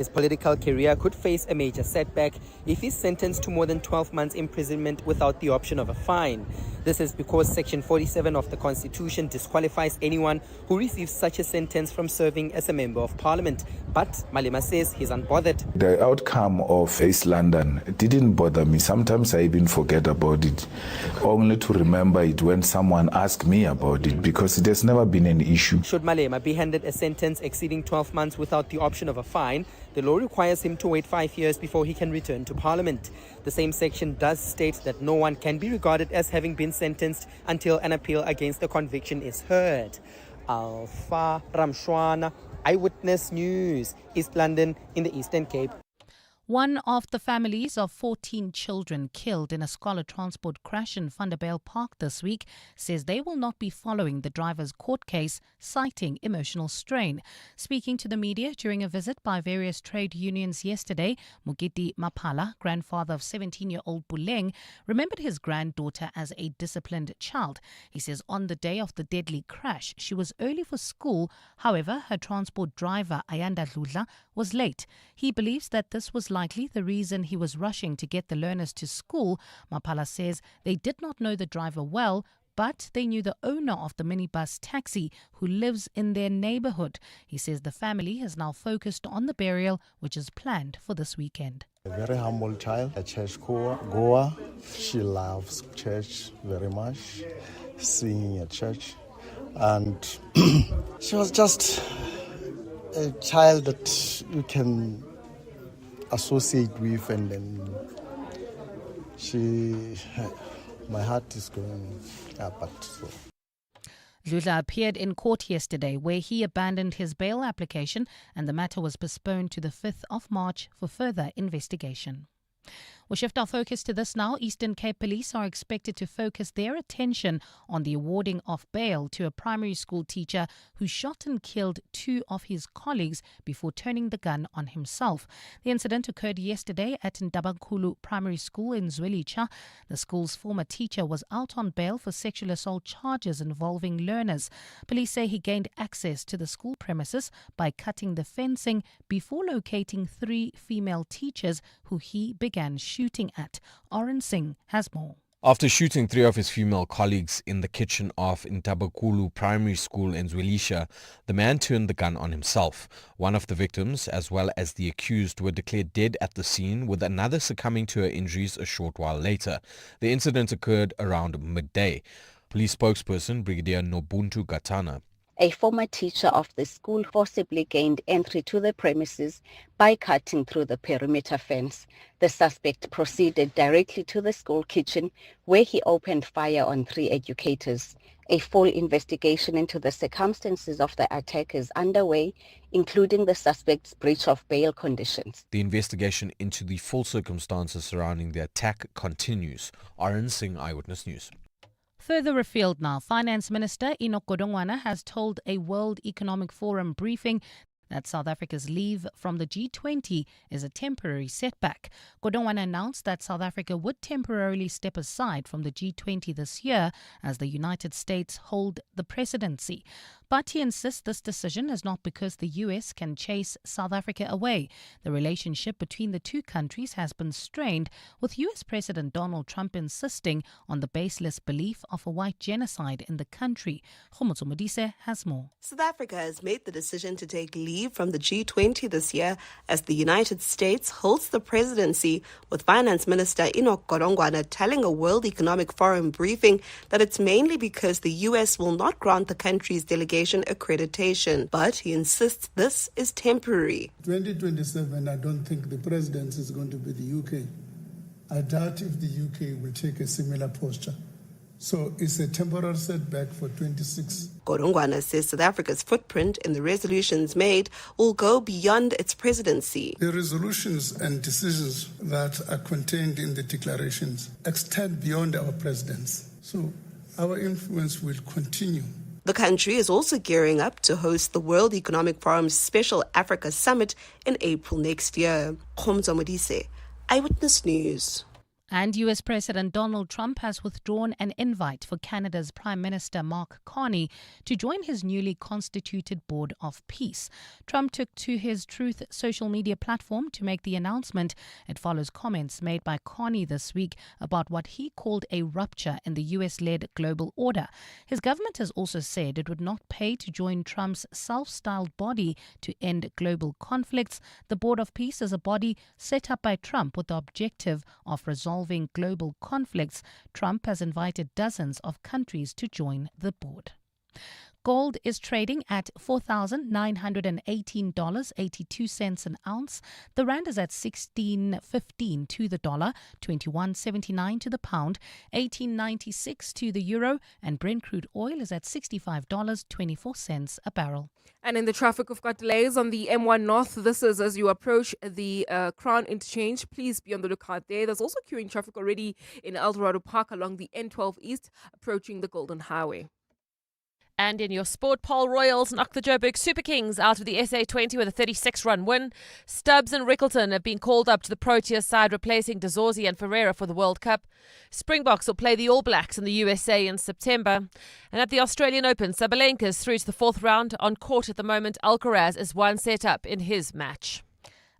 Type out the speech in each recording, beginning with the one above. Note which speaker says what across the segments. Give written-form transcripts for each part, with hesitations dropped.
Speaker 1: His political career could face a major setback if he's sentenced to more than 12 months imprisonment without the option of a fine. This is because Section 47 of the Constitution disqualifies anyone who receives such a sentence from serving as a member of parliament. But Malema says he's unbothered.
Speaker 2: The outcome of East London didn't bother me. Sometimes I even forget about it, only to remember it when someone asks me about it, because it has never been an issue.
Speaker 1: Should Malema be handed a sentence exceeding 12 months without the option of a fine, the law requires him to wait 5 years before he can return to parliament. The same section does state that no one can be regarded as having been sentenced until an appeal against the conviction is heard. Alpha Ramshwana, Eyewitness News, East London in the Eastern Cape.
Speaker 3: One of the families of 14 children killed in a scholar transport crash in Vanderbijl Park this week says they will not be following the driver's court case, citing emotional strain. Speaking to the media during a visit by various trade unions yesterday, Mugiti Maphala, grandfather of 17-year-old Buleng, remembered his granddaughter as a disciplined child. He says on the day of the deadly crash, she was early for school. However, her transport driver, Ayanda Dludla, was late. He believes that this was likely the reason he was rushing to get the learners to school. Maphala says they did not know the driver well, but they knew the owner of the minibus taxi who lives in their neighborhood. He says the family has now focused on the burial, which is planned for this weekend.
Speaker 4: A very humble child, a church goer. She loves church very much, singing at church. And she was just a child that you can associate with, and then my heart is going up. So.
Speaker 3: Dludla appeared in court yesterday where he abandoned his bail application and the matter was postponed to the 5th of March for further investigation. We'll shift our focus to this now. Eastern Cape Police are expected to focus their attention on the awarding of bail to a primary school teacher who shot and killed 2 of his colleagues before turning the gun on himself. The incident occurred yesterday at Ndabankulu Primary School in Zwelitsha. The school's former teacher was out on bail for sexual assault charges involving learners. Police say he gained access to the school premises by cutting the fencing before locating 3 female teachers who he began shooting at. Oren Singh has more.
Speaker 5: After shooting 3 of his female colleagues in the kitchen of Ntabakulu Primary School in Zwelisha, the man turned the gun on himself. One of the victims, as well as the accused, were declared dead at the scene, with another succumbing to her injuries a short while later. The incident occurred around midday. Police spokesperson Brigadier Nobuntu Gatana.
Speaker 6: A former teacher of the school forcibly gained entry to the premises by cutting through the perimeter fence. The suspect proceeded directly to the school kitchen where he opened fire on 3 educators. A full investigation into the circumstances of the attack is underway, including the suspect's breach of bail conditions.
Speaker 5: The investigation into the full circumstances surrounding the attack continues. Oren Singh, Eyewitness News.
Speaker 3: Further afield now, Finance Minister Enoch Godongwana has told a World Economic Forum briefing that South Africa's leave from the G20 is a temporary setback. Godongwana announced that South Africa would temporarily step aside from the G20 this year as the United States hold the presidency. But he insists this decision is not because the US can chase South Africa away. The relationship between the two countries has been strained, with US President Donald Trump insisting on the baseless belief of a white genocide in the country. Khomotso Modise has more.
Speaker 7: South Africa has made the decision to take leave from the G20 this year as the United States holds the presidency, with Finance Minister Enoch Godongwana telling a World Economic Forum briefing that it's mainly because the US will not grant the country's delegation accreditation, but he insists this is temporary.
Speaker 8: 2027, I don't think the presidency is going to be the UK. I doubt if the UK will take a similar posture. So it's a temporary setback for 26.
Speaker 7: Godongwana says South Africa's footprint in the resolutions made will go beyond its presidency.
Speaker 8: The resolutions and decisions that are contained in the declarations extend beyond our presidency. So our influence will continue.
Speaker 7: The country is also gearing up to host the World Economic Forum's Special Africa Summit in April next year. Khomotso Modise, Eyewitness News.
Speaker 3: And US President Donald Trump has withdrawn an invite for Canada's Prime Minister Mark Carney to join his newly constituted Board of Peace. Trump took to his Truth social media platform to make the announcement. It follows comments made by Carney this week about what he called a rupture in the US-led global order. His government has also said it would not pay to join Trump's self-styled body to end global conflicts. The Board of Peace is a body set up by Trump with the objective of resolving global conflicts. Trump has invited dozens of countries to join the board. Gold is trading at $4,918.82 an ounce. The rand is at 16.15 to the dollar, 21.79 to the pound, 18.96 to the euro, and Brent crude oil is at $65.24 a barrel.
Speaker 9: And in the traffic, we've got delays on the M1 North. This is as you approach the Crown Interchange. Please be on the lookout there. There's also queuing traffic already in El Dorado Park along the N12 East, approaching the Golden Highway.
Speaker 10: And in your sport, Paul Royals knocked the Joburg Super Kings out of the SA20 with a 36-run win. Stubbs and Rickleton have been called up to the Proteas side, replacing De Zorzi and Ferreira for the World Cup. Springboks will play the All Blacks in the USA in September. And at the Australian Open, Sabalenka's through to the fourth round. On court at the moment, Alcaraz is one set up in his match.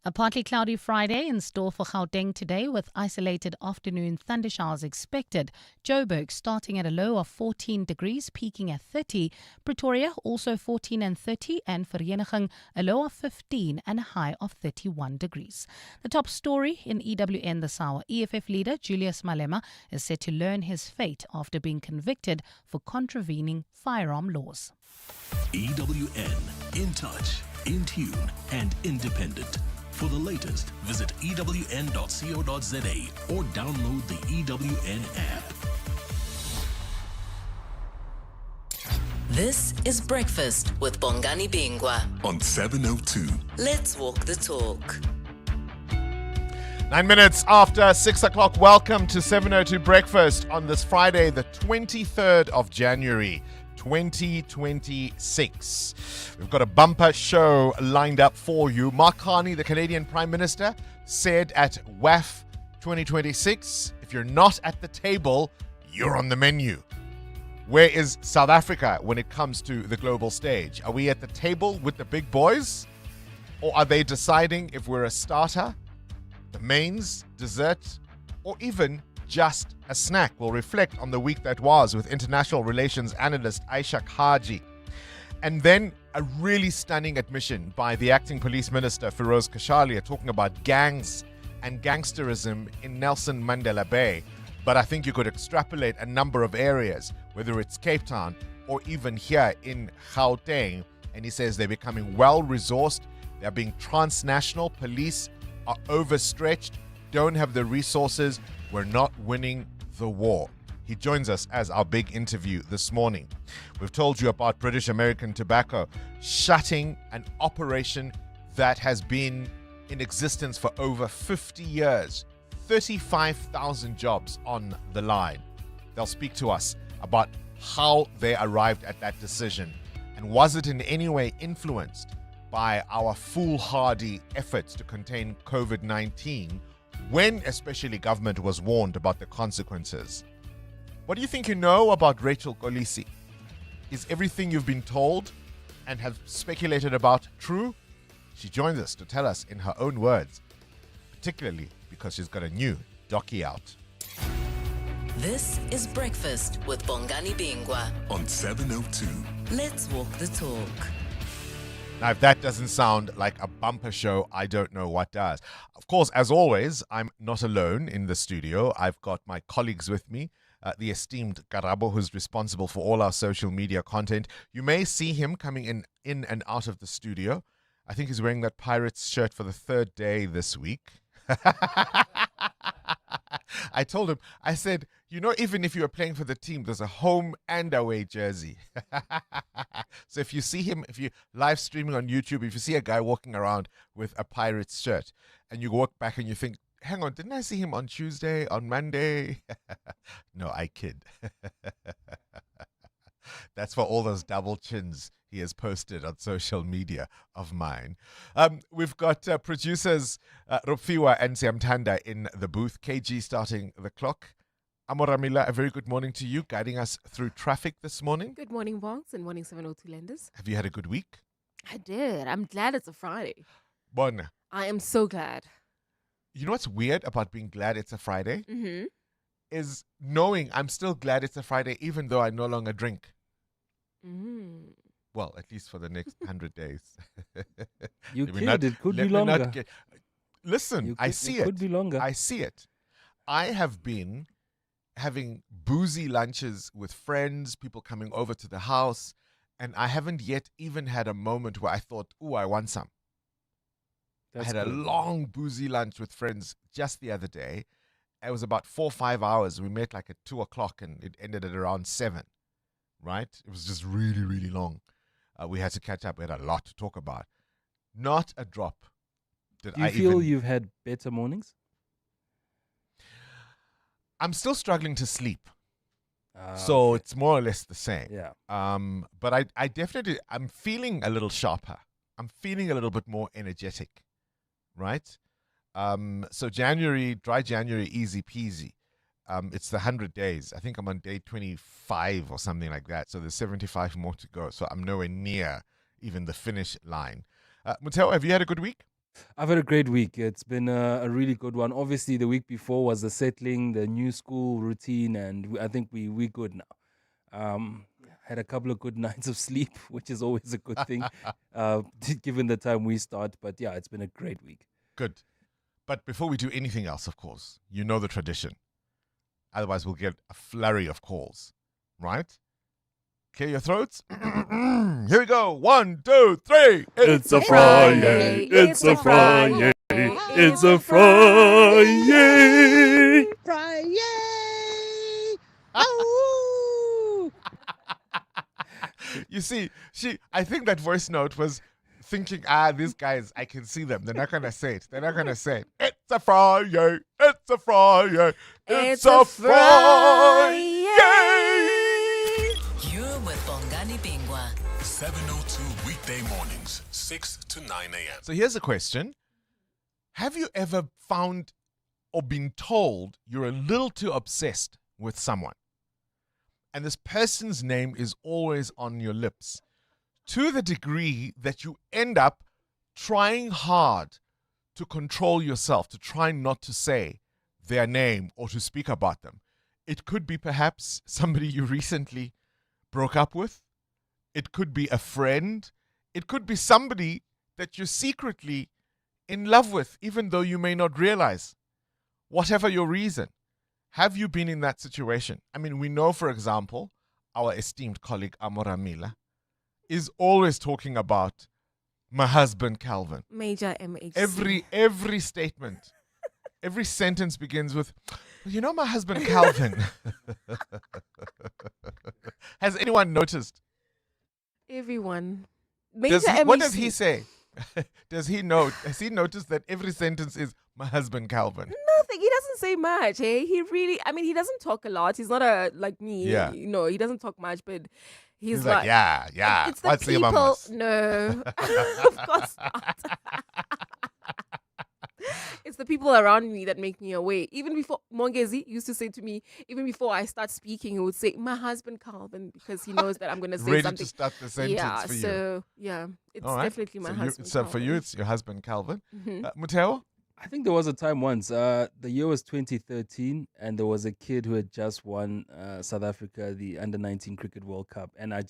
Speaker 3: A partly cloudy Friday in store for Gauteng today with isolated afternoon thundershowers expected. Joburg starting at a low of 14 degrees, peaking at 30. Pretoria also 14 and 30, and Vereeniging a low of 15 and a high of 31 degrees. The top story in EWN this hour. EFF leader Julius Malema is set to learn his fate after being convicted for contravening firearm laws.
Speaker 11: EWN, in touch, in tune and independent. For the latest, visit ewn.co.za or download the EWN app.
Speaker 12: This is Breakfast with Bongani Bingwa
Speaker 11: On 702.
Speaker 12: Let's walk the talk.
Speaker 13: 9 minutes after 6 o'clock, welcome to 702 Breakfast on this Friday, the 23rd of January. 2026. We've got a bumper show lined up for you. Mark Carney, the Canadian Prime Minister, said at WAF 2026, if you're not at the table, you're on the menu. Where is South Africa when it comes to the global stage? Are we at the table with the big boys? Or are they deciding if we're a starter, the mains, dessert, or even just a snack? We'll reflect on the week that was with international relations analyst Aisha Haji. And then a really stunning admission by the acting police minister Firoz Cachali talking about gangs and gangsterism in Nelson Mandela Bay. But I think you could extrapolate a number of areas, whether it's Cape Town or even here in Gauteng. And he says they're becoming well-resourced. They're being transnational. Police are overstretched, don't have the resources. We're not winning the war. He joins us as our big interview this morning. We've told you about British American Tobacco shutting an operation that has been in existence for over 50 years. 35,000 jobs on the line. They'll speak to us about how they arrived at that decision, and was it in any way influenced by our foolhardy efforts to contain COVID-19, when especially government was warned about the consequences. What do you think you know about Rachel Kolisi? Is everything you've been told and have speculated about true? She joins us to tell us in her own words, particularly because she's got a new docu out.
Speaker 12: This is Breakfast with Bongani Bingwa
Speaker 11: On 702.
Speaker 12: Let's walk the talk.
Speaker 13: Now, if that doesn't sound like a bumper show, I don't know what does. Of course, as always, I'm not alone in the studio. I've got my colleagues with me, the esteemed Karabo, who's responsible for all our social media content. You may see him coming in and out of the studio. I think he's wearing that Pirates shirt for the third day this week. I told him, I said, you know, even if you are playing for the team, there's a home and away jersey. So if you see him, if you live streaming on YouTube, if you see a guy walking around with a Pirates shirt and you walk back and you think, hang on, didn't I see him on Tuesday, on Monday? No, I kid. That's for all those double chins he has posted on social media of mine. We've got producers Rupfiwa and Siamtanda in the booth. KG starting the clock. Amoramila, a very good morning to you, guiding us through traffic this morning.
Speaker 9: Good morning, Bongs, and morning 702 lenders.
Speaker 13: Have you had a good week?
Speaker 9: I did. I'm glad it's a Friday.
Speaker 13: Bon.
Speaker 9: I am so glad.
Speaker 13: You know what's weird about being glad it's a Friday?
Speaker 9: Mm-hmm.
Speaker 13: Is knowing I'm still glad it's a Friday even though I no longer drink.
Speaker 9: Mm.
Speaker 13: Well, at least for the next 100 days.
Speaker 14: You could. It could be longer.
Speaker 13: Listen, I see it.
Speaker 14: It could be longer.
Speaker 13: I see it. I have been having boozy lunches with friends, people coming over to the house, and I haven't yet even had a moment where I thought, ooh, I want some. I had a long boozy lunch with friends just the other day. It was about 4 or 5 hours. We met like at 2 o'clock and it ended at around 7, right? It was just really, really long. We had to catch up. We had a lot to talk about. Not a drop.
Speaker 14: Do you feel you've had better mornings?
Speaker 13: I'm still struggling to sleep. So it's more or less the same.
Speaker 14: Yeah.
Speaker 13: But I definitely, I'm feeling a little sharper. I'm feeling a little bit more energetic, right? So January, dry January, easy peasy. It's the 100 days. I think I'm on day 25 or something like that. So there's 75 more to go. So I'm nowhere near even the finish line. Muteo, have you had a good week?
Speaker 14: I've had a great week. It's been a really good one. Obviously, the week before was the settling, the new school routine, and I think we're good now. Had a couple of good nights of sleep, which is always a good thing, given the time we start. But yeah, it's been a great week.
Speaker 13: Good. But before we do anything else, of course, you know the tradition. Otherwise, we'll get a flurry of calls, right? Clear your throats. Here we go. 1, 2, 3.
Speaker 14: It's a Friday. It's a Friday. It's a Friday.
Speaker 15: Friday. Oh.
Speaker 13: You see, I think that voice note was thinking, these guys, I can see them. They're not going to say it. They're not going to say it. It's a Friday. It's a Friday. It's a Friday.
Speaker 12: You're with Bongani Bingwa.
Speaker 11: 702 weekday mornings, 6 to 9 a.m.
Speaker 13: So here's a question. Have you ever found or been told you're a little too obsessed with someone? And this person's name is always on your lips, to the degree that you end up trying hard to control yourself, to try not to say their name or to speak about them. It could be perhaps somebody you recently broke up with. It could be a friend. It could be somebody that you're secretly in love with, even though you may not realize. Whatever your reason, have you been in that situation? I mean, we know, for example, our esteemed colleague Amoramila is always talking about my husband Calvin.
Speaker 9: Major MHC.
Speaker 13: Every statement, every sentence begins with, you know, my husband Calvin. Has anyone noticed?
Speaker 9: Everyone.
Speaker 13: What does he say? Does he know? Has he noticed that every sentence is my husband Calvin?
Speaker 9: Nothing. He doesn't say much. Hey, he doesn't talk a lot. He's not like me.
Speaker 13: Yeah.
Speaker 9: You know, he doesn't talk much, but he's
Speaker 13: like, yeah.
Speaker 9: It's the
Speaker 13: What's the
Speaker 9: people.
Speaker 13: mamas?
Speaker 9: No, of course not. It's the people around me that make me away. Even before Mongezi used to say to me, even before I start speaking, he would say, my husband Calvin, because he knows that I'm going to say
Speaker 13: Ready
Speaker 9: something.
Speaker 13: to start the sentence for you.
Speaker 9: So, yeah, it's definitely my husband.
Speaker 13: So for you, it's your husband Calvin.
Speaker 9: Mm-hmm.
Speaker 13: Muteo?
Speaker 14: I think there was a time once, the year was 2013, and there was a kid who had just won South Africa, the Under-19 Cricket World Cup. And I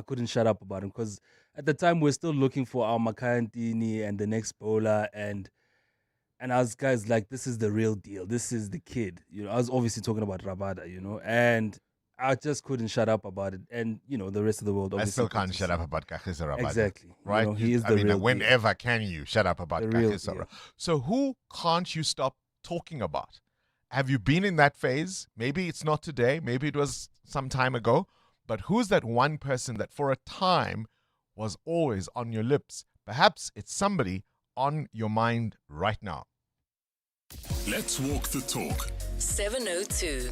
Speaker 14: couldn't shut up about him, because at the time we were still looking for our Makayantini and the next bowler, and I was guys like, this is the real deal. This is the kid. You know, I was obviously talking about Rabada, you know, and I just couldn't shut up about it. And, you know, the rest of the world obviously.
Speaker 13: I still can't shut up about Kagiso Rabada.
Speaker 14: Exactly.
Speaker 13: Right?
Speaker 14: You know, he is the real
Speaker 13: whenever
Speaker 14: deal.
Speaker 13: can you shut up about Kagiso Rabada? So who can't you stop talking about? Have you been in that phase? Maybe it's not today. Maybe it was some time ago. But who's that one person that for a time was always on your lips? Perhaps it's somebody on your mind right now.
Speaker 11: Let's walk the talk.
Speaker 12: 702.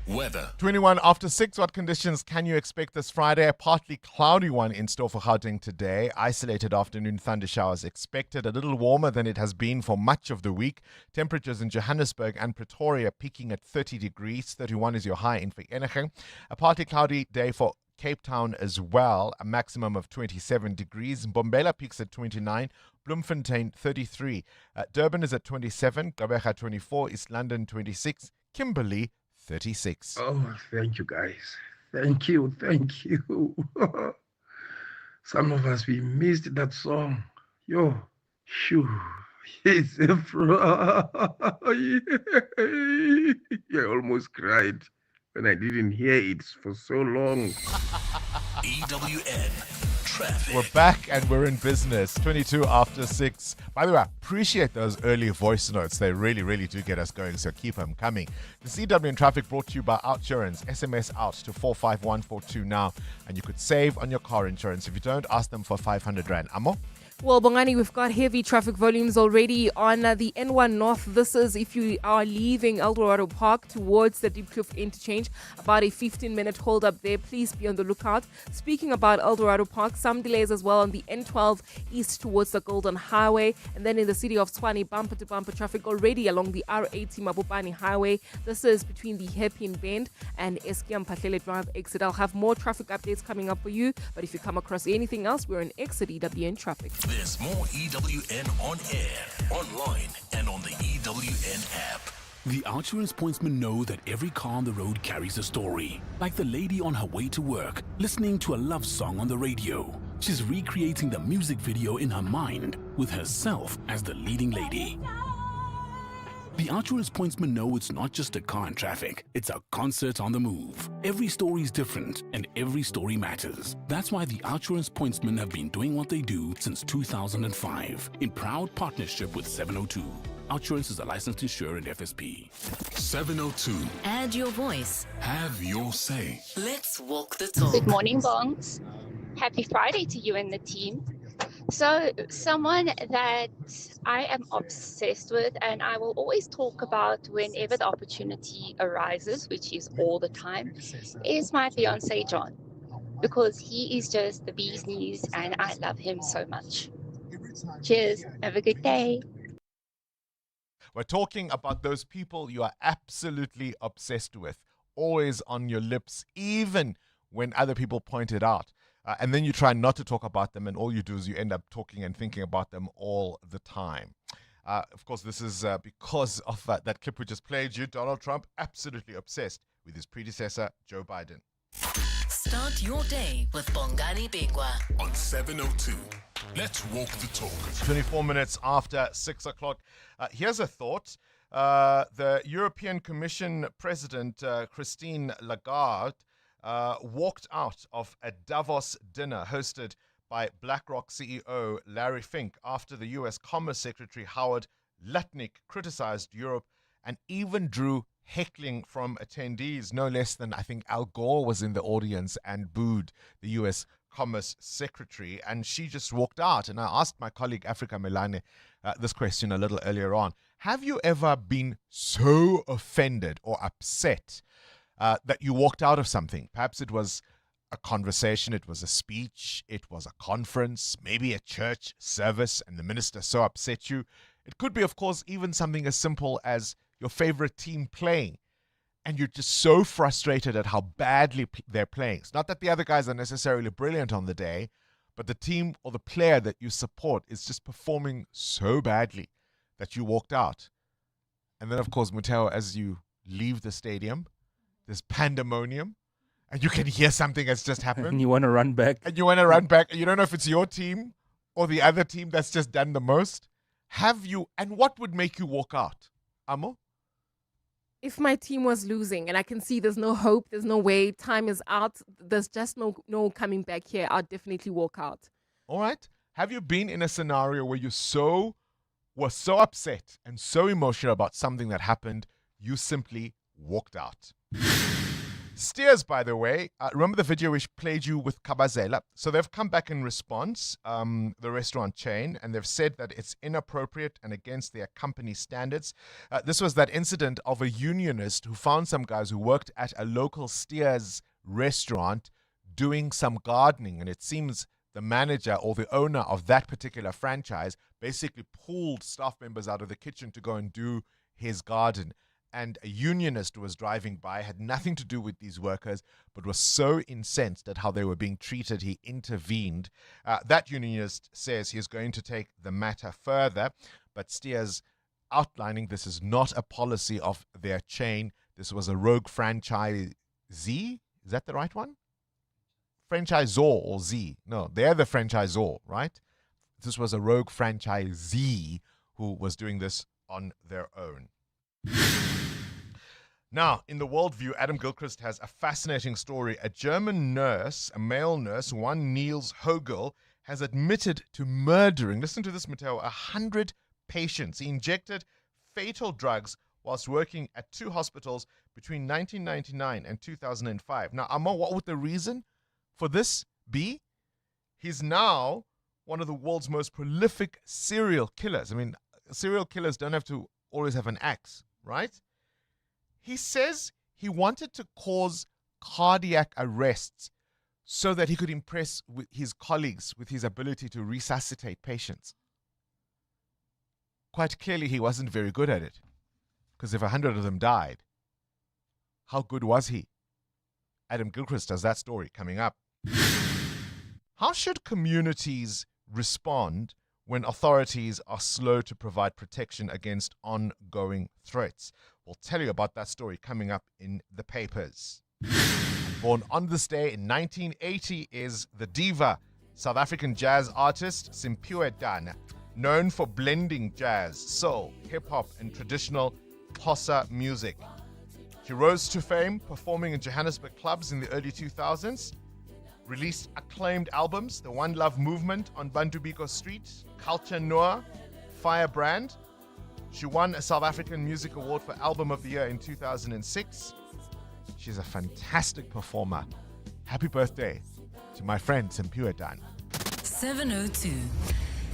Speaker 11: Weather.
Speaker 13: 21 after 6. What conditions can you expect this Friday? A partly cloudy one in store for Gauteng today. Isolated afternoon thunder showers expected. A little warmer than it has been for much of the week. Temperatures in Johannesburg and Pretoria peaking at 30 degrees. 31 is your high in Vereeniging. A partly cloudy day for Cape Town as well. A maximum of 27 degrees. Mbombela peaks at 29. Bloemfontein 33. Durban is at 27. Gqeberha 24. East London 26. Kimberley 36.
Speaker 16: Oh, thank you, guys. Thank you. Some of us, we missed that song. Yo, shoo. It's I almost cried when I didn't hear it for so long.
Speaker 11: EWN Traffic.
Speaker 13: We're back and we're in business. 22 after 6. By the way, I appreciate those early voice notes. They really, really do get us going, so keep them coming. The CWN Traffic brought to you by Outsurance. SMS out to 45142 now, and you could save on your car insurance. If you don't, ask them for 500 Rand. Amo?
Speaker 9: Well, Bongani, we've got heavy traffic volumes already on the N1 North. This is if you are leaving Eldorado Park towards the Deep Kloof interchange. About a 15-minute hold up there. Please be on the lookout. Speaking about Eldorado Park, some delays as well on the N12 east towards the Golden Highway. And then in the city of Tshwane, bumper-to-bumper traffic already along the R80 Mabopane Highway. This is between the Hairpin Bend and Eskiam Patlele Drive exit. I'll have more traffic updates coming up for you. But if you come across anything else, we're in Exit EWN Traffic.
Speaker 11: There's more EWN on air, online, and on the EWN app. The Outsurance pointsmen know that every car on the road carries a story. Like the lady on her way to work, listening to a love song on the radio. She's recreating the music video in her mind with herself as the leading lady. The Outsurance pointsmen know it's not just a car in traffic, it's a concert on the move. Every story is different and every story matters. That's why the Outsurance pointsmen have been doing what they do since 2005 in proud partnership with 702. Outsurance is a licensed insurer and FSP. 702.
Speaker 12: Add your voice.
Speaker 11: Have your say.
Speaker 12: Let's walk the talk.
Speaker 17: Good morning, Bongs. Happy Friday to you and the team. So, someone that I am obsessed with and I will always talk about whenever the opportunity arises, which is all the time, is my fiance, John, because he is just the bee's knees and I love him so much. Cheers. Have a good day.
Speaker 13: We're talking about those people you are absolutely obsessed with, always on your lips, even when other people point it out. And then you try not to talk about them, and all you do is you end up talking and thinking about them all the time. Of course, this is because of that clip we just played you. Donald Trump, absolutely obsessed with his predecessor, Joe Biden.
Speaker 12: Start your day with Bongani Bingwa
Speaker 11: on 702. Let's walk the talk.
Speaker 13: 24 minutes after 6 o'clock. Here's a thought. The European Commission President, Christine Lagarde, walked out of a Davos dinner hosted by BlackRock CEO Larry Fink after the U.S. Commerce Secretary Howard Lutnick criticized Europe and even drew heckling from attendees. No less than, I think, Al Gore was in the audience and booed the U.S. Commerce Secretary, and she just walked out. And I asked my colleague Africa Melane this question a little earlier on. Have you ever been so offended or upset that you walked out of something? Perhaps it was a conversation, it was a speech, it was a conference, maybe a church service, and the minister so upset you. It could be, of course, even something as simple as your favorite team playing, and you're just so frustrated at how badly they're playing. It's not that the other guys are necessarily brilliant on the day, but the team or the player that you support is just performing so badly that you walked out. And then, of course, Muteo, as you leave the stadium, there's pandemonium, and you can hear something that's just happened.
Speaker 14: And you want to run back.
Speaker 13: And you want to run back, and you don't know if it's your team or the other team that's just done the most. Have you, and what would make you walk out? Amo?
Speaker 9: If my team was losing and I can see there's no hope, there's no way, time is out, there's just no coming back here, I'd definitely walk out.
Speaker 13: All right. Have you been in a scenario where you were so upset and so emotional about something that happened, you simply walked out? Steers, by the way, remember the video which played you with Kabazela? So they've come back in response, the restaurant chain, and they've said that it's inappropriate and against their company standards. This was that incident of a unionist who found some guys who worked at a local Steers restaurant doing some gardening, and it seems the manager or the owner of that particular franchise basically pulled staff members out of the kitchen to go and do his garden. And a unionist was driving by, had nothing to do with these workers, but was so incensed at how they were being treated, he intervened. That unionist says he is going to take the matter further, but Steers outlining this is not a policy of their chain. This was a rogue franchisee. Is that the right one? Franchisor or Z. No, they're the franchisor, right? This was a rogue franchisee who was doing this on their own. Now, in the Worldview, Adam Gilchrist has a fascinating story. A German nurse, a male nurse, one Niels Hogel, has admitted to murdering, listen to this, Matteo, 100 patients. He injected fatal drugs whilst working at 2 hospitals between 1999 and 2005. Now, Amo, what would the reason for this be? He's now one of the world's most prolific serial killers. I mean, serial killers don't have to always have an axe, right? He says he wanted to cause cardiac arrests so that he could impress with his colleagues with his ability to resuscitate patients. Quite clearly, he wasn't very good at it, because if 100 of them died, how good was he? Adam Gilchrist has that story coming up. How should communities respond when authorities are slow to provide protection against ongoing threats? We'll tell you about that story coming up in the papers. Born on this day in 1980 is the diva, South African jazz artist Simphiwe Dana, known for blending jazz, soul, hip-hop, and traditional Xhosa music. She rose to fame performing in Johannesburg clubs in the early 2000s, released acclaimed albums, The One Love Movement on Bantu Biko Street, Culture Noir, Firebrand. She won a South African Music Award for Album of the Year in 2006. She's a fantastic performer. Happy birthday to my friend Simphiwe Dana.
Speaker 12: 702.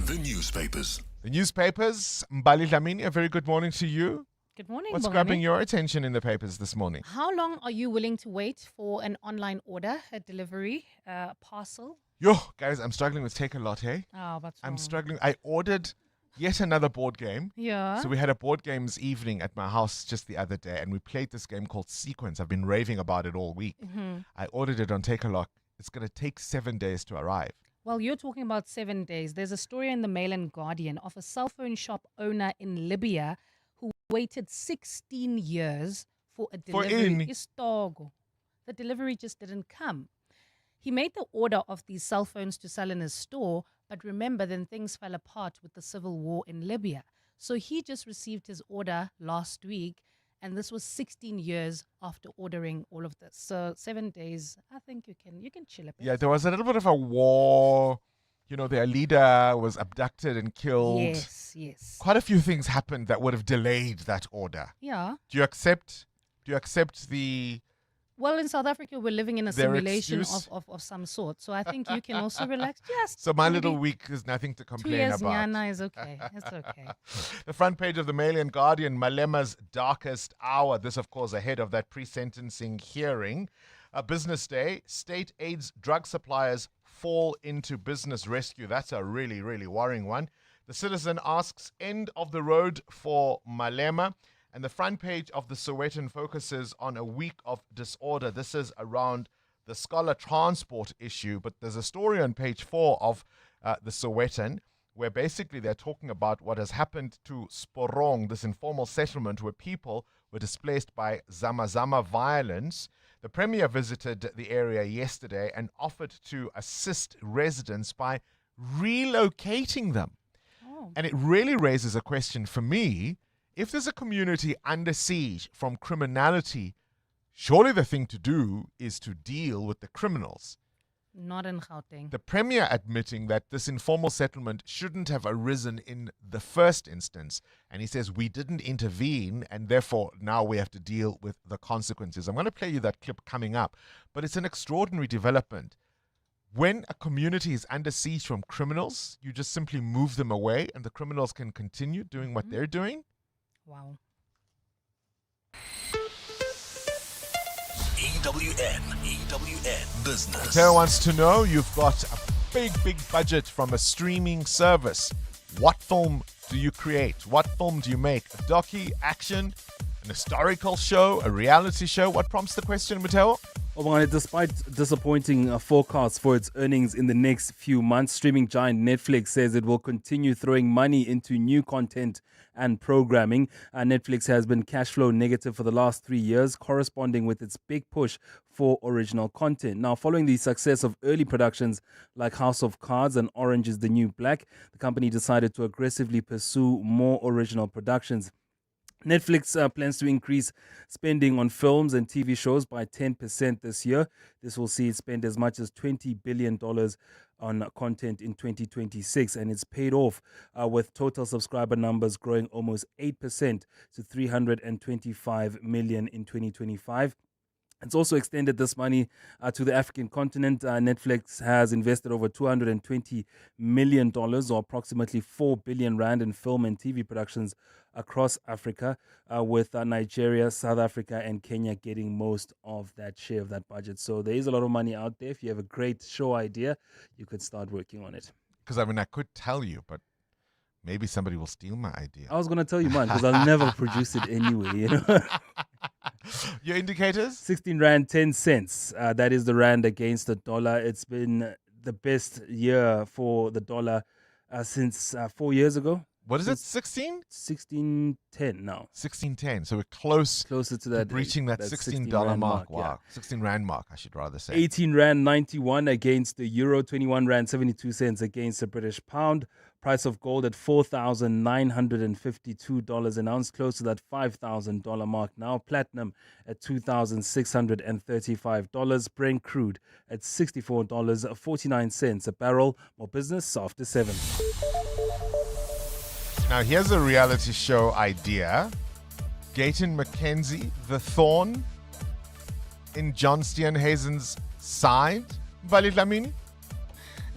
Speaker 11: The newspapers.
Speaker 13: The newspapers. Mbali Dlamini, a very good morning to you.
Speaker 3: Good morning,
Speaker 13: What's
Speaker 3: Bongani.
Speaker 13: grabbing your attention in the papers this morning?
Speaker 3: How long are you willing to wait for an online order, a delivery, a parcel?
Speaker 13: Yo, guys, I'm struggling with Take a Lot, hey?
Speaker 3: Oh, that's
Speaker 13: I'm
Speaker 3: wrong.
Speaker 13: struggling. I ordered yet another board game.
Speaker 3: Yeah.
Speaker 13: So we had a board games evening at my house just the other day, and we played this game called Sequence. I've been raving about it all week.
Speaker 3: Mhm.
Speaker 13: I ordered it on Take a Lot. It's going to take 7 days to arrive.
Speaker 3: Well, you're talking about 7 days. There's a story in the Mail and Guardian of a cell phone shop owner in Libya who waited 16 years for a delivery. Istogo. The delivery just didn't come. He made the order of these cell phones to sell in his store, but remember, then things fell apart with the civil war in Libya. So he just received his order last week, and this was 16 years after ordering all of this. So 7 days, I think you can chill a bit.
Speaker 13: Yeah, there was a little bit of a war. You know, their leader was abducted and killed.
Speaker 3: Yes.
Speaker 13: Quite a few things happened that would have delayed that order.
Speaker 3: Yeah.
Speaker 13: Do you accept the...
Speaker 3: Well, in South Africa, we're living in a
Speaker 13: Their
Speaker 3: simulation
Speaker 13: excuse?
Speaker 3: of some sort. So I think you can also relax. Just
Speaker 13: So my
Speaker 3: maybe
Speaker 13: little week is nothing to
Speaker 3: 2
Speaker 13: complain
Speaker 3: years
Speaker 13: about.
Speaker 3: nyana is okay. It's okay.
Speaker 13: The front page of the Mail and Guardian, Malema's darkest hour. This, of course, ahead of that pre-sentencing hearing. A business day, state aids drug suppliers fall into business rescue. That's a really, really worrying one. The Citizen asks, end of the road for Malema. And the front page of the Sowetan focuses on a week of disorder. This is around the scholar transport issue, but there's a story on page 4 of the Sowetan where basically they're talking about what has happened to Sporong, this informal settlement where people were displaced by Zama violence. The Premier visited the area yesterday and offered to assist residents by relocating them.
Speaker 3: Oh.
Speaker 13: And it really raises a question for me. If there's a community under siege from criminality, surely the thing to do is to deal with the criminals.
Speaker 3: Not in Gauteng.
Speaker 13: The Premier admitting that this informal settlement shouldn't have arisen in the first instance. And he says, we didn't intervene, and therefore now we have to deal with the consequences. I'm going to play you that clip coming up, but it's an extraordinary development. When a community is under siege from criminals, you just simply move them away and the criminals can continue doing what they're doing.
Speaker 3: Wow.
Speaker 11: EWN Business.
Speaker 13: Mateo wants to know, you've got a big budget from a streaming service. What film do you create? What film do you make? A docu, action, an historical show, a reality show? What prompts the question, Mateo?
Speaker 14: Well, despite disappointing forecasts for its earnings in the next few months, streaming giant Netflix says it will continue throwing money into new content and programming. Netflix has been cash flow negative for the last 3 years, corresponding with its big push for original content. Now, following the success of early productions like House of Cards and Orange is the New Black, the company decided to aggressively pursue more original productions. Netflix plans to increase spending on films and TV shows by 10% this year. This will see it spend as much as $20 billion on content in 2026, and it's paid off with total subscriber numbers growing almost 8% to 325 million in 2025. It's also extended this money to the African continent. Netflix has invested over $220 million, or approximately 4 billion rand in film and TV productions across Africa, with Nigeria, South Africa, and Kenya getting most of that share of that budget. So there is a lot of money out there. If you have a great show idea, you could start working on it.
Speaker 13: Because, I mean, I could tell you, but maybe somebody will steal my idea.
Speaker 14: I was going to tell you mine because I'll never produce it anyway, you know.
Speaker 13: Your indicators?
Speaker 14: 16 Rand, 10 cents. That is the Rand against the dollar. It's been the best year for the dollar since 4 years ago.
Speaker 13: What is it, 16?
Speaker 14: 16.10 now.
Speaker 13: 16.10. So we're closer to that, breaching that $16 mark. Wow. Yeah. 16 Rand mark, I should rather say.
Speaker 14: 18 Rand 91 against the euro, 21 Rand 72 cents against the British pound. Price of gold at $4,952 an ounce, close to that $5,000 mark now. Platinum at $2,635. Brent crude at $64.49 a barrel. More business after 7.
Speaker 13: Now, here's a reality show idea. Gayton McKenzie, the thorn in John Steenhuisen's side. Vali Dlamini?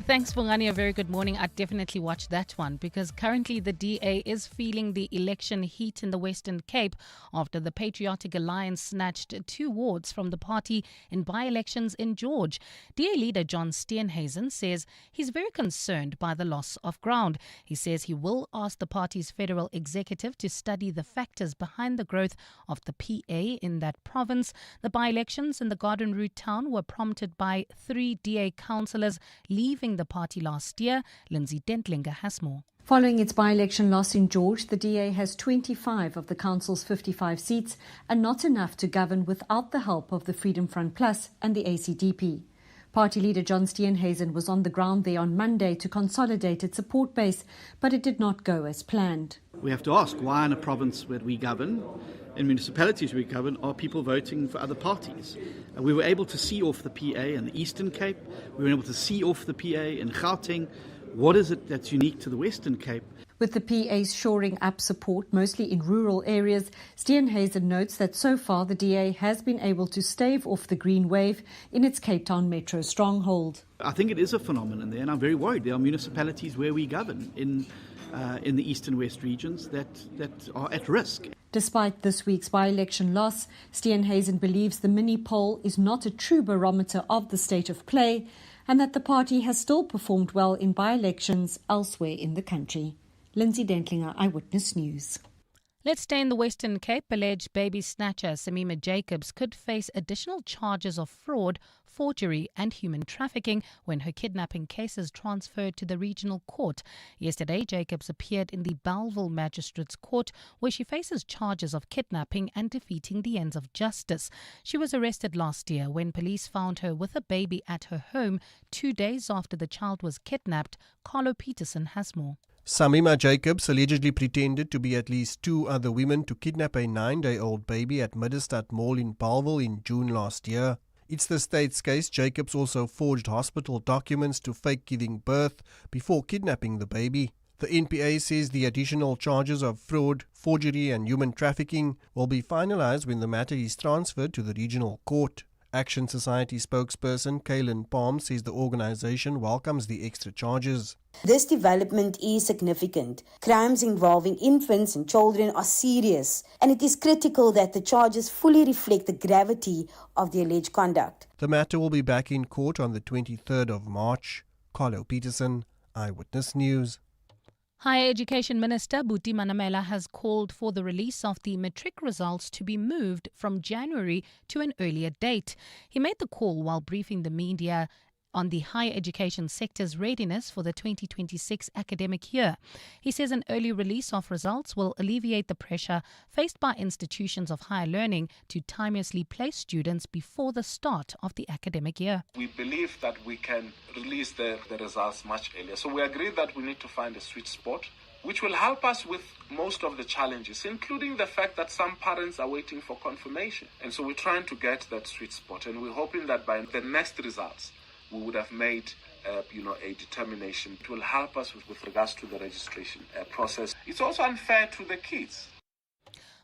Speaker 3: Thanks, Bongani. A very good morning. I'd definitely watch that one because currently the DA is feeling the election heat in the Western Cape after the Patriotic Alliance snatched 2 wards from the party in by-elections in George. DA leader John Steenhuisen says he's very concerned by the loss of ground. He says he will ask the party's federal executive to study the factors behind the growth of the PA in that province. The by-elections in the Garden Route town were prompted by 3 DA councillors leaving the party last year. Lindsay Dentlinger has more.
Speaker 18: Following its by-election loss in George, the DA has 25 of the council's 55 seats and not enough to govern without the help of the Freedom Front Plus and the ACDP. Party leader John Steenhuisen was on the ground there on Monday to consolidate its support base, but it did not go as planned.
Speaker 19: We have to ask why in a province where we govern, in municipalities we govern, are people voting for other parties? We were able to see off the PA in the Eastern Cape. We were able to see off the PA in Gauteng. What is it that's unique to the Western Cape?
Speaker 18: With the PA's shoring up support, mostly in rural areas, Steenhuisen notes that so far the DA has been able to stave off the green wave in its Cape Town metro stronghold.
Speaker 19: I think it is a phenomenon there, and I'm very worried. There are municipalities where we govern in the East and West regions that are at risk.
Speaker 18: Despite this week's by-election loss, Steenhuisen believes the mini-poll is not a true barometer of the state of play and that the party has still performed well in by-elections elsewhere in the country. Lindsay Dentlinger, Eyewitness News.
Speaker 3: Let's stay in the Western Cape. Alleged baby snatcher Samima Jacobs could face additional charges of fraud, forgery and human trafficking when her kidnapping case is transferred to the regional court. Yesterday, Jacobs appeared in the Bellville Magistrates Court where she faces charges of kidnapping and defeating the ends of justice. She was arrested last year when police found her with a baby at her home 2 days after the child was kidnapped. Carlo Peterson has more.
Speaker 20: Samima Jacobs allegedly pretended to be at least 2 other women to kidnap a 9-day-old baby at Middestad Mall in Bellville in June last year. It's the state's case. Jacobs also forged hospital documents to fake giving birth before kidnapping the baby. The NPA says the additional charges of fraud, forgery and human trafficking will be finalized when the matter is transferred to the regional court. Action Society spokesperson Kaylin Palm says the organization welcomes the extra charges.
Speaker 2: This development is significant. Crimes involving infants and children are serious, and it is critical that the charges fully reflect the gravity of the alleged conduct.
Speaker 20: The matter will be back in court on the 23rd of March. Carlo Peterson, Eyewitness News.
Speaker 3: Higher Education Minister Buti Manamela has called for the release of the matric results to be moved from January to an earlier date. He made the call while briefing the media on the higher education sector's readiness for the 2026 academic year. He says an early release of results will alleviate the pressure faced by institutions of higher learning to timeously place students before the start of the academic year.
Speaker 21: We believe that we can release the results much earlier. So we agree that we need to find a sweet spot which will help us with most of the challenges, including the fact that some parents are waiting for confirmation. And so we're trying to get that sweet spot, and we're hoping that by the next results, we would have made a determination. It will help us with regards to the registration process. It's also unfair to the kids.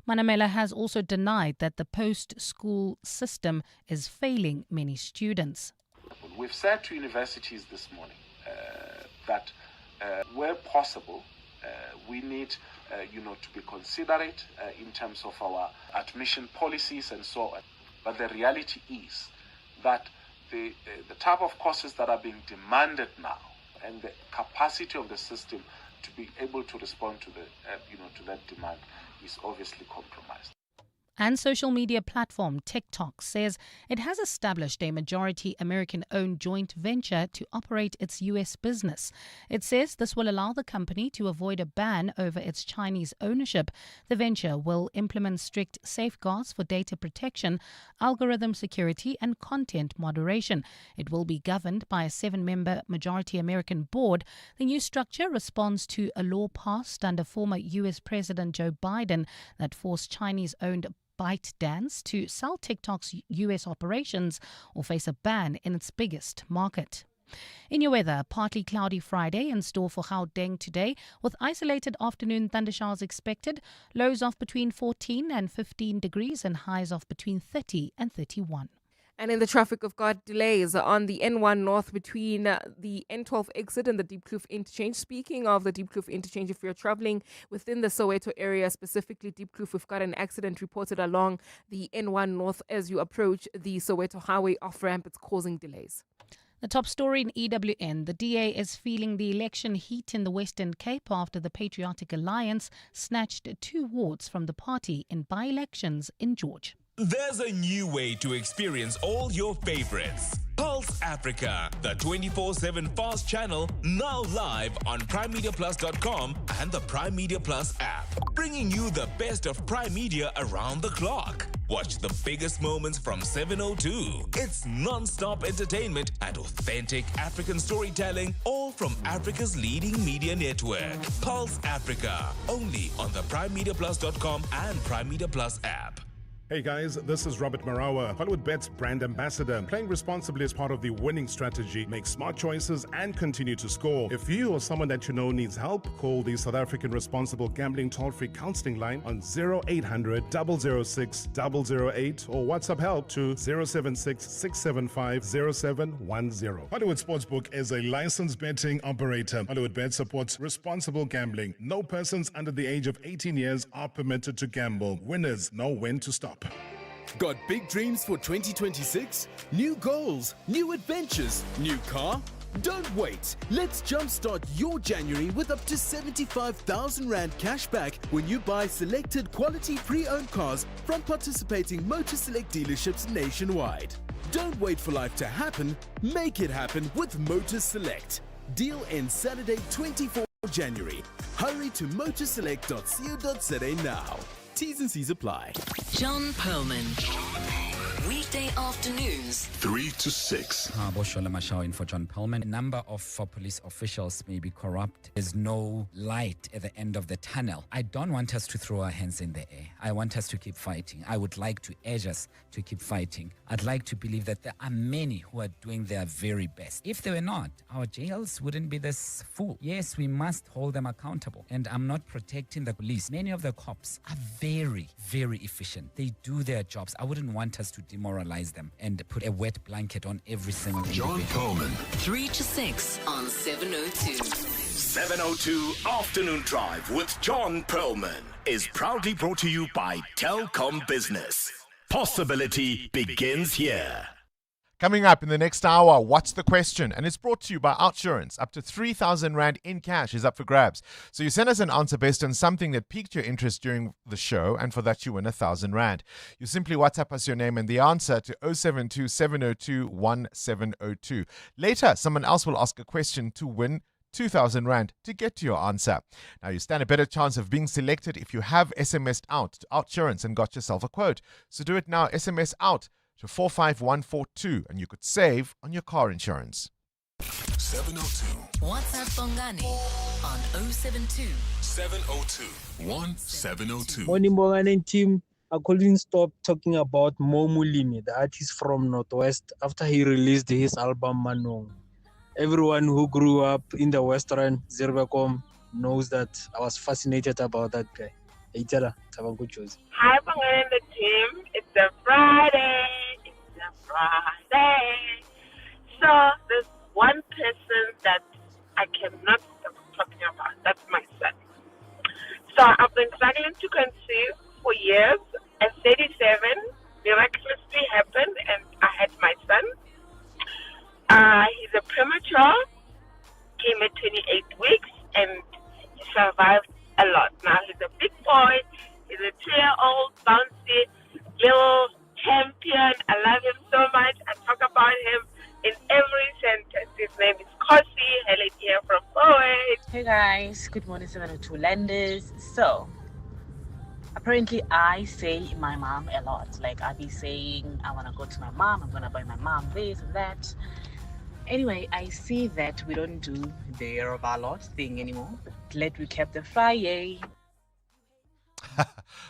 Speaker 3: Manamela has also denied that the post-school system is failing many students.
Speaker 21: We've said to universities this morning that where possible, we need to be considerate in terms of our admission policies and so on. But the reality is that the type of courses that are being demanded now and the capacity of the system to be able to respond to to that demand is obviously compromised.
Speaker 3: And social media platform TikTok says it has established a majority American-owned joint venture to operate its U.S. business. It says this will allow the company to avoid a ban over its Chinese ownership. The venture will implement strict safeguards for data protection, algorithm security, and content moderation. It will be governed by a 7-member majority American board. The new structure responds to a law passed under former U.S. President Joe Biden that forced Chinese-owned ByteDance to sell TikTok's US operations or face a ban in its biggest market. In your weather, partly cloudy Friday in store for Gauteng today, with isolated afternoon thundershowers expected, lows of between 14 and 15 degrees and highs of between 30 and 31.
Speaker 9: And in the traffic, we've got delays on the N1 North between the N12 exit and the Deep Kloof interchange. Speaking of the Deep Kloof interchange, if you're traveling within the Soweto area, specifically Deep Kloof, we've got an accident reported along the N1 North as you approach the Soweto Highway off-ramp. It's causing delays.
Speaker 3: The top story in EWN, the DA is feeling the election heat in the Western Cape after the Patriotic Alliance snatched 2 wards from the party in by-elections in George.
Speaker 22: There's a new way to experience all your favorites. Pulse Africa, the 24/7 fast channel, now live on primemediaplus.com and the Prime Media Plus app, bringing you the best of Prime Media around the clock. Watch the biggest moments from 7:02. It's non-stop entertainment and authentic African storytelling, all from Africa's leading media network. Pulse Africa, only on the primemediaplus.com and Prime Media Plus app.
Speaker 23: Hey guys, this is Robert Marawa, HollywoodBet's brand ambassador. Playing responsibly is part of the winning strategy. Make smart choices and continue to score. If you or someone that you know needs help, call the South African Responsible Gambling toll-free counseling line on 0800 006 008 or WhatsApp help to 076 675 0710. Hollywood Sportsbook is a licensed betting operator. HollywoodBet supports responsible gambling. No persons under the age of 18 years are permitted to gamble. Winners know when to stop.
Speaker 24: Got big dreams for 2026? New goals, new adventures, new car? Don't wait. Let's jumpstart your January with up to 75,000 Rand cash back when you buy selected quality pre-owned cars from participating Motor Select dealerships nationwide. Don't wait for life to happen. Make it happen with Motor Select. Deal ends Saturday, 24 January. Hurry to motorselect.co.za now. T's and C's apply.
Speaker 12: John Perlman. Weekday afternoons.
Speaker 11: 3 to 6.
Speaker 1: Boshola Mashao in for John Perlman. A number of police officials may be corrupt. There's no light at the end of the tunnel. I don't want us to throw our hands in the air. I want us to keep fighting. I would like to urge us to keep fighting. I'd like to believe that there are many who are doing their very best. If they were not, our jails wouldn't be this full. Yes, we must hold them accountable. And I'm not protecting the police. Many of the cops are very, very efficient. They do their jobs. I wouldn't want us to demoralize them and put a wet blanket on every single
Speaker 11: John Perlman.
Speaker 12: 3 to 6 on 702.
Speaker 4: 702 Afternoon Drive with John Perlman is proudly brought to you by Telkom Business. Possibility begins here.
Speaker 13: Coming up in the next hour, what's the question? And it's brought to you by Outsurance. Up to 3,000 Rand in cash is up for grabs. So you send us an answer based on something that piqued your interest during the show, and for that you win 1,000 Rand. You simply WhatsApp us your name and the answer to 072 702 1702. Later, someone else will ask a question to win 2,000 Rand to get to your answer. Now, you stand a better chance of being selected if you have SMS'd out to Outsurance and got yourself a quote. So do it now. SMS out to 45142 and you could save on your car insurance.
Speaker 11: 702.
Speaker 12: WhatsApp Bongani on 072
Speaker 11: 702 1702.
Speaker 5: Morning, Bongani team. I couldn't stop talking about Mo Mulimi, the artist from Northwest, after he released his album Manong. Everyone who grew up in the Western Zerbekom knows that I was fascinated about that guy. Hey, Tara, have a good choice.
Speaker 6: Hi, Bongani and the team. It's a Friday. So there's one person that I cannot stop talking about. That's my son. So I've been struggling to conceive for years. At 37, miraculously happened, and I had my son. He's a premature, came at 28 weeks, and he survived a lot. Now he's a big boy. He's a 2-year-old, bouncy, little champion. I love him so much. I talk about him in every sentence. His name is Kolisi. Helen here from Poet.
Speaker 8: Hey guys, good morning, 702 Landers. So, apparently I say my mom a lot. Like I be saying, I want to go to my mom, I'm going to buy my mom this and that. Anyway, I see that we don't do the Robalot thing anymore. Glad we kept the Friday.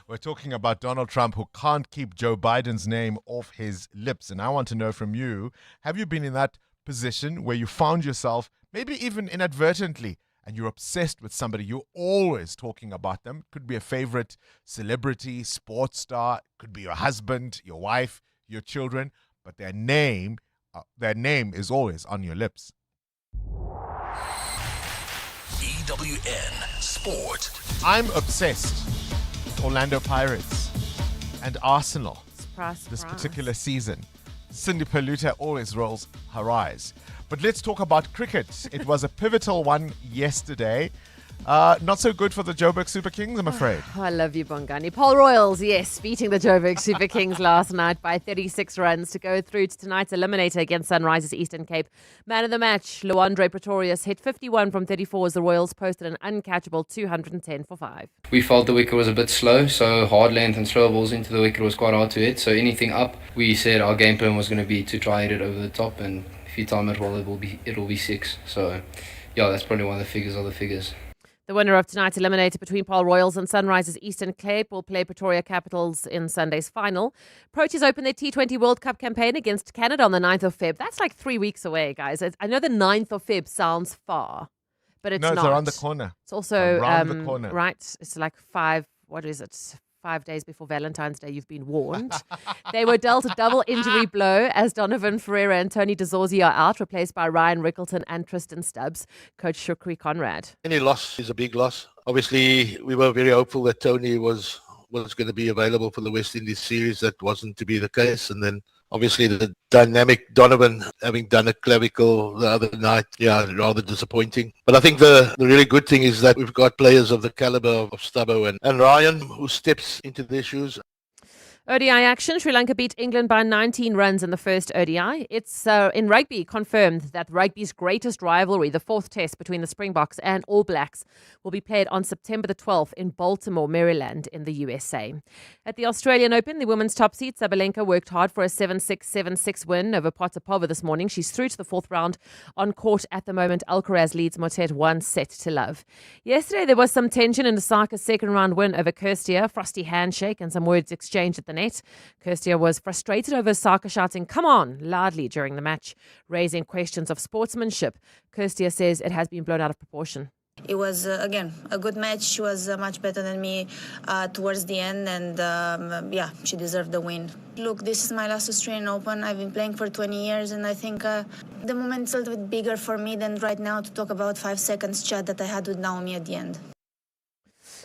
Speaker 13: We're talking about Donald Trump, who can't keep Joe Biden's name off his lips. And I want to know from you, have you been in that position where you found yourself, maybe even inadvertently, and you're obsessed with somebody, you're always talking about them? Could be a favorite celebrity, sports star, could be your husband, your wife, your children, but their name is always on your lips.
Speaker 11: EWN Sport.
Speaker 13: I'm obsessed with Orlando Pirates and Arsenal this particular season. Cindy Peluta always rolls her eyes. But let's talk about cricket. It was a pivotal one yesterday. Not so good for the Joburg Super Kings, I'm afraid.
Speaker 10: I love you, Bongani. Paul Royals, yes, beating the Joburg Super Kings last night by 36 runs to go through to tonight's eliminator against Sunrisers Eastern Cape. Man of the match, Luandre Pretorius, hit 51 from 34 as the Royals posted an uncatchable 210 for 5.
Speaker 25: We felt the wicket was a bit slow, so hard length and slow balls into the wicket was quite hard to hit. So anything up, we said our game plan was going to be to try hit it over the top, and if you time it well, it will be 6. So yeah, that's probably one of the figures.
Speaker 10: The winner of tonight's eliminator between Paul Royals and Sunrisers Eastern Cape will play Pretoria Capitals in Sunday's final. Proteas open their T20 World Cup campaign against Canada on the 9th of Feb. That's like 3 weeks away, guys. I know the 9th of Feb sounds far, but it's not.
Speaker 13: No, it's around the corner.
Speaker 10: It's also
Speaker 13: around the corner.
Speaker 10: Right. It's like 5 days before Valentine's Day. You've been warned. They were dealt a double injury blow as Donovan Ferreira and Tony DeZorzi are out, replaced by Ryan Rickleton and Tristan Stubbs. Coach Shukri Conrad.
Speaker 26: Any loss is a big loss. Obviously, we were very hopeful that Tony was going to be available for the West Indies series. That wasn't to be the case. And then obviously the dynamic Donovan having done a clavicle the other night, rather disappointing. But I think the really good thing is that we've got players of the caliber of Stubbo and Ryan who steps into their shoes.
Speaker 10: ODI action. Sri Lanka beat England by 19 runs in the first ODI. It's in rugby confirmed that rugby's greatest rivalry, the fourth test between the Springboks and All Blacks, will be played on September the 12th in Baltimore, Maryland in the USA. At the Australian Open, the women's top seed, Sabalenka, worked hard for a 7-6, 7-6 win over Potapova this morning. She's through to the fourth round. On court at the moment, Alcaraz leads Motet 1-0. Yesterday, there was some tension in Osaka's second round win over Kirstia, frosty handshake and some words exchanged at the net. Kirstia was frustrated over Osaka shouting, "Come on," loudly during the match, raising questions of sportsmanship. Kirstia says it has been blown out of proportion.
Speaker 7: It was, again, a good match. She was much better than me towards the end, and yeah, she deserved the win. Look, this is my last Australian Open. I've been playing for 20 years, and I think the moment's a little bit bigger for me than right now to talk about 5 seconds chat that I had with Naomi at the end.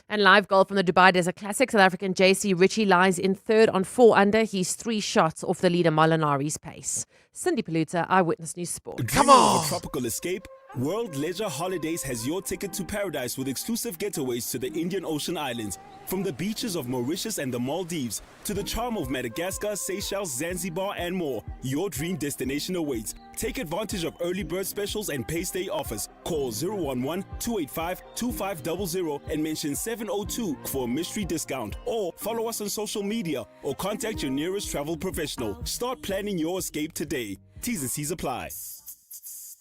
Speaker 10: And live golf from the Dubai Desert Classic. South African JC Ritchie lies in third on 4 under. He's 3 shots off the leader Molinari's pace. Cindy Paluta, Eyewitness News Sport.
Speaker 22: Come on! A tropical escape? World Leisure Holidays has your ticket to paradise with exclusive getaways to the Indian Ocean Islands. From the beaches of Mauritius and the Maldives to the charm of Madagascar, Seychelles, Zanzibar and more, your dream destination awaits. Take advantage of early bird specials and pay stay offers. Call 011-285-2500 and mention 702 for a mystery discount. Or follow us on social media or contact your nearest travel professional. Start planning your escape today. T's and C's apply.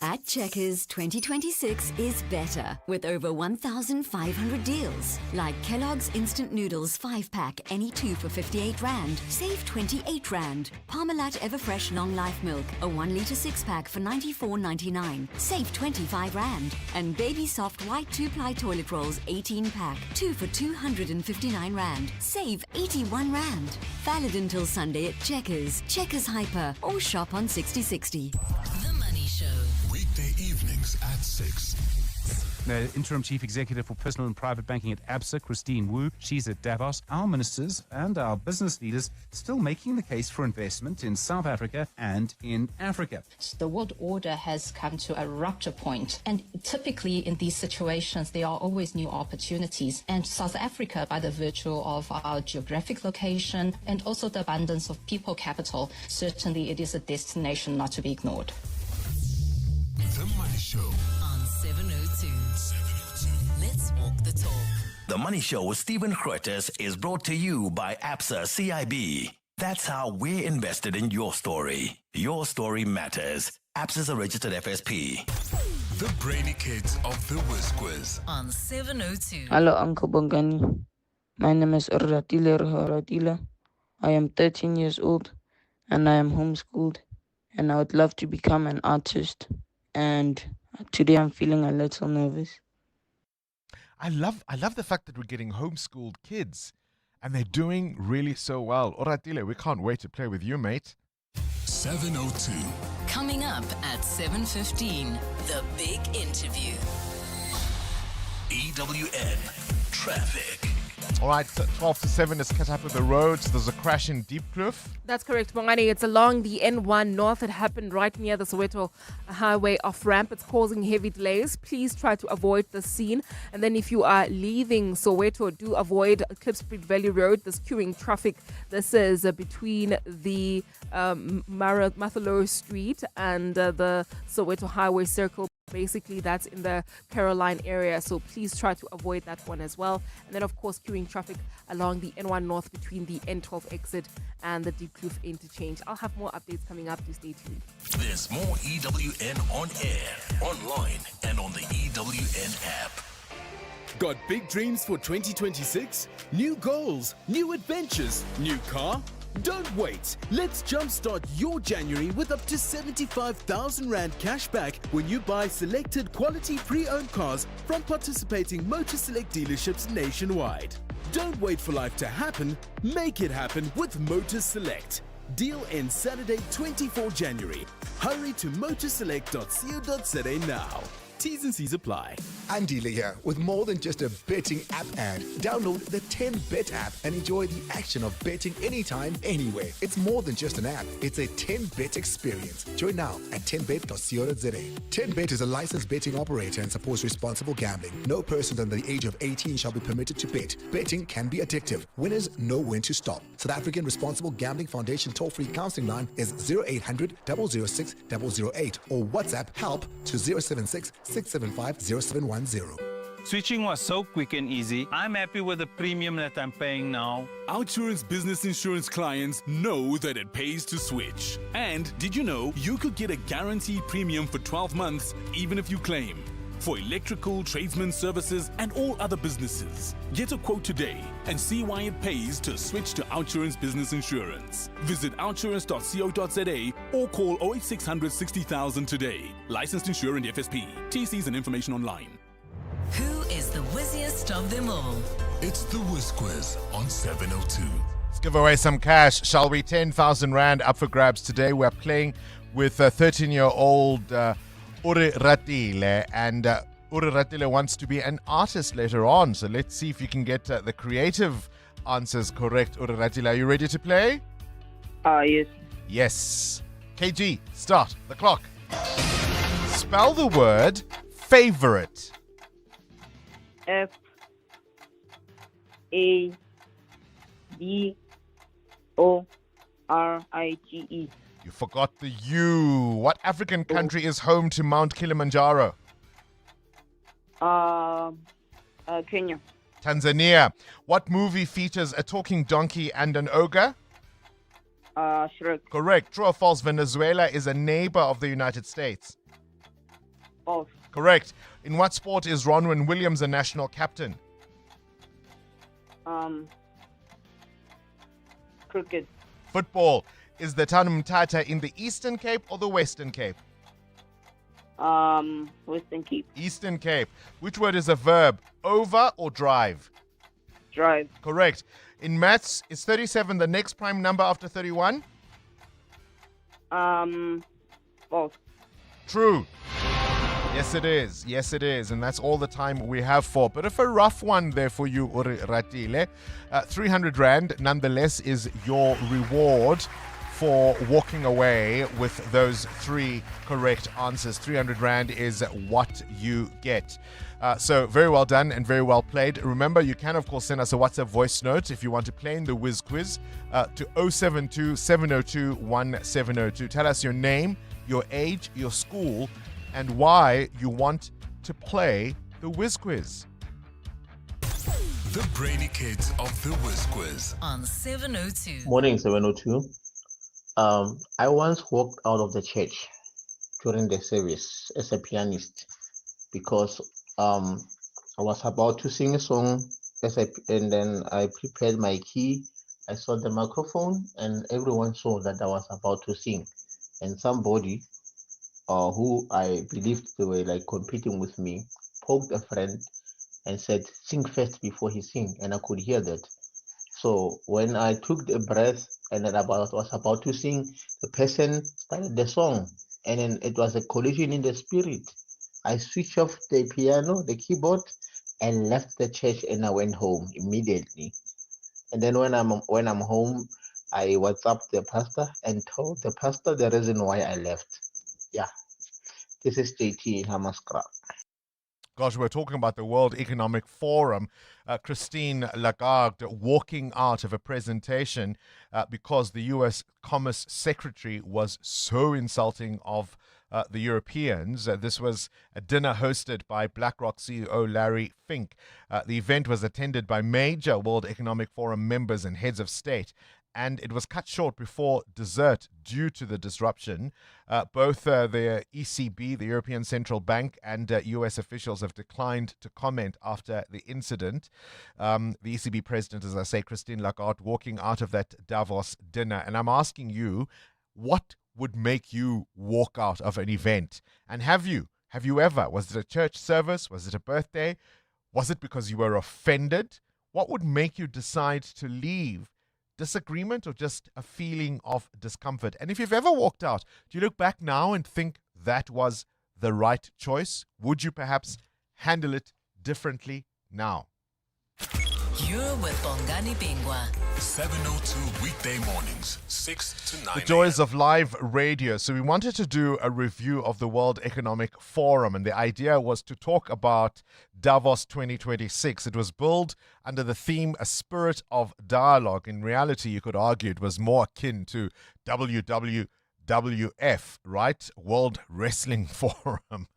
Speaker 14: At Checkers, 2026 is better with over 1,500 deals. Like Kellogg's Instant Noodles 5-pack, any 2 for 58 Rand. Save 28 Rand. Parmalat Everfresh Long Life Milk, a 1 litre 6-pack for 94.99. Save 25 Rand. And Baby Soft White 2-ply Toilet Rolls 18-pack, 2 for 259 Rand. Save 81 Rand. Valid until Sunday at Checkers, Checkers Hyper, or shop on 6060.
Speaker 12: The Money Show.
Speaker 11: Weekday evenings at 6.
Speaker 15: The Interim Chief Executive for Personal and Private Banking at ABSA, Christine Wu, she's at Davos. Our ministers and our business leaders still making the case for investment in South Africa and in Africa.
Speaker 27: The world order has come to a rupture point, and typically in these situations there are always new opportunities. And South Africa, by the virtue of our geographic location and also the abundance of people capital, certainly it is a destination not to be ignored.
Speaker 11: The Money Show
Speaker 12: on 702. Let's walk the talk.
Speaker 4: The Money Show with Stephen Grootes is brought to you by ABSA CIB. That's how we're invested in your story. Your story matters. ABSA is a registered FSP.
Speaker 11: The Brainy Kids of the Whiz Quiz
Speaker 12: on 702.
Speaker 16: Hello, Uncle Bongani. My name is Ratila. I am 13 years old and I am homeschooled, and I would love to become an artist. And today I'm feeling a little nervous.
Speaker 13: I love the fact that we're getting homeschooled kids and they're doing really so well. Oratile, we can't wait to play with you, mate.
Speaker 11: 702.
Speaker 12: Coming up at 7:15, the big interview.
Speaker 11: EWN Traffic.
Speaker 13: All right, 12 to 7, let's catch up with the roads. There's a crash in Diepkloof.
Speaker 9: That's correct, Bongani. It's along the N1 North. It happened right near the Soweto Highway off-ramp. It's causing heavy delays. Please try to avoid the scene. And then if you are leaving Soweto, do avoid Klipspruit Valley Road. There's queuing traffic. This is between the Mathalo Street and the Soweto Highway Circle. Basically, that's in the Caroline area, so please try to avoid that one as well. And then, of course, queuing traffic along the N1 North between the N12 exit and the Diepkloof interchange. I'll have more updates coming up, to stay tuned.
Speaker 11: There's more EWN on air, online, and on the EWN app.
Speaker 24: Got big dreams for 2026? New goals, new adventures, new car? Don't wait. Let's jumpstart your January with up to 75,000 Rand cash back when you buy selected quality pre-owned cars from participating Motor Select dealerships nationwide. Don't wait for life to happen. Make it happen with Motor Select. Deal ends Saturday, 24 January. Hurry to motorselect.co.za now.
Speaker 11: T's and C's apply.
Speaker 2: I'm Dealer here with more than just a betting app ad. Download the 10Bet app and enjoy the action of betting anytime, anywhere. It's more than just an app. It's a 10Bet experience. Join now at 10bet.co.za. 10Bet is a licensed betting operator and supports responsible gambling. No person under the age of 18 shall be permitted to bet. Betting can be addictive. Winners know when to stop. South African Responsible Gambling Foundation toll-free counseling line is 0800 006 008 or WhatsApp help to 076 675 0710.
Speaker 3: Switching was so quick and easy. I'm happy with the premium that I'm paying now.
Speaker 11: Outsurance business insurance clients know that it pays to switch. And did you know you could get a guaranteed premium for 12 months even if you claim? For electrical, tradesman services, and all other businesses. Get a quote today and see why it pays to switch to Outsurance Business Insurance. Visit outsurance.co.za or call 08600 60000 today. Licensed insurer and FSP. TCs and information online.
Speaker 12: Who is the whizziest of them all?
Speaker 11: It's the Whiz Quiz on 702.
Speaker 13: Let's give away some cash, shall we? 10,000 Rand up for grabs today. We're playing with 13-year-old Uri Ratile, and Uri Ratile wants to be an artist later on. So let's see if you can get the creative answers correct. Uri Ratile, are you ready to play?
Speaker 17: Yes.
Speaker 13: Yes. KG, start the clock. Spell the word favorite.
Speaker 17: FADORITE.
Speaker 13: You forgot the U. What African country is home to Mount Kilimanjaro?
Speaker 17: Kenya.
Speaker 13: Tanzania. What movie features a talking donkey and an ogre?
Speaker 17: Shrek.
Speaker 13: Correct. True or false? Venezuela is a neighbor of the United States.
Speaker 17: False.
Speaker 13: Correct. In what sport is Ronwen Williams a national captain?
Speaker 17: Cricket.
Speaker 13: Football. Is the Tana Mtata in the Eastern Cape or the Western Cape?
Speaker 17: Western Cape.
Speaker 13: Eastern Cape. Which word is a verb? Over or drive?
Speaker 17: Drive.
Speaker 13: Correct. In maths, is 37 the next prime number after 31?
Speaker 17: False.
Speaker 13: True. Yes, it is. Yes, it is. And that's all the time we have for. But if a rough one there for you, Uri Ratile. 300 Rand, nonetheless, is your reward for walking away with those three correct answers. 300 Rand is what you get. So very well done and very well played. Remember, you can, of course, send us a WhatsApp voice note if you want to play in the Whiz Quiz to 072 702 1702. Tell us your name, your age, your school, and why you want to play the Whiz Quiz.
Speaker 11: The brainy kids of the Whiz Quiz
Speaker 12: on 702.
Speaker 18: Morning, 702. I once walked out of the church during the service as a pianist because I was about to sing a song and then I prepared my key. I saw the microphone and everyone saw that I was about to sing. And somebody who I believed they were like competing with me poked a friend and said, sing first before he sing. And I could hear that. So when I took the breath and then was about to sing, the person started the song. And then it was a collision in the spirit. I switched off the piano, the keyboard, and left the church and I went home immediately. And then when I'm home, I WhatsApped the pastor and told the pastor the reason why I left. Yeah. This is JT in Hamaskra.
Speaker 13: Gosh, we're talking about the World Economic Forum. Christine Lagarde walking out of a presentation because the U.S. Commerce Secretary was so insulting of the Europeans. This was a dinner hosted by BlackRock CEO Larry Fink. The event was attended by major World Economic Forum members and heads of state, and it was cut short before dessert due to the disruption. Both the ECB, the European Central Bank, and US officials have declined to comment after the incident. The ECB president, as I say, Christine Lagarde, walking out of that Davos dinner. And I'm asking you, what would make you walk out of an event? And have you ever? Was it a church service? Was it a birthday? Was it because you were offended? What would make you decide to leave? Disagreement or just a feeling of discomfort? And if you've ever walked out, do you look back now and think that was the right choice? Would you perhaps handle it differently now?
Speaker 12: You're with Bongani Bingwa.
Speaker 11: 7:02 weekday mornings, 6 to 9.
Speaker 13: The joys of live radio. So we wanted to do a review of the World Economic Forum, and the idea was to talk about Davos 2026. It was billed under the theme A Spirit of Dialogue. In reality, you could argue it was more akin to WWF, right? World Wrestling Forum.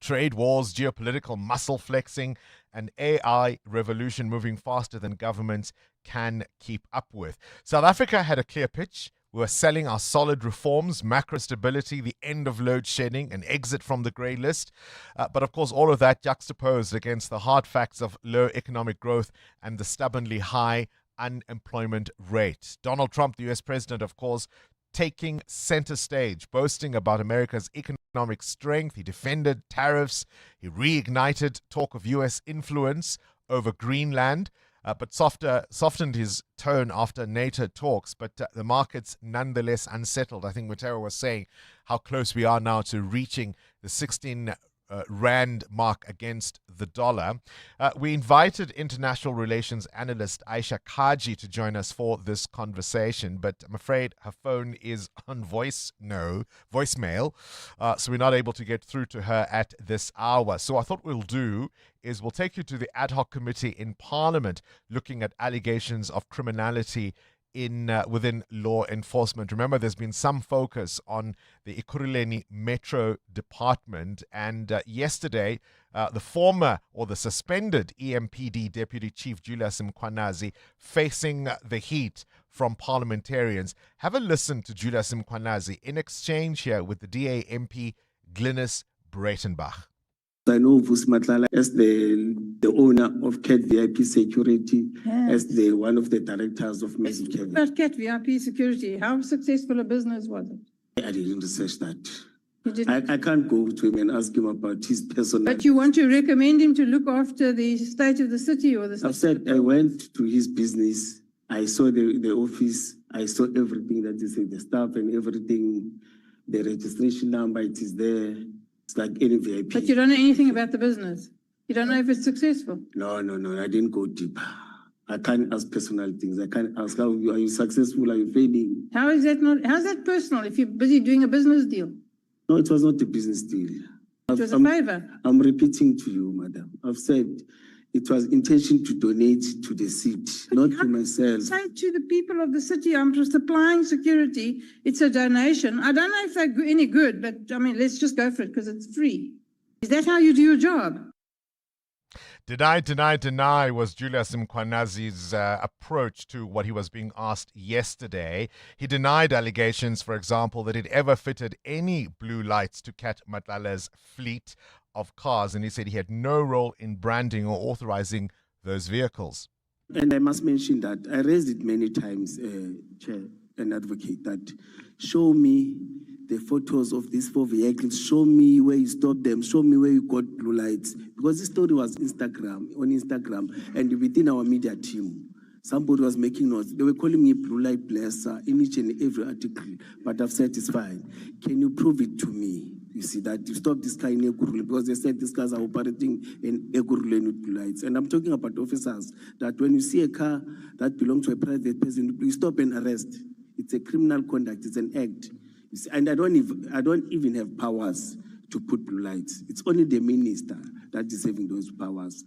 Speaker 13: Trade wars, geopolitical muscle flexing, an AI revolution moving faster than governments can keep up with. South Africa had a clear pitch. We were selling our solid reforms, macro stability, the end of load shedding, an exit from the grey list. But of course, all of that juxtaposed against the hard facts of low economic growth and the stubbornly high unemployment rate. Donald Trump, the US president, of course, taking center stage, boasting about America's economic strength. He defended tariffs. He reignited talk of U.S. influence over Greenland, but softened his tone after NATO talks. But the market's nonetheless unsettled. I think Matera was saying how close we are now to reaching the 16 Rand mark against the dollar. We invited international relations analyst Aisha Kaji to join us for this conversation, but I'm afraid her phone is on voicemail, so we're not able to get through to her at this hour. So I thought we'll do is we'll take you to the ad hoc committee in Parliament looking at allegations of criminality within law enforcement. Remember, there's been some focus on the Ekurhuleni Metro Department, and yesterday, the suspended EMPD Deputy Chief Julius Malema facing the heat from parliamentarians. Have a listen to Julius Malema in exchange here with the DA MP Glynis Breitenbach.
Speaker 1: I know Vusi Matlala as the owner of CAT VIP Security, as one of the directors of Medicare.
Speaker 5: But CAT VIP Security, how successful a business was it?
Speaker 1: I didn't research that.
Speaker 5: You didn't?
Speaker 1: I can't go to him and ask him about his personal.
Speaker 5: But you want to recommend him to look after the state of the city or the city?
Speaker 1: I've said I went to his business. I saw the office. I saw everything that he said, the staff and everything. The registration number, it is there. It's like any VIP.
Speaker 5: But you don't know anything about the business. You don't know if it's successful.
Speaker 1: No. I didn't go deep. I can't ask personal things. I can't ask are you successful? Are you failing?
Speaker 5: How's that personal if you're busy doing a business deal?
Speaker 1: No, it was not a business deal.
Speaker 5: It was a favor.
Speaker 1: I'm repeating to you, madam. I've said it was intention to donate to the city, not to myself.
Speaker 5: Say to the people of the city, I'm just supplying security. It's a donation. I don't know if they're any good, but I mean, let's just go for it because it's free. Is that how you do your job?
Speaker 13: Deny was Julius Mkwanazi's approach to what he was being asked yesterday. He denied allegations, for example, that he'd ever fitted any blue lights to Cat Matlala's fleet of cars, and he said he had no role in branding or authorizing those vehicles.
Speaker 1: And I must mention that I raised it many times, Chair and Advocate, that show me the photos of these 4 vehicles, show me where you stopped them, show me where you got blue lights. Because this story was on Instagram, and within our media team, somebody was making notes. They were calling me blue light blesser in each and every article, but I've said it's fine. Can you prove it to me? You see that you stop this car in Ekurhuleni because they said these cars are operating in Ekurhuleni with blue lights. And I'm talking about officers that when you see a car that belongs to a private person, you stop and arrest. It's a criminal conduct. It's an act. You see, and I don't even have powers to put blue lights. It's only the minister that is having those powers,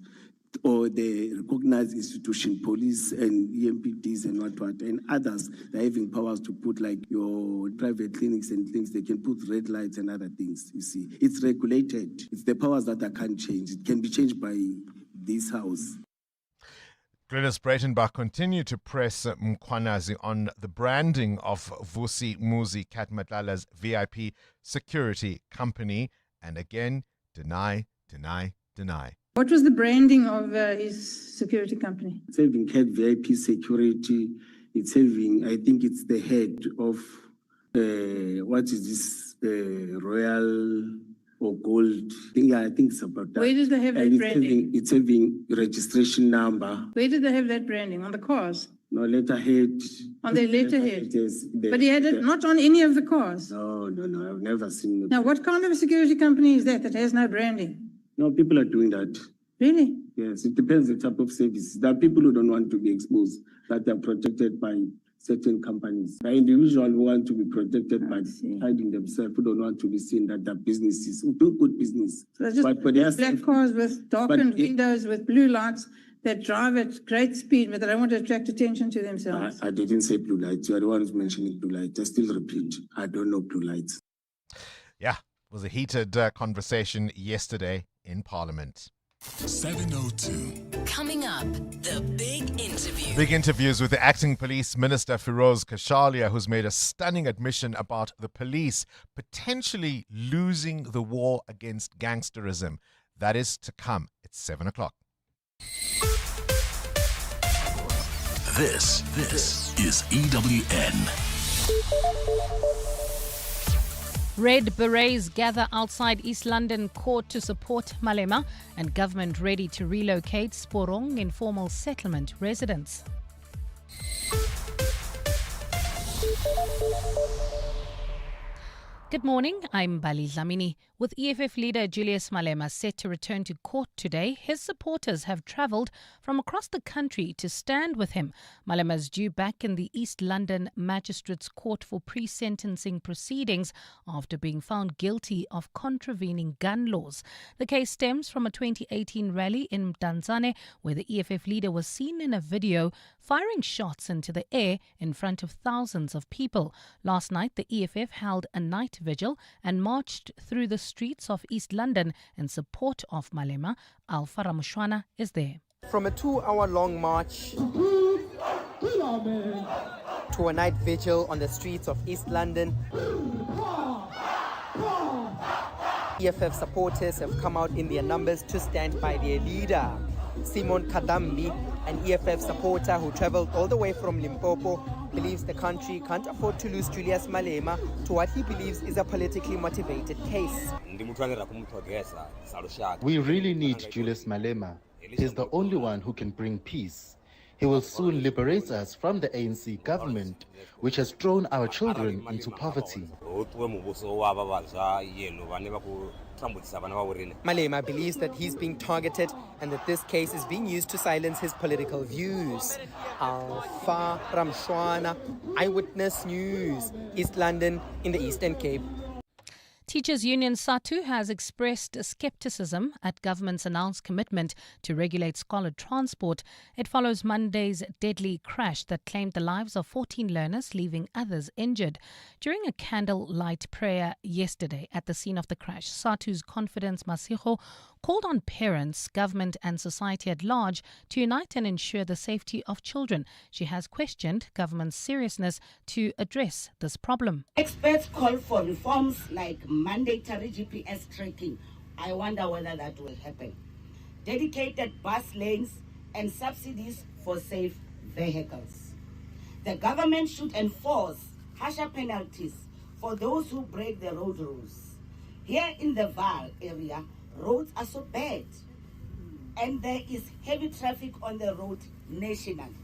Speaker 1: or the recognized institution, police and EMPDs and what, and others, they're having powers to put like your private clinics and things, they can put red lights and other things, you see. It's regulated. It's the powers that I can't change. It can be changed by this house.
Speaker 13: Glynis Breitenbach continued to press Mkwanazi on the branding of Vusi Muzi Cat Matlala's VIP security company, and again, deny.
Speaker 5: What was the branding of his security company?
Speaker 1: It's having Cat VIP Security. It's having, I think it's the head of, what is this, Royal or Gold. I think it's about that.
Speaker 5: Where did they have that branding?
Speaker 1: It's having registration number.
Speaker 5: Where did they have that branding? On the cars?
Speaker 1: No, letterhead.
Speaker 5: On the letterhead?
Speaker 1: Yes.
Speaker 5: But he had it not on any of the cars?
Speaker 1: No, I've never seen it.
Speaker 5: Now, what kind of a security company is that has no branding?
Speaker 1: No, people are doing that.
Speaker 5: Really?
Speaker 1: Yes, it depends the type of service. There are people who don't want to be exposed, that are protected by certain companies. The individual who want to be protected by hiding themselves, who don't want to be seen that their businesses, who do good business.
Speaker 5: So just black cars with darkened windows with blue lights that drive at great speed, but they don't want to attract attention to themselves.
Speaker 1: I didn't say blue lights. You are the one who's mentioning blue lights. I still repeat, I don't know blue lights.
Speaker 13: Yeah, it was a heated conversation yesterday in Parliament.
Speaker 12: 7:02. Coming up, the big interview.
Speaker 13: Big interviews with the acting police minister Firoz Cachali, who's made a stunning admission about the police potentially losing the war against gangsterism. That is to come. It's 7 o'clock.
Speaker 11: This is EWN.
Speaker 6: Red Berets gather outside East London court to support Malema, and government ready to relocate Sporong informal settlement residents. Good morning, I'm Bali Dlamini. With EFF leader Julius Malema set to return to court today, his supporters have travelled from across the country to stand with him. Malema is due back in the East London Magistrates Court for pre-sentencing proceedings after being found guilty of contravening gun laws. The case stems from a 2018 rally in Mdantsane where the EFF leader was seen in a video firing shots into the air in front of thousands of people. Last night, the EFF held a night vigil and marched through the streets of East London in support of Malema. Alpha Ramushwana is there.
Speaker 8: From a 2-hour-long march to a night vigil on the streets of East London, EFF supporters have come out in their numbers to stand by their leader. Simon Kadambi, an EFF supporter who travelled all the way from Limpopo, believes the country can't afford to lose Julius Malema to what he believes is a politically motivated case.
Speaker 19: We really need Julius Malema. He's the only one who can bring peace. He will soon liberate us from the ANC government, which has thrown our children into poverty.
Speaker 8: Malema believes that he's being targeted and that this case is being used to silence his political views. Alpha Ramshwana, Eyewitness News, East London in the Eastern Cape.
Speaker 6: Teachers Union SATU has expressed skepticism at government's announced commitment to regulate scholar transport. It follows Monday's deadly crash that claimed the lives of 14 learners, leaving others injured. During a candlelight prayer yesterday at the scene of the crash, SATU's Confidence Masiho called on parents, government and society at large to unite and ensure the safety of children. She has questioned government's seriousness to address this problem.
Speaker 20: Experts call for reforms like mandatory GPS tracking. I wonder whether that will happen. Dedicated bus lanes and subsidies for safe vehicles. The government should enforce harsher penalties for those who break the road rules. Here in the Vaal area, roads are so bad and there is heavy traffic on the road nationally.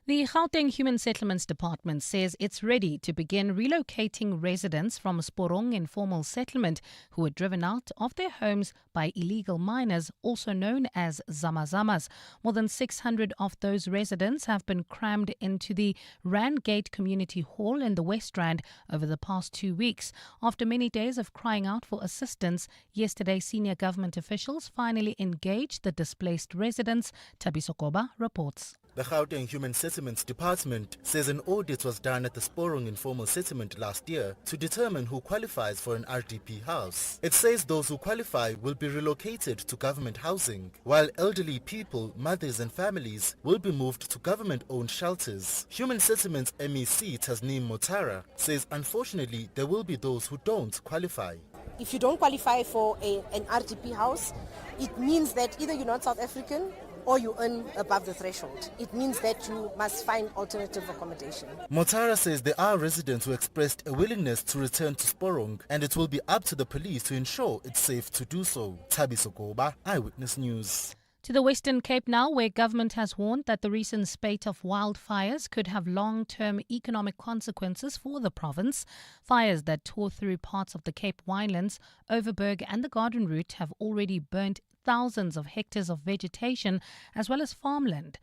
Speaker 6: The Gauteng Human Settlements Department says it's ready to begin relocating residents from Sporong informal settlement who were driven out of their homes by illegal miners, also known as Zamazamas. More than 600 of those residents have been crammed into the Randgate Community Hall in the West Rand over the past 2 weeks. After many days of crying out for assistance, yesterday senior government officials finally engaged the displaced residents. Tabiso Koba reports.
Speaker 21: The Gauteng Human Settlements Department says an audit was done at the Sporong informal settlement last year to determine who qualifies for an RDP house. It says those who qualify will be relocated to government housing, while elderly people, mothers and families will be moved to government-owned shelters. Human Settlements MEC Tasneem Motara says unfortunately there will be those who don't qualify.
Speaker 23: If you don't qualify for an RDP house, it means that either you're not South African or you earn above the threshold. It means that you must find alternative accommodation.
Speaker 21: Motara says there are residents who expressed a willingness to return to Sporong, and it will be up to the police to ensure it's safe to do so. Tabiso Koba, Eyewitness News.
Speaker 6: To the Western Cape now, where government has warned that the recent spate of wildfires could have long-term economic consequences for the province. Fires that tore through parts of the Cape Winelands, Overberg and the Garden Route have already burnt thousands of hectares of vegetation as well as farmland.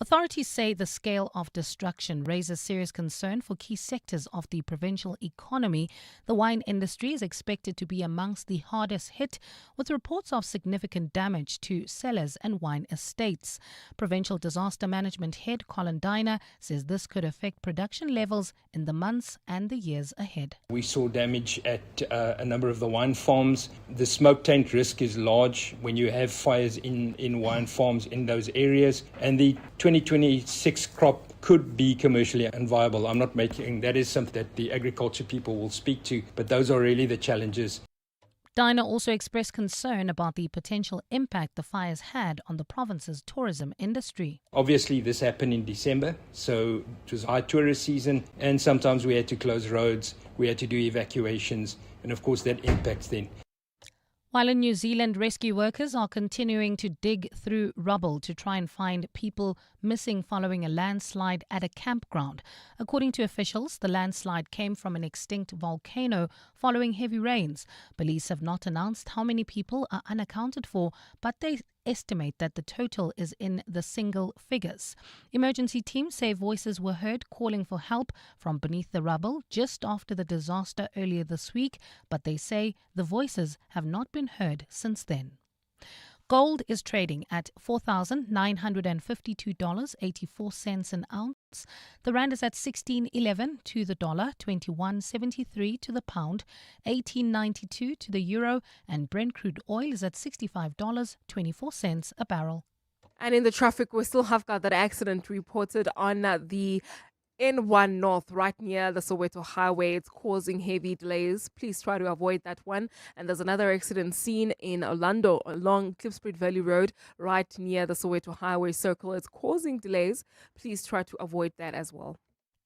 Speaker 6: Authorities say the scale of destruction raises serious concern for key sectors of the provincial economy. The wine industry is expected to be amongst the hardest hit, with reports of significant damage to cellars and wine estates. Provincial Disaster Management Head Colin Diner says this could affect production levels in the months and the years ahead.
Speaker 7: We saw damage at a number of the wine farms. The smoke taint risk is large when you have fires in wine farms in those areas, and the 2026 crop could be commercially unviable. I'm not making that is something that the agriculture people will speak to, but those are really the challenges.
Speaker 6: Diner also expressed concern about the potential impact the fires had on the province's tourism industry.
Speaker 7: Obviously, this happened in December, so it was high tourist season, and sometimes we had to close roads, we had to do evacuations, and of course that impacts then.
Speaker 6: While in New Zealand, rescue workers are continuing to dig through rubble to try and find people missing following a landslide at a campground. According to officials, the landslide came from an extinct volcano following heavy rains. Police have not announced how many people are unaccounted for, but they estimate that the total is in the single figures. Emergency teams say voices were heard calling for help from beneath the rubble just after the disaster earlier this week, but they say the voices have not been heard since then. Gold is trading at $4,952.84 an ounce. The rand is at 16.11 to the dollar, 21.73 to the pound, 18.92 to the euro, and Brent crude oil is at $65.24 a barrel.
Speaker 9: And in the traffic, we still have got that accident reported on the N1 North, right near the Soweto Highway. It's causing heavy delays. Please try to avoid that one. And there's another accident seen in Orlando along Klipspruit Valley Road, right near the Soweto Highway Circle. It's causing delays. Please try to avoid that as well.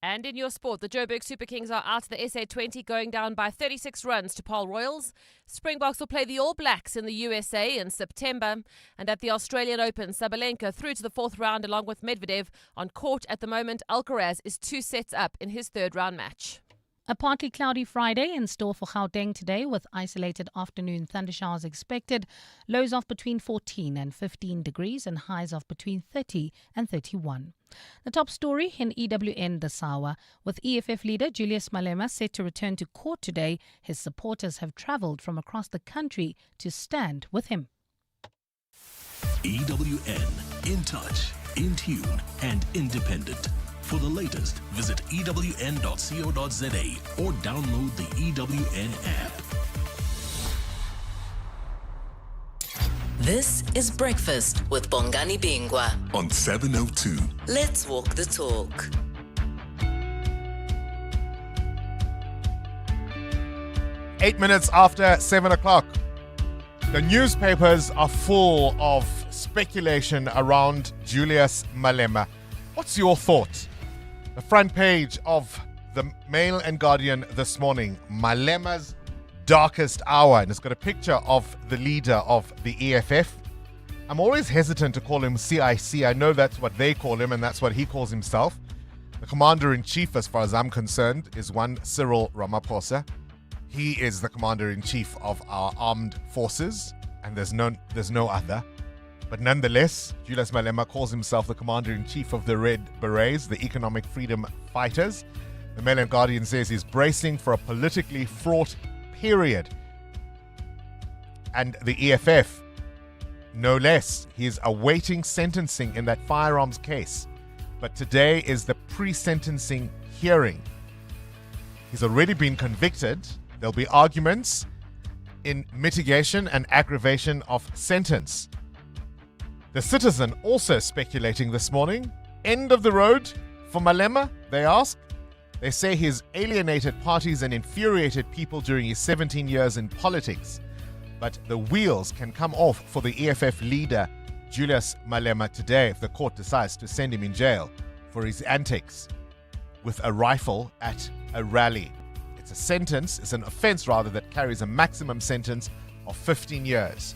Speaker 10: And in your sport, the Joburg Super Kings are out of the SA20, going down by 36 runs to Paarl Royals. Springboks will play the All Blacks in the USA in September. And at the Australian Open, Sabalenka through to the fourth round along with Medvedev. On court at the moment, Alcaraz is 2 sets up in his third round match.
Speaker 6: A partly cloudy Friday in store for Gauteng today, with isolated afternoon thundershowers expected. Lows of between 14 and 15 degrees and highs of between 30 and 31. The top story in EWN this hour, with EFF leader Julius Malema set to return to court today. His supporters have travelled from across the country to stand with him.
Speaker 11: EWN, in touch, in tune, and independent. For the latest, visit ewn.co.za or download the EWN app.
Speaker 12: This is Breakfast with Bongani Bingwa
Speaker 11: On 702.
Speaker 12: Let's walk the talk.
Speaker 13: Eight minutes after 7 o'clock. The newspapers are full of speculation around Julius Malema. What's your thought? The front page of the Mail and Guardian this morning, Malema's darkest hour, and it's got a picture of the leader of the EFF. I'm always hesitant to call him CIC. I know that's what they call him, and that's what he calls himself. The commander-in-chief, as far as I'm concerned, is one Cyril Ramaphosa. He is the commander-in-chief of our armed forces, and there's no other. But nonetheless, Julius Malema calls himself the commander-in-chief of the Red Berets, the economic freedom fighters. The Mail and Guardian says he's bracing for a politically fraught period. And the EFF, no less, he's awaiting sentencing in that firearms case. But today is the pre-sentencing hearing. He's already been convicted. There'll be arguments in mitigation and aggravation of sentence. The Citizen also speculating this morning. End of the road for Malema, they ask. They say he's alienated parties and infuriated people during his 17 years in politics. But the wheels can come off for the EFF leader, Julius Malema, today if the court decides to send him in jail for his antics with a rifle at a rally. It's an offense rather, that carries a maximum sentence of 15 years.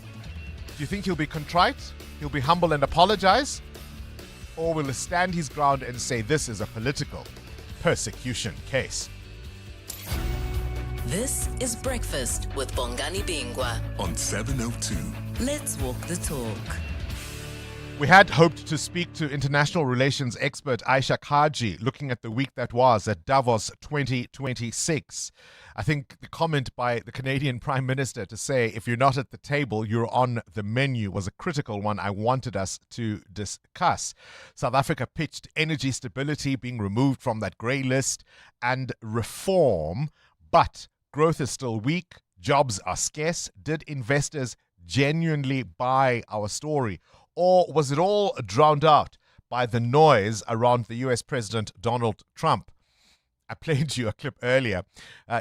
Speaker 13: Do you think he'll be contrite? He'll be humble and apologize? Or will he stand his ground and say this is a political persecution case?
Speaker 12: This is Breakfast with Bongani Bingwa
Speaker 11: on 702.
Speaker 12: Let's walk the talk.
Speaker 13: We had hoped to speak to international relations expert Aisha Kaji looking at the week that was at Davos 2026. I think the comment by the Canadian Prime Minister to say, if you're not at the table, you're on the menu, was a critical one I wanted us to discuss. South Africa pitched energy stability being removed from that grey list and reform, but growth is still weak, jobs are scarce. Did investors genuinely buy our story? Or was it all drowned out by the noise around the US President Donald Trump? I played you a clip earlier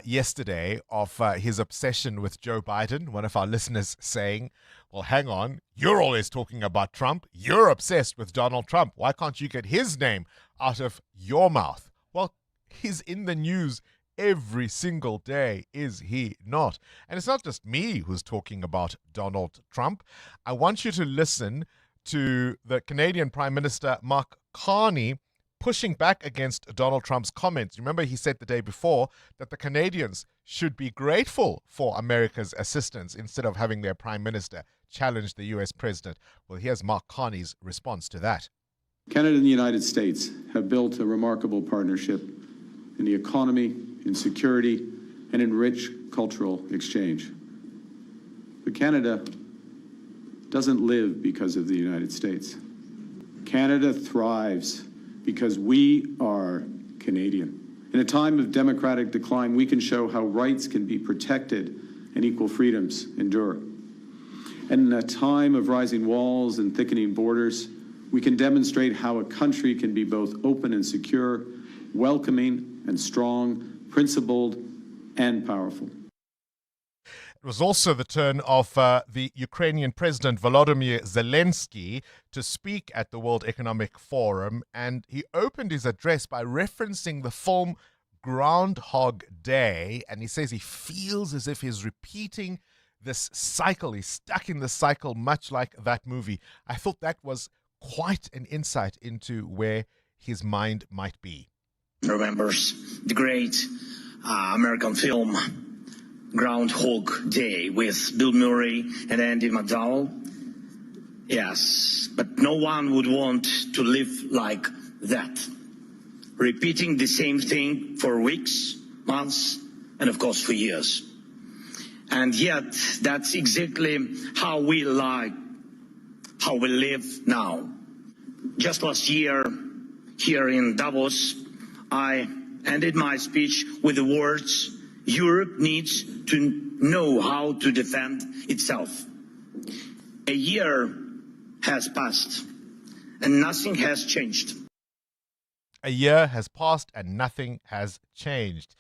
Speaker 13: yesterday of his obsession with Joe Biden. One of our listeners saying, well, hang on, you're always talking about Trump. You're obsessed with Donald Trump. Why can't you get his name out of your mouth? Well, he's in the news every single day, is he not? And it's not just me who's talking about Donald Trump. I want you to listen to the Canadian Prime Minister Mark Carney pushing back against Donald Trump's comments. Remember, he said the day before that the Canadians should be grateful for America's assistance instead of having their Prime Minister challenge the US President. Well, here's Mark Carney's response to that.
Speaker 4: Canada and the United States have built a remarkable partnership in the economy, in security, and in rich cultural exchange. But Canada doesn't live because of the United States. Canada thrives because we are Canadian. In a time of democratic decline, we can show how rights can be protected and equal freedoms endure. And in a time of rising walls and thickening borders, we can demonstrate how a country can be both open and secure, welcoming and strong, principled and powerful.
Speaker 13: It was also the turn of the Ukrainian President Volodymyr Zelensky to speak at the World Economic Forum, and he opened his address by referencing the film Groundhog Day, and he says he feels as if he's repeating this cycle. He's stuck in the cycle, much like that movie. I thought that was quite an insight into where his mind might be.
Speaker 14: Remembers the great American film Groundhog Day with Bill Murray and Andy McDowell. Yes, but no one would want to live like that. Repeating the same thing for weeks, months, and of course for years. And yet, that's exactly how we live now. Just last year, here in Davos, I ended my speech with the words, Europe needs to know how to defend itself. A year has passed and nothing has changed.
Speaker 13: A year has passed and nothing has changed.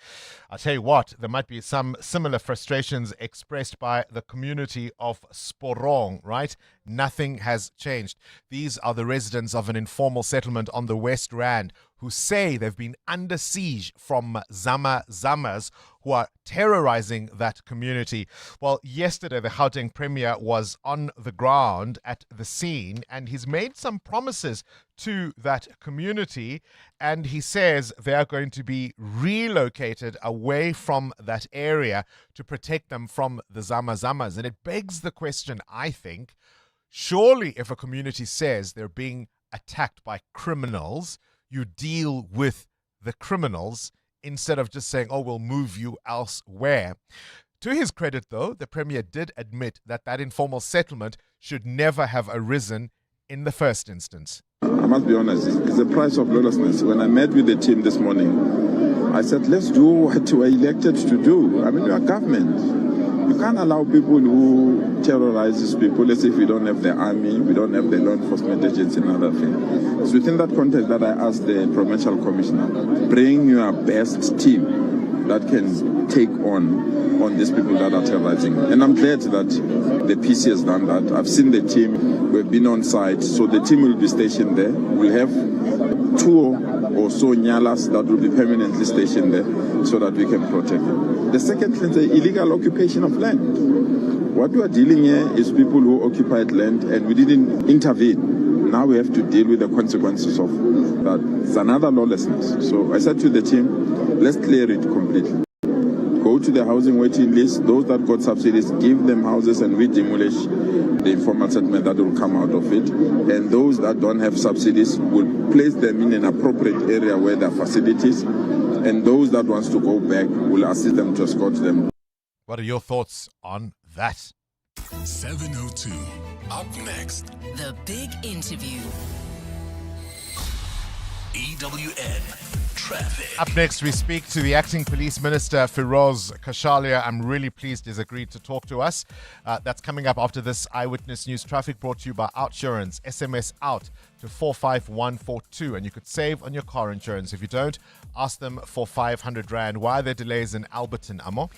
Speaker 13: I'll tell you what, there might be some similar frustrations expressed by the community of Sporong, right? Nothing has changed. These are the residents of an informal settlement on the West Rand who say they've been under siege from Zama-Zamas who are terrorizing that community. Well, yesterday the Gauteng Premier was on the ground at the scene and he's made some promises to that community, and he says they are going to be relocated away from that area to protect them from the Zama-Zamas. And it begs the question, I think, surely if a community says they're being attacked by criminals, you deal with the criminals instead of just saying, oh, we'll move you elsewhere. To his credit, though, the Premier did admit that that informal settlement should never have arisen in the first instance.
Speaker 15: I must be honest, it's the price of lawlessness. When I met with the team this morning, I said, let's do what we're elected to do. I mean, we are government. You can't allow people who terrorize these people. Let's say if we don't have the army, we don't have the law enforcement agents and other things. It's within that context that I asked the provincial commissioner, bring your best team that can take on these people that are terrorizing. And I'm glad that the PC has done that. I've seen the team. We've been on site. So the team will be stationed there. We'll have 2 or so nyalas that will be permanently stationed there so that we can protect them. The second thing is the illegal occupation of land. What we are dealing here is people who occupied land and we didn't intervene. Now we have to deal with the consequences of that. It's another lawlessness. So I said to the team, let's clear it completely. Go to the housing waiting list. Those that got subsidies, give them houses and we demolish the informal settlement that will come out of it. And those that don't have subsidies, will place them in an appropriate area where there are facilities. And those that wants to go back, will assist them to escort them.
Speaker 13: What are your thoughts on that?
Speaker 11: 702. Up next.
Speaker 12: The big interview.
Speaker 11: EWN Traffic.
Speaker 13: Up next, we speak to the Acting Police Minister, Firoz Cachali. I'm really pleased he's agreed to talk to us. That's coming up after this Eyewitness News Traffic, brought to you by Outsurance. SMS out to 45142, and you could save on your car insurance. If you don't, ask them for 500 Rand. Why are there delays in Alberton, Amo?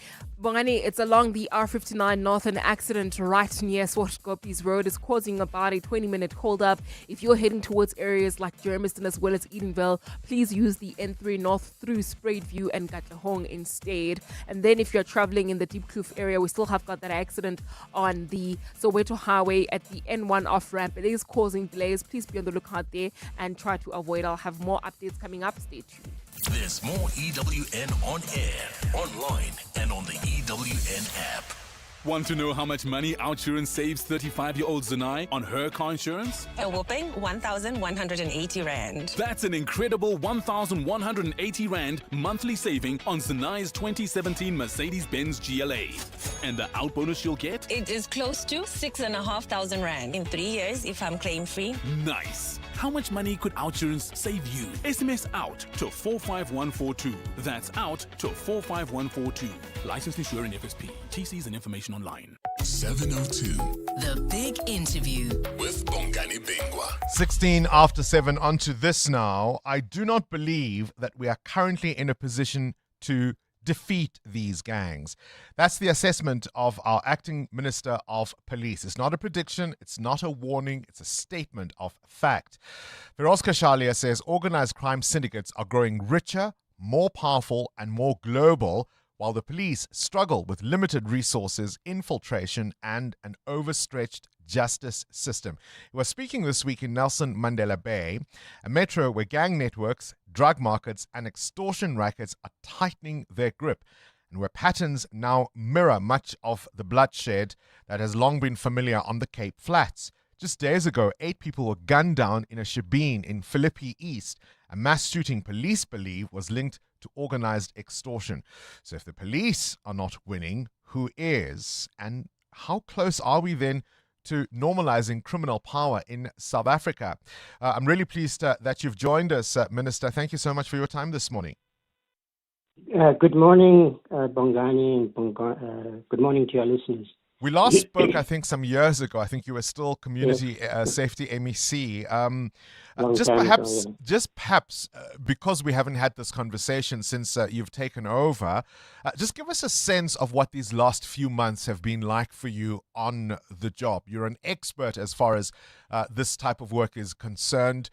Speaker 9: Bongani, it's along the R59 North. An accident right near Swartkopies Road is causing about a 20-minute hold-up. If you're heading towards areas like Germiston as well as Edenville, please use the N3 North through Spruitview and Katlehong instead. And then if you're traveling in the Deep Kloof area, we still have got that accident on the Soweto Highway at the N1 off-ramp. It is causing delays. Please be on the lookout there and try to avoid. I'll have more updates coming up. Stay tuned.
Speaker 11: There's more EWN on air, online, and on the EWN app.
Speaker 2: Want to know how much money Outsurance saves 35-year-old Zanai on her car insurance?
Speaker 27: A whopping 1,180 Rand.
Speaker 2: That's an incredible 1,180 Rand monthly saving on Zanai's 2017 Mercedes-Benz GLA. And the out bonus she'll get?
Speaker 27: It is close to 6,500 Rand in 3 years if I'm claim-free.
Speaker 2: Nice. How much money could Outsurance save you? SMS out to 45142. That's out to 45142. Licensed insurer in FSP. TCs and information online.
Speaker 11: 702.
Speaker 12: The big interview.
Speaker 11: With Bongani Bingwa.
Speaker 13: 16 after 7. On to this now. I do not believe that we are currently in a position to defeat these gangs. That's the assessment of our Acting Minister of Police. It's not a prediction, it's not a warning, it's a statement of fact. Firoz Cachali says organized crime syndicates are growing richer, more powerful and more global, while the police struggle with limited resources, infiltration and an overstretched justice system. He was speaking this week in Nelson Mandela Bay, a metro where gang networks, drug markets and extortion rackets are tightening their grip, and where patterns now mirror much of the bloodshed that has long been familiar on the Cape Flats. Just days ago, 8 people were gunned down in a shebeen in Philippi East, a mass shooting police believe was linked to organized extortion. So if the police are not winning, who is? And how close are we then to normalizing criminal power in South Africa? I'm really pleased that you've joined us, Minister. Thank you so much for your time this morning.
Speaker 16: Good morning, Bongani, and good morning to your listeners.
Speaker 13: We last spoke, I think, some years ago. I think you were still Community Safety MEC. Just perhaps, because we haven't had this conversation since you've taken over, just give us a sense of what these last few months have been like for you on the job. You're an expert as far as this type of work is concerned,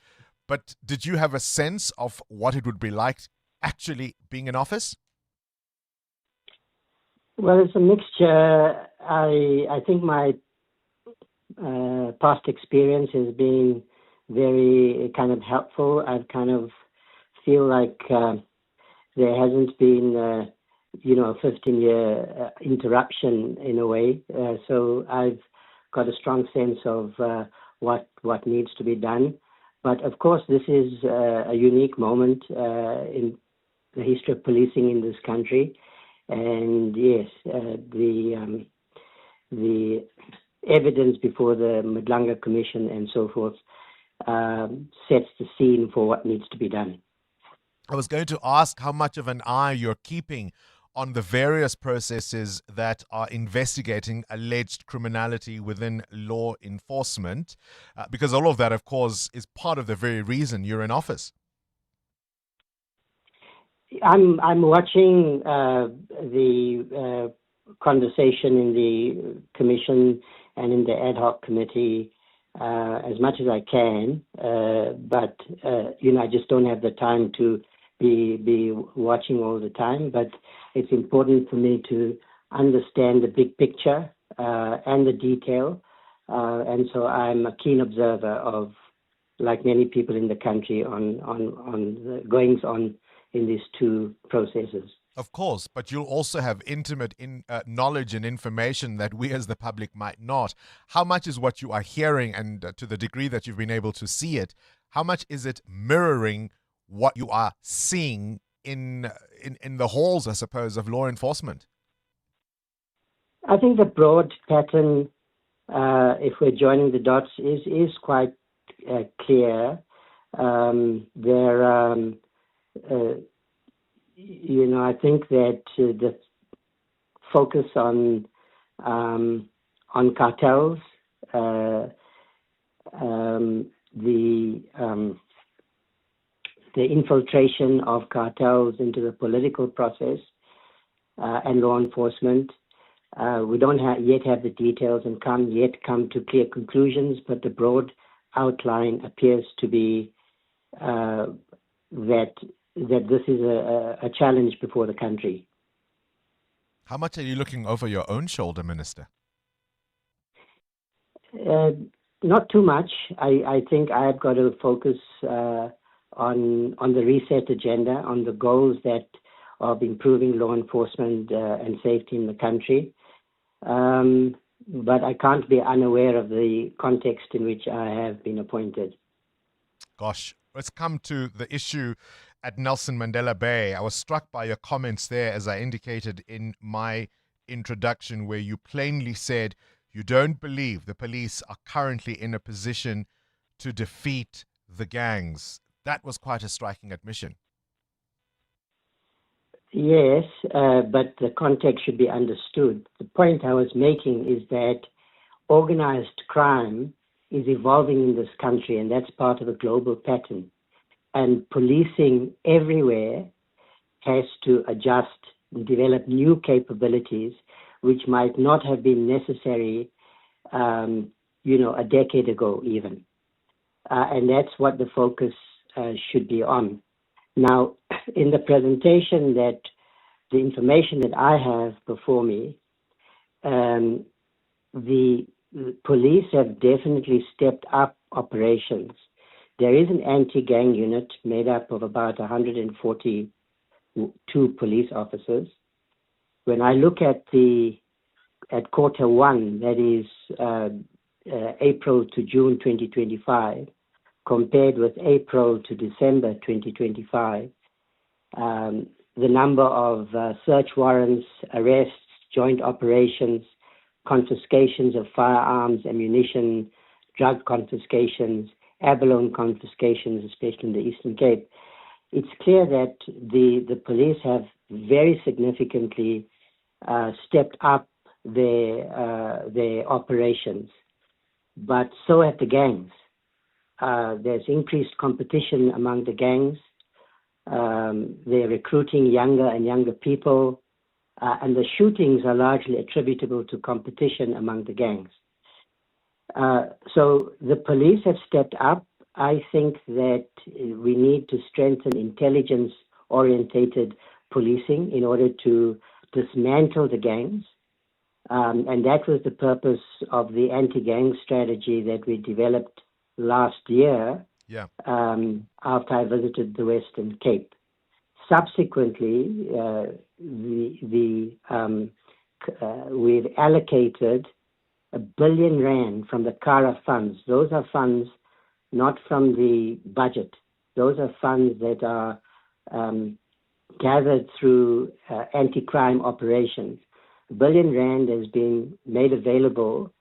Speaker 13: but did you have a sense of what it would be like actually being in office?
Speaker 16: Well, it's a mixture. I think my past experience has been very kind of helpful. I've kind of feel like there hasn't been, a 15-year interruption in a way. So I've got a strong sense of what needs to be done. But of course, this is a unique moment in the history of policing in this country. And yes, the evidence before the Madlanga Commission and so forth sets the scene for what needs to be done.
Speaker 13: I was going to ask how much of an eye you're keeping on the various processes that are investigating alleged criminality within law enforcement, because all of that, of course, is part of the very reason you're in office.
Speaker 16: I'm watching the conversation in the commission and in the ad hoc committee as much as I can, but I just don't have the time to be watching all the time. But it's important for me to understand the big picture and the detail. And so I'm a keen observer of, like many people in the country, on the goings on in these two processes.
Speaker 13: Of course, but you'll also have intimate knowledge and information that we as the public might not. How much is what you are hearing, and to the degree that you've been able to see it, how much is it mirroring what you are seeing in the halls, I suppose, of law enforcement?
Speaker 16: I think the broad pattern, if we're joining the dots, is quite clear. I think that the focus on cartels, the infiltration of cartels into the political process and law enforcement. We don't yet have the details and can't yet come to clear conclusions, but the broad outline appears to be that this is a challenge before the country.
Speaker 13: How much are you looking over your own shoulder, Minister?
Speaker 16: Not too much. I think I've got to focus on the reset agenda, on the goals that of improving law enforcement and safety in the country. But I can't be unaware of the context in which I have been appointed.
Speaker 13: Gosh, let's come to the issue at Nelson Mandela Bay. I was struck by your comments there, as I indicated in my introduction, where you plainly said you don't believe the police are currently in a position to defeat the gangs. That was quite a striking admission.
Speaker 16: Yes, but the context should be understood. The point I was making is that organized crime is evolving in this country, and that's part of a global pattern. And policing everywhere has to adjust and develop new capabilities which might not have been necessary, a decade ago even. And that's what the focus should be on. Now, in the presentation, the information that I have before me, the police have definitely stepped up operations. There is an anti-gang unit made up of about 142 police officers. When I look at quarter one, that is April to June 2025, compared with April to December 2025, the number of search warrants, arrests, joint operations, confiscations of firearms, ammunition, drug confiscations, abalone confiscations, especially in the Eastern Cape, it's clear that the police have very significantly stepped up their operations, but so have the gangs. There's increased competition among the gangs. They're recruiting younger and younger people, and the shootings are largely attributable to competition among the gangs. So the police have stepped up. I think that we need to strengthen intelligence-orientated policing in order to dismantle the gangs. And that was the purpose of the anti-gang strategy that we developed last year after I visited the Western Cape. Subsequently, we've allocated R1 billion from the CARA funds. Those are funds not from the budget. Those are funds that are gathered through anti-crime operations. R1 billion has been made available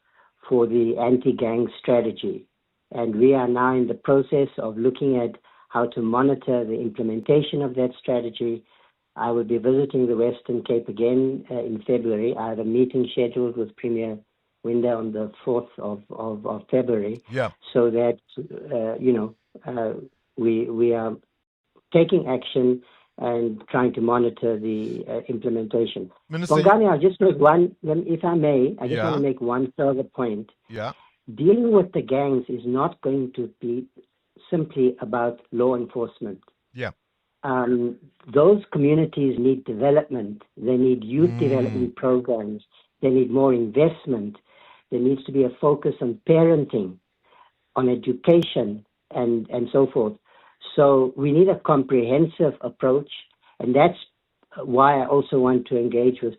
Speaker 16: for the anti-gang strategy. And we are now in the process of looking at how to monitor the implementation of that strategy. I will be visiting the Western Cape again in February. I have a meeting scheduled with Premier Winda on the 4th of February.
Speaker 13: Yeah.
Speaker 16: So that, we are taking action and trying to monitor the implementation.
Speaker 13: Minister,
Speaker 16: Bongani, I'll just make one, if I may, I just want to make one further point.
Speaker 13: Yeah.
Speaker 16: Dealing with the gangs is not going to be simply about law enforcement.
Speaker 13: Yeah.
Speaker 16: Those communities need development. They need youth development programs. They need more investment. There needs to be a focus on parenting, on education, and so forth. So we need a comprehensive approach, and that's why I also want to engage with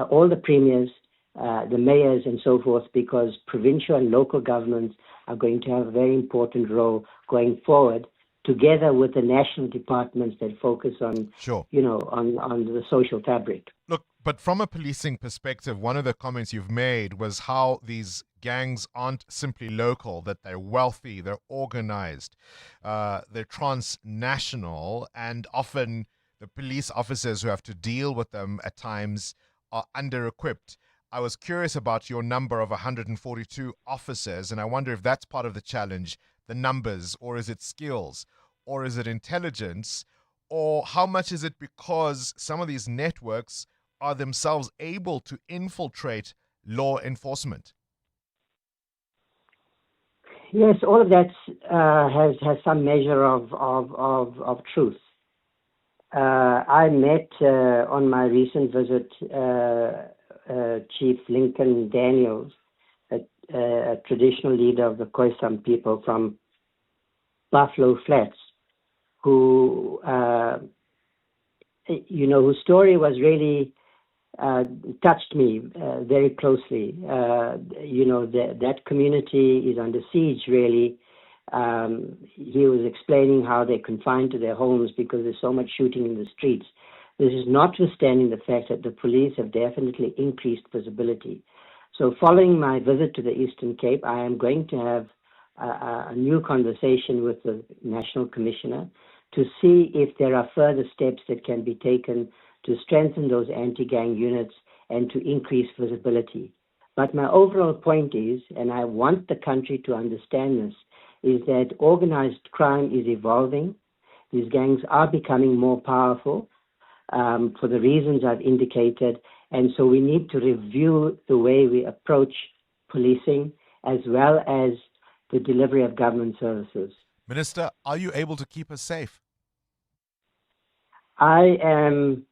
Speaker 16: all the premiers, the mayors, and so forth, because provincial and local governments are going to have a very important role going forward, together with the national departments that focus on, on the social fabric.
Speaker 13: Look, but from a policing perspective, one of the comments you've made was how these gangs aren't simply local, that they're wealthy, they're organized, they're transnational, and often the police officers who have to deal with them at times are under-equipped. I was curious about your number of 142 officers, and I wonder if that's part of the challenge, the numbers, or is it skills, or is it intelligence, or how much is it because some of these networks are themselves able to infiltrate law enforcement?
Speaker 16: Yes, all of that has some measure of truth. I met on my recent visit Chief Lincoln Daniels, a traditional leader of the Khoisan people from Buffalo Flats, who, whose story was really touched me very closely. That community is under siege, really. He was explaining how they're confined to their homes because there's so much shooting in the streets. This is notwithstanding the fact that the police have definitely increased visibility. So following my visit to the Eastern Cape, I am going to have a new conversation with the National Commissioner to see if there are further steps that can be taken to strengthen those anti-gang units and to increase visibility. But my overall point is, and I want the country to understand this, is that organized crime is evolving. These gangs are becoming more powerful for the reasons I've indicated. And so we need to review the way we approach policing as well as the delivery of government services.
Speaker 13: Minister, are you able to keep us safe?
Speaker 16: I'm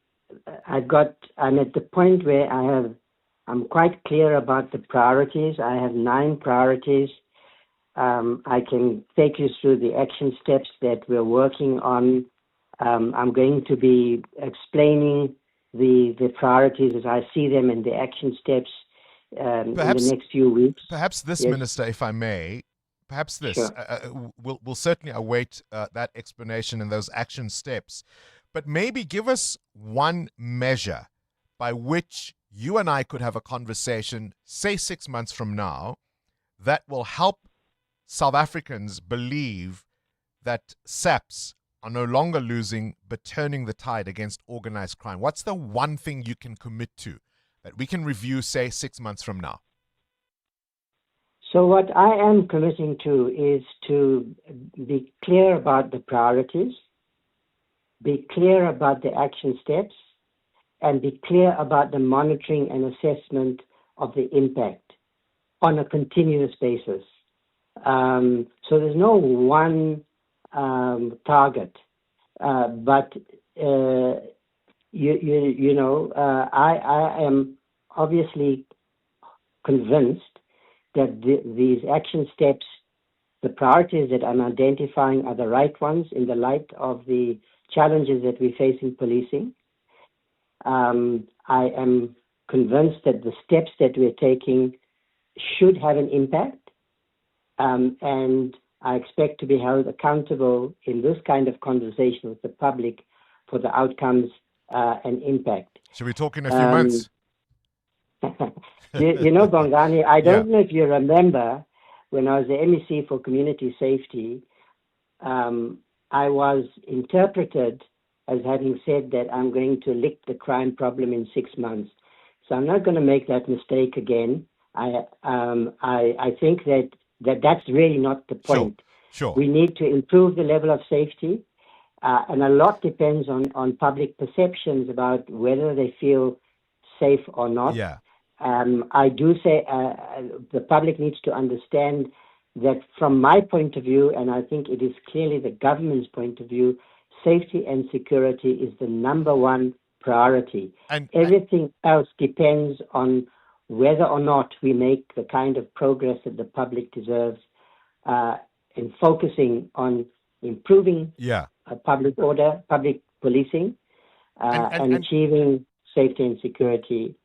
Speaker 16: at the point where I'm quite clear about the priorities. I have 9 priorities. I can take you through the action steps that we're working on. I'm going to be explaining the priorities as I see them and the action steps in the next few weeks.
Speaker 13: Perhaps this, yes. Minister, if I may, perhaps this. Sure. We'll certainly await that explanation and those action steps. But maybe give us one measure by which you and I could have a conversation, say 6 months from now, that will help South Africans believe that SAPS are no longer losing but turning the tide against organized crime. What's the one thing you can commit to that we can review, say, 6 months from now?
Speaker 16: So what I am committing to is to be clear about the priorities, be clear about the action steps, and be clear about the monitoring and assessment of the impact on a continuous basis. So there's no one target, but I am obviously convinced that these action steps, the priorities that I'm identifying, are the right ones in the light of the challenges that we face in policing. I am convinced that the steps that we're taking should have an impact, and I expect to be held accountable in this kind of conversation with the public for the outcomes and impact.
Speaker 13: Should we talk in a few months?
Speaker 16: Bongani, I don't know if you remember when I was the MEC for Community Safety, I was interpreted as having said that I'm going to lick the crime problem in 6 months. So I'm not going to make that mistake again. I think that's really not the point.
Speaker 13: Sure.
Speaker 16: We need to improve the level of safety, and a lot depends on public perceptions about whether they feel safe or not.
Speaker 13: Yeah.
Speaker 16: I do say the public needs to understand that from my point of view, and I think it is clearly the government's point of view, safety and security is the number one priority. Everything else depends on whether or not we make the kind of progress that the public deserves in focusing on improving public order, public policing, and achieving safety and security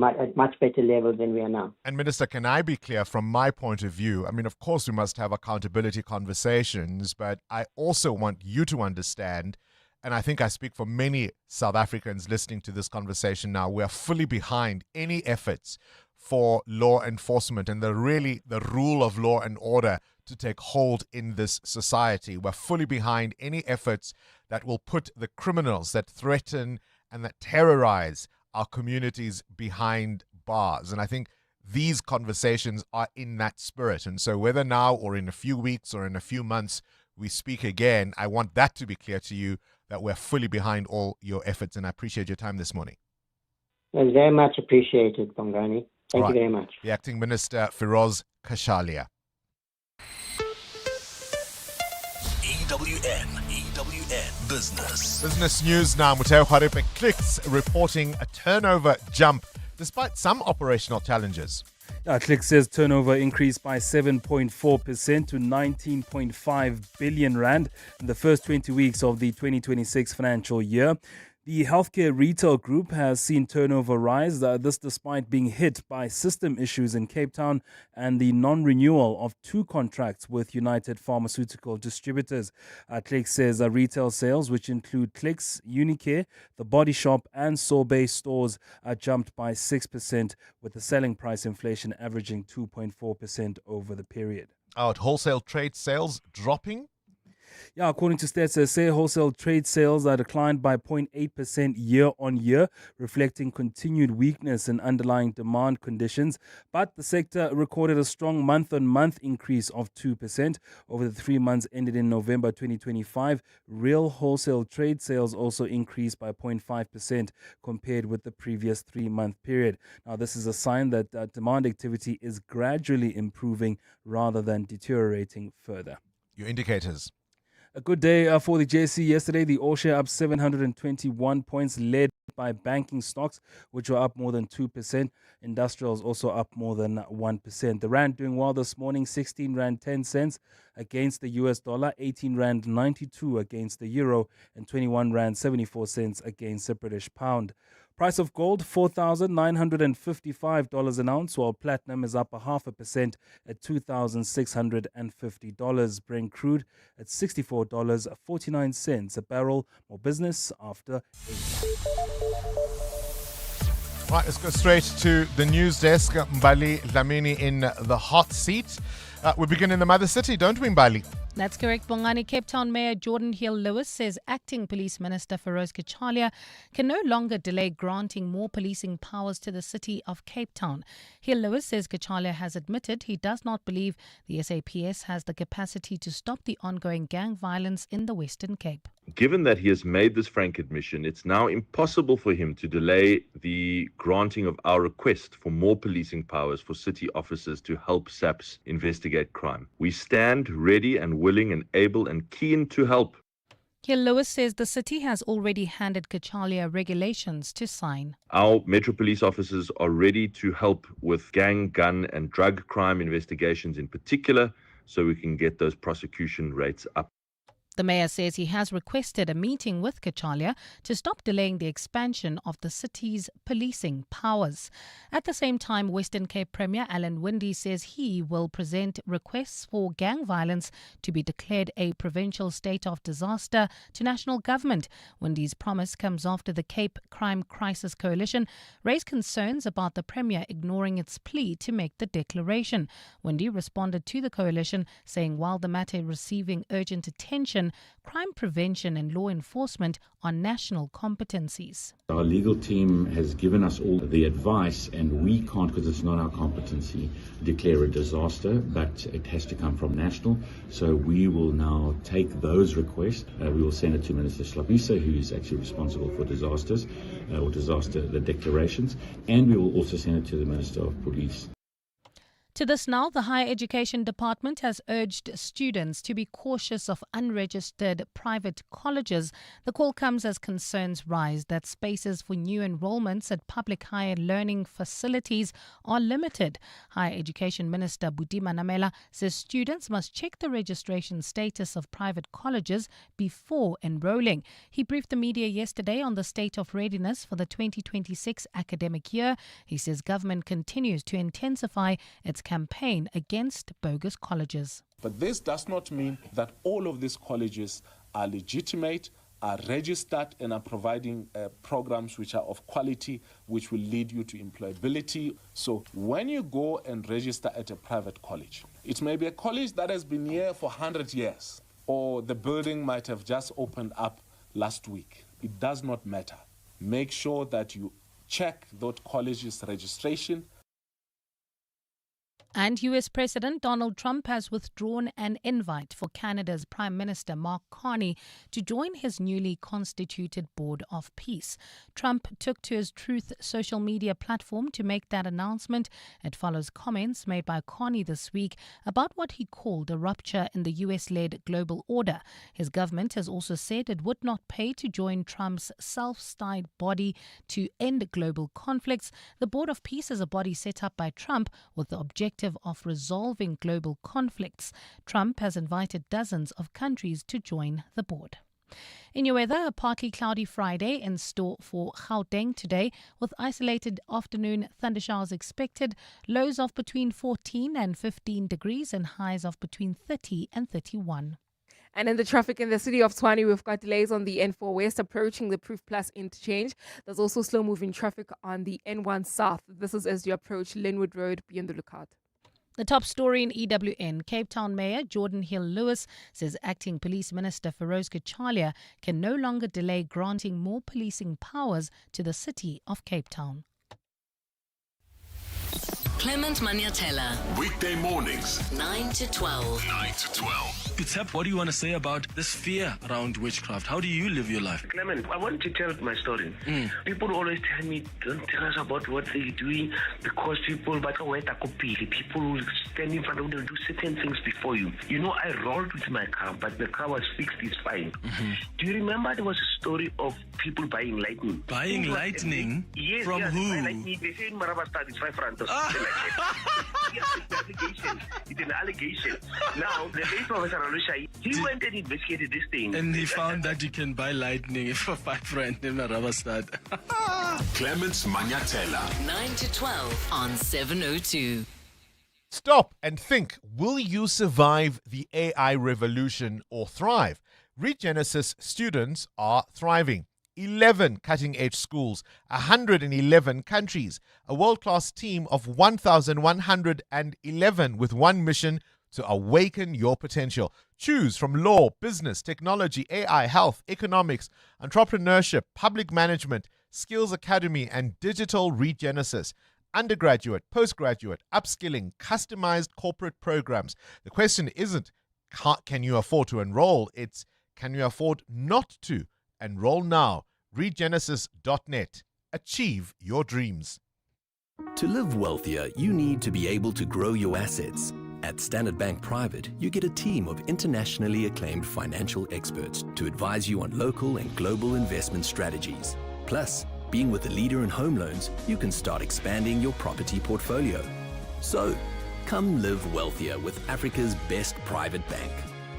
Speaker 16: at much better level than we are now.
Speaker 13: And Minister, can I be clear from my point of view? I mean, of course, we must have accountability conversations, but I also want you to understand, and I think I speak for many South Africans listening to this conversation now, we are fully behind any efforts for law enforcement and the rule of law and order to take hold in this society. We're fully behind any efforts that will put the criminals that threaten and that terrorize our communities behind bars. And I think these conversations are in that spirit. And so whether now or in a few weeks or in a few months we speak again, I want that to be clear to you that we're fully behind all your efforts. And I appreciate your time this morning.
Speaker 16: It's very much appreciated, Bongani. Thank you very much.
Speaker 13: The Acting Minister, Firoz Cachali.
Speaker 11: EWN Business.
Speaker 13: Business news now. Muteo Khwarepe Clicks reporting a turnover jump despite some operational challenges.
Speaker 3: Click says turnover increased by 7.4% to 19.5 billion rand in the first 20 weeks of the 2026 financial year. The healthcare retail group has seen turnover rise, this despite being hit by system issues in Cape Town and the non-renewal of 2 contracts with United Pharmaceutical Distributors. Clicks says retail sales, which include Clicks, Unicare, The Body Shop and Sorbet stores, jumped by 6%, with the selling price inflation averaging 2.4% over the period.
Speaker 13: Wholesale trade sales dropping?
Speaker 3: Yeah, according to Stats SA, wholesale trade sales are declined by 0.8% year on year, reflecting continued weakness in underlying demand conditions. But the sector recorded a strong month-on-month increase of 2%. Over the 3 months ended in November 2025, real wholesale trade sales also increased by 0.5% compared with the previous 3-month period. Now, this is a sign that demand activity is gradually improving rather than deteriorating further.
Speaker 13: Your indicators.
Speaker 3: A good day for the JSE yesterday. The All Share up 721 points, led by banking stocks, which were up more than 2%. Industrials also up more than 1%. The Rand doing well this morning, 16 Rand 10 cents against the US dollar, 18 Rand 92 against the euro, and 21 Rand 74 cents against the British pound. Price of gold, $4,955 an ounce, while platinum is up 0.5% at $2,650. Brent crude at $64.49 a barrel. More business after 8.
Speaker 13: Right, let's go straight to the news desk. Mbali Dlamini in the hot seat. We begin in the mother city, don't we, Mbali?
Speaker 6: That's correct, Bongani. Cape Town Mayor Jordan Hill-Lewis says Acting Police Minister Firoz Cachali can no longer delay granting more policing powers to the city of Cape Town. Hill-Lewis says Cachali has admitted he does not believe the SAPS has the capacity to stop the ongoing gang violence in the Western Cape.
Speaker 17: Given that he has made this frank admission, it's now impossible for him to delay the granting of our request for more policing powers for city officers to help SAPS investigate crime. We stand ready and willing and able and keen to help.
Speaker 6: Hill-Lewis says the city has already handed Cachali regulations to sign.
Speaker 17: Our Metro Police officers are ready to help with gang, gun and drug crime investigations in particular, so we can get those prosecution rates up.
Speaker 6: The mayor says he has requested a meeting with Cachali to stop delaying the expansion of the city's policing powers. At the same time, Western Cape Premier Alan Winde says he will present requests for gang violence to be declared a provincial state of disaster to national government. Winde's promise comes after the Cape Crime Crisis Coalition raised concerns about the Premier ignoring its plea to make the declaration. Winde responded to the coalition, saying while the matter is receiving urgent attention, crime prevention and law enforcement are national competencies.
Speaker 18: Our legal team has given us all the advice, and we can't, because it's not our competency, declare a disaster, but it has to come from national. So we will now take those requests. We will send it to Minister Slabisa, who is actually responsible for disasters, the declarations, and we will also send it to the Minister of Police.
Speaker 6: To this now, the Higher Education Department has urged students to be cautious of unregistered private colleges. The call comes as concerns rise that spaces for new enrollments at public higher learning facilities are limited. Higher Education Minister Budima Namela says students must check the registration status of private colleges before enrolling. He briefed the media yesterday on the state of readiness for the 2026 academic year. He says government continues to intensify its campaign against bogus colleges.
Speaker 1: But this does not mean that all of these colleges are legitimate, are registered, and are providing programs which are of quality, which will lead you to employability. So when you go and register at a private college, it may be a college that has been here for 100 years, or the building might have just opened up last week. It does not matter. Make sure that you check that college's registration.
Speaker 6: And US President Donald Trump has withdrawn an invite for Canada's Prime Minister Mark Carney to join his newly constituted Board of Peace. Trump took to his Truth social media platform to make that announcement. It follows comments made by Carney this week about what he called a rupture in the US-led global order. His government has also said it would not pay to join Trump's self-styled body to end global conflicts. The Board of Peace is a body set up by Trump with the objective of resolving global conflicts. Trump has invited dozens of countries to join the board. In your weather, a partly cloudy Friday in store for Gauteng today, with isolated afternoon thundershowers expected, lows of between 14 and 15 degrees and highs of between 30 and 31.
Speaker 9: And in the traffic in the city of Tshwane, we've got delays on the N4 West approaching the Proof Plus interchange. There's also slow-moving traffic on the N1 South. This is as you approach Linwood Road. Be on the lookout.
Speaker 6: The top story in EWN, Cape Town Mayor Jordan Hill-Lewis says Acting Police Minister Firoz Cachali can no longer delay granting more policing powers to the city of Cape Town.
Speaker 12: Clement Maniatella.
Speaker 11: Weekday mornings,
Speaker 12: 9 to 12.
Speaker 11: 9 to 12.
Speaker 5: Tap, what do you want to say about this fear around witchcraft? How do you live your life?
Speaker 19: Clement, I want to tell my story. People always tell me, don't tell us about what they're doing because people will stand in front of them and do certain things before you. You know, I rolled with my car, but the car was fixed, it's fine. Do you remember there was a story of people buying lightning?
Speaker 5: Buying lightning?
Speaker 19: Yes,
Speaker 5: from who?
Speaker 19: Lightning. They say in Marabastad it's 5 rand. Yes, it's an allegation. It's an allegation. Now, the late Professor Alusha, he went and investigated this thing.
Speaker 5: And he found that you can buy lightning for 5 rand in Marabastad.
Speaker 11: Clements Maniatella.
Speaker 12: 9 to 12 on 702.
Speaker 13: Stop and think. Will you survive the AI revolution or thrive? Regenesis students are thriving. 11 cutting-edge schools, 111 countries, a world-class team of 1,111 with one mission to awaken your potential. Choose from law, business, technology, AI, health, economics, entrepreneurship, public management, skills academy, and digital Regenesis. Undergraduate, postgraduate, upskilling, customized corporate programs. The question isn't, can you afford to enroll? It's, can you afford not to? Enroll now. Regenesis.net. Achieve your dreams.
Speaker 22: To live wealthier, you need to be able to grow your assets. At Standard Bank Private, you get a team of internationally acclaimed financial experts to advise you on local and global investment strategies. Plus, being with a leader in home loans, you can start expanding your property portfolio. So, come live wealthier with Africa's best private bank.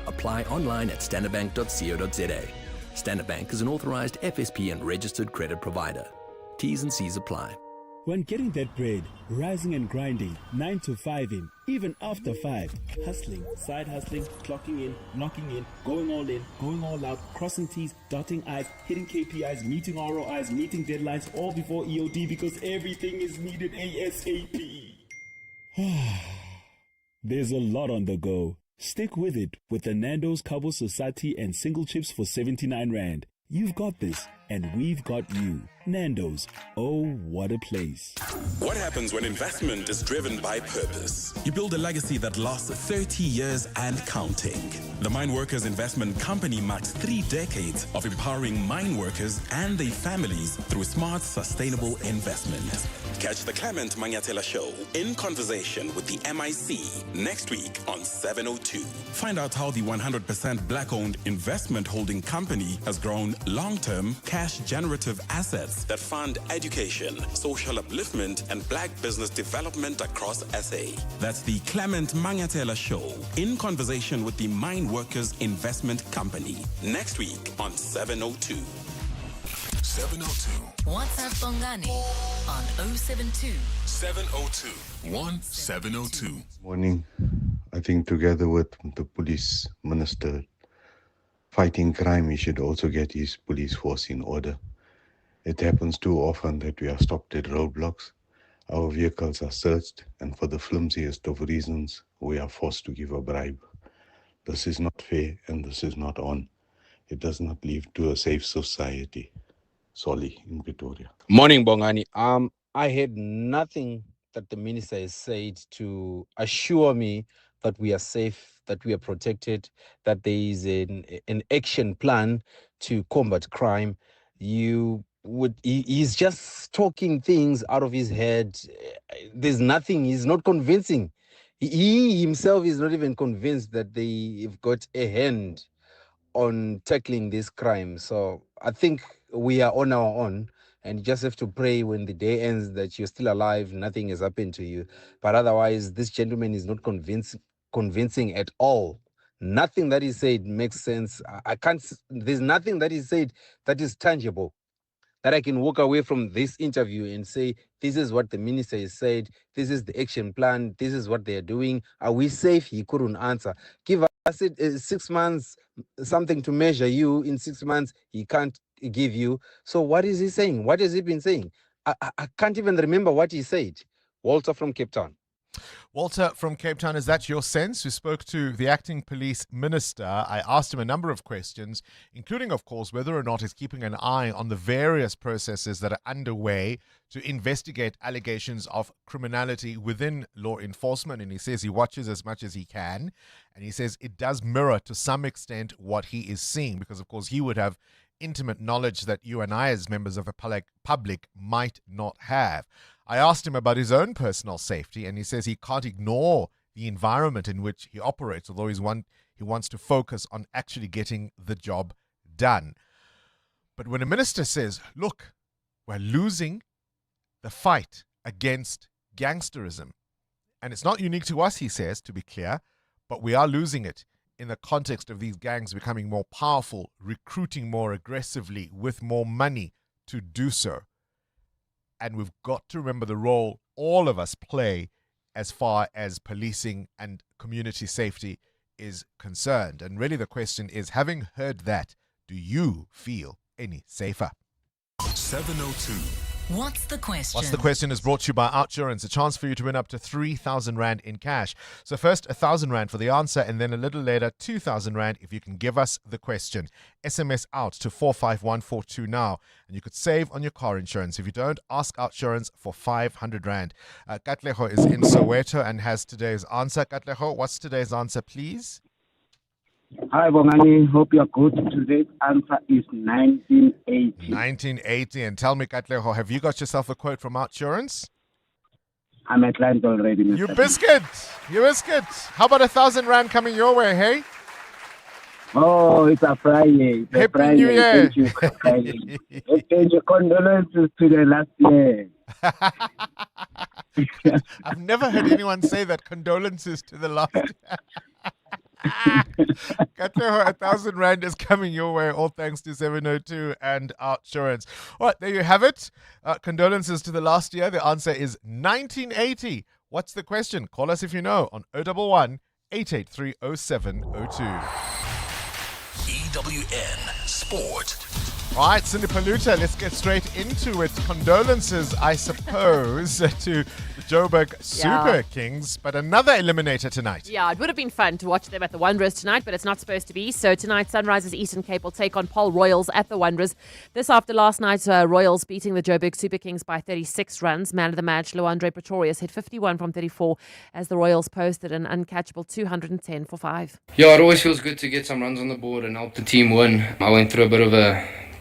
Speaker 22: Apply online at standardbank.co.za. Standard Bank is an authorized FSP and registered credit provider. T's and C's apply.
Speaker 24: When getting that bread, rising and grinding, 9 to 5 in, even after 5, hustling, side hustling, clocking in, knocking in, going all in, going all out, crossing T's, dotting I's, hitting KPIs, meeting ROIs, meeting deadlines, all before EOD because everything is needed ASAP. There's a lot on the go. Stick with it with the Nando's Cabo Society and single chips for 79 Rand. You've got this. And we've got you. Nando's. Oh, what a place.
Speaker 7: What happens when investment is driven by purpose? You build a legacy that lasts 30 years and counting. The Mine Workers Investment Company marks 3 decades of empowering mine workers and their families through smart, sustainable investment. Catch the Clement Manyathela Show in conversation with the MIC next week on 702. Find out how the 100% black-owned investment holding company has grown long-term cash-generative assets that fund education, social upliftment, and black business development across SA. That's the Clement Manyathela Show in conversation with the Mine Workers Investment Company next week on 702.
Speaker 11: 702.
Speaker 12: WhatsApp Bongani on 072
Speaker 11: 702 1702.
Speaker 8: Morning. I think together with the police minister fighting crime, he should also get his police force in order. It happens too often that we are stopped at roadblocks, our vehicles are searched, and for the flimsiest of reasons, we are forced to give a bribe. This is not fair and this is not on. It does not lead to a safe society. Solly in Pretoria.
Speaker 20: Morning, Bongani. I had nothing that the minister has said to assure me that we are safe, that we are protected, that there is an action plan to combat crime. He's just talking things out of his head. There's nothing, he's not convincing. He himself is not even convinced that they've got a hand on tackling this crime. So I think we are on our own, and you just have to pray when the day ends that you're still alive, nothing has happened to you. But otherwise, this gentleman is not convincing at all. Nothing that he said makes sense. There's nothing that he said that is tangible, that I can walk away from this interview and say, this is what the minister has said, this is the action plan, this is what they're doing. Are we safe? He couldn't answer. Give us 6 months, something to measure you. In 6 months, he can't give you. So what is he saying? What has he been saying? I can't even remember what he said. Walter from Cape Town.
Speaker 13: Walter from Cape Town, is that your sense? We spoke to the acting police minister. I asked him a number of questions, including, of course, whether or not he's keeping an eye on the various processes that are underway to investigate allegations of criminality within law enforcement. And he says he watches as much as he can. And he says it does mirror to some extent what he is seeing, because, of course, he would have intimate knowledge that you and I, as members of the public, might not have. I asked him about his own personal safety, and he says he can't ignore the environment in which he operates, although he wants to focus on actually getting the job done. But when a minister says, look, we're losing the fight against gangsterism, and it's not unique to us, he says, to be clear, but we are losing it in the context of these gangs becoming more powerful, recruiting more aggressively with more money to do so. And we've got to remember the role all of us play as far as policing and community safety is concerned. And really the question is, having heard that, do you feel any safer?
Speaker 11: 702.
Speaker 12: What's the question?
Speaker 13: What's the question is brought to you by Outsurance, a chance for you to win up to 3,000 Rand in cash. So first 1,000 Rand for the answer, and then a little later 2,000 Rand if you can give us the question. SMS out to 45142 now, and you could save on your car insurance. If you don't, ask Outsurance for 500 Rand. Katleho is in Soweto and has today's answer. Katleho, what's today's answer, please?
Speaker 21: Hi, Bongani. Hope you're good. Today's answer is 1980.
Speaker 13: 1980. And tell me, Katleho, have you got yourself a quote from Outsurance?
Speaker 21: I'm a client already.
Speaker 13: You biscuit. You biscuit. How about 1,000 Rand coming your way, hey?
Speaker 21: Oh, it's a Friday. It's
Speaker 13: Happy
Speaker 21: Friday.
Speaker 13: New Year.
Speaker 21: Thank you for Friday. Thank you. Condolences to the last year.
Speaker 13: I've never heard anyone say that. Condolences to the last year. Katleho, 1,000 Rand is coming your way, all thanks to 702 and Outsurance. All right, there you have it. Condolences to the last year. The answer is 1980. What's the question? Call us if you know on 011 883 0702.
Speaker 11: EWN Sport.
Speaker 13: All right, Cindy Paluta, let's get straight into it. Condolences, I suppose, to the Joburg Super Kings, but another eliminator tonight.
Speaker 9: Yeah, it would have been fun to watch them at the Wanderers tonight, but it's not supposed to be. So tonight, Sunrisers Eastern Cape will take on Paul Royals at the Wanderers. This after last night's Royals beating the Joburg Super Kings by 36 runs. Man of the match, Luandre Pretorius, hit 51 from 34 as the Royals posted an uncatchable 210 for 5.
Speaker 4: Yeah, it always feels good to get some runs on the board and help the team win. I went through a bit of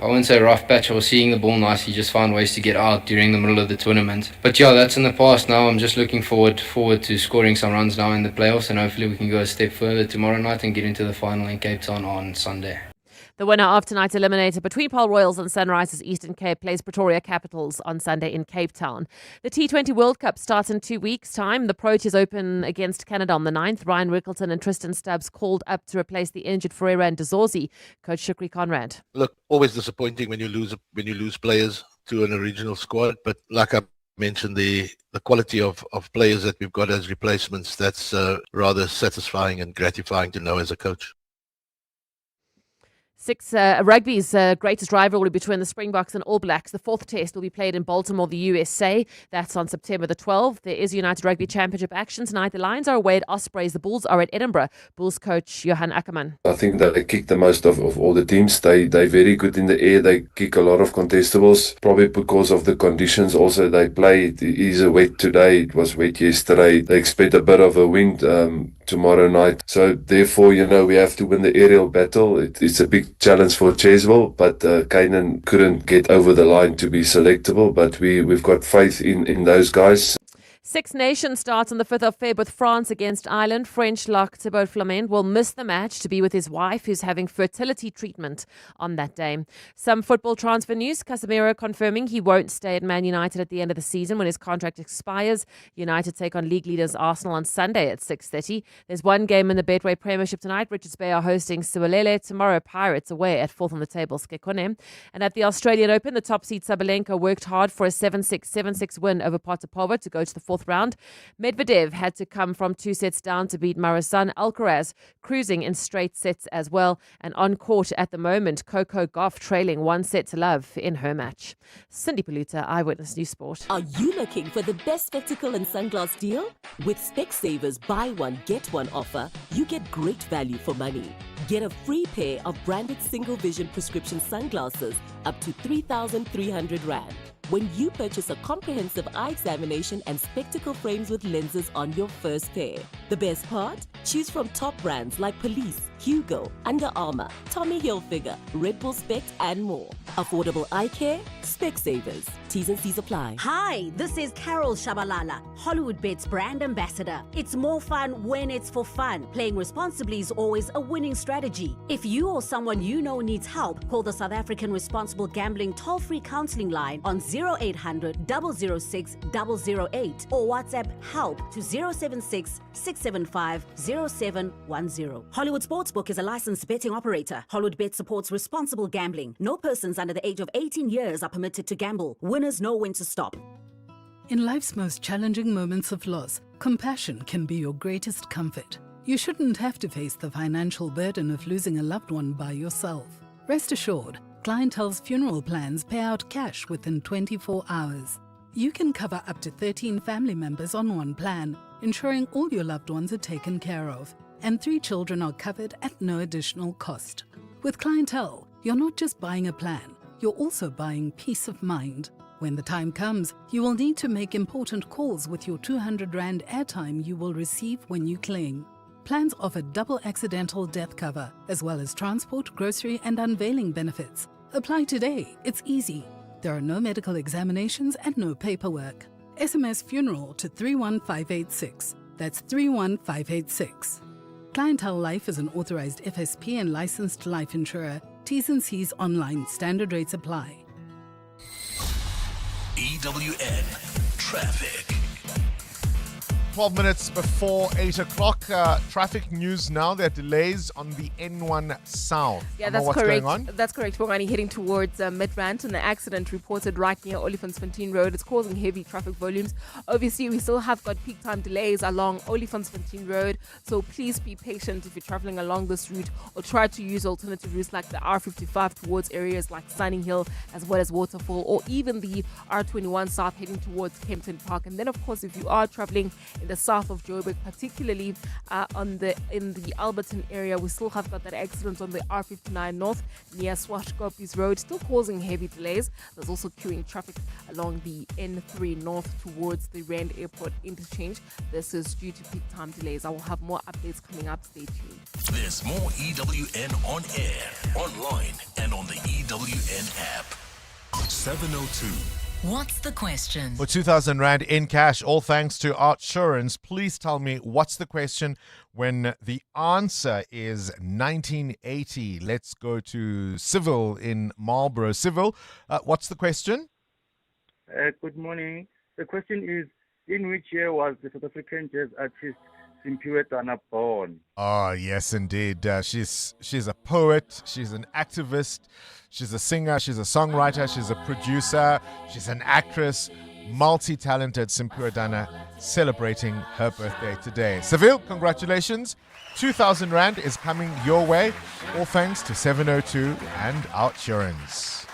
Speaker 4: I wouldn't say rough patch. I was seeing the ball nicely, just found ways to get out during the middle of the tournament. But yeah, that's in the past now. I'm just looking forward to scoring some runs now in the playoffs, and hopefully we can go a step further tomorrow night and get into the final in Cape Town on Sunday.
Speaker 9: The winner of tonight's eliminator between Paul Royals and Sunrisers Eastern Cape plays Pretoria Capitals on Sunday in Cape Town. The T20 World Cup starts in 2 weeks' time. The Proteas open against Canada on the 9th. Ryan Rickleton and Tristan Stubbs called up to replace the injured Ferreira and Dezorzi. Coach Shukri Conrad.
Speaker 10: Look, always disappointing when you lose players to an original squad, but like I mentioned, the quality of players that we've got as replacements, that's rather satisfying and gratifying to know as a coach.
Speaker 9: Rugby's greatest rivalry between the Springboks and All Blacks. The 4th test will be played in Baltimore, the USA. That's on September the 12th. There is United Rugby Championship action tonight. The Lions are away at Ospreys. The Bulls are at Edinburgh. Bulls coach Johan Ackerman.
Speaker 14: I think that they kick the most of all the teams. They're very good in the air. They kick a lot of contestables, probably because of the conditions also they play. It is wet today. It was wet yesterday. They expect a bit of a wind tomorrow night. So therefore, we have to win the aerial battle. It's a big challenge for Cheswell, but Kainan couldn't get over the line to be selectable, but we've got faith in those guys.
Speaker 9: Six Nations starts on the 5th of Feb with France against Ireland. French lock Thibaut Flament will miss the match to be with his wife, who's having fertility treatment on that day. Some football transfer news. Casemiro confirming he won't stay at Man United at the end of the season when his contract expires. United take on league leaders Arsenal on Sunday at 6:30. There's one game in the Betway Premiership tonight. Richards Bay are hosting Siwalele. Tomorrow, Pirates away at 4th on the table, Skekone. And at the Australian Open, the top seed Sabalenka worked hard for a 7-6, 7-6 win over Potapova to go to the 4th round. Medvedev had to come from 2 sets down to beat Marasan. Alcaraz cruising in straight sets as well. And on court at the moment, Coco Gauff trailing 1-0 in her match. Cindy Paluta, Eyewitness News Sport.
Speaker 15: Are you looking for the best spectacle and sunglass deal? With Specsavers buy one, get one offer, you get great value for money. Get a free pair of branded single vision prescription sunglasses up to 3,300 Rand. When you purchase a comprehensive eye examination and spectacle frames with lenses on your first pair. The best part? Choose from top brands like Police, Hugo, Under Armour, Tommy Hilfiger, Red Bull Spect, and more. Affordable eye care? Specsavers. T's and C's apply.
Speaker 23: Hi, this is Carol Shabalala, Hollywood Bets brand ambassador. It's more fun when it's for fun. Playing responsibly is always a winning strategy. If you or someone you know needs help, call the South African Responsible Gambling toll-free counseling line on 0800 006 008 or WhatsApp help to 076 675 0710. Hollywood Sportsbook is a licensed betting operator. Hollywood Bet supports responsible gambling. No persons under the age of 18 years are permitted to gamble. Winners know when to stop.
Speaker 25: In life's most challenging moments of loss, compassion can be your greatest comfort. You shouldn't have to face the financial burden of losing a loved one by yourself. Rest assured, Clientele's funeral plans pay out cash within 24 hours. You can cover up to 13 family members on one plan, ensuring all your loved ones are taken care of, and 3 children are covered at no additional cost. With Clientele, you're not just buying a plan, you're also buying peace of mind. When the time comes, you will need to make important calls with your 200 Rand airtime you will receive when you claim. Plans offer double accidental death cover, as well as transport, grocery, and unveiling benefits. Apply today. It's easy. There are no medical examinations and no paperwork. SMS funeral to 31586. That's 31586. Clientele Life is an authorized FSP and licensed life insurer. T's and C's online. Standard rates apply.
Speaker 11: EWN Traffic.
Speaker 13: 12 minutes before 8 o'clock. Traffic news now. There are delays on the N1 South.
Speaker 9: Yeah, that's
Speaker 13: what's
Speaker 9: correct.
Speaker 13: going on?
Speaker 9: That's correct. Bongani heading towards Midrand, and the accident reported right near Olifantsfontein Road. It's causing heavy traffic volumes. Obviously, we still have got peak time delays along Olifantsfontein Road, so please be patient if you're traveling along this route, or try to use alternative routes like the R55 towards areas like Sunny Hill as well as Waterfall, or even the R21 South heading towards Kempton Park. And then, of course, if you are traveling in the south of Joburg, particularly in the Alberton area, we still have got that accident on the R59 North near Swashkoppies Road, still causing heavy delays. There's also queuing traffic along the N3 North towards the Rand Airport interchange. This is due to peak time delays. I will have more updates coming up. Stay tuned.
Speaker 11: There's more EWN on air, online, and on the EWN app. 702.
Speaker 12: What's the question?
Speaker 13: For 2,000 Rand in cash, all thanks to Outsurance. Please tell me, what's the question when the answer is 1980? Let's go to Civil in Marlborough. Civil, what's the question?
Speaker 2: Good morning. The question is, in which year was the South African jazz artist Simphiwe Dana born?
Speaker 13: Oh, yes, indeed. She's a poet. She's an activist. She's a singer. She's a songwriter. She's a producer. She's an actress. Multi-talented Simphiwe Dana celebrating her birthday today. Seville, congratulations. 2,000 Rand is coming your way. All thanks to 702 and Outsurance.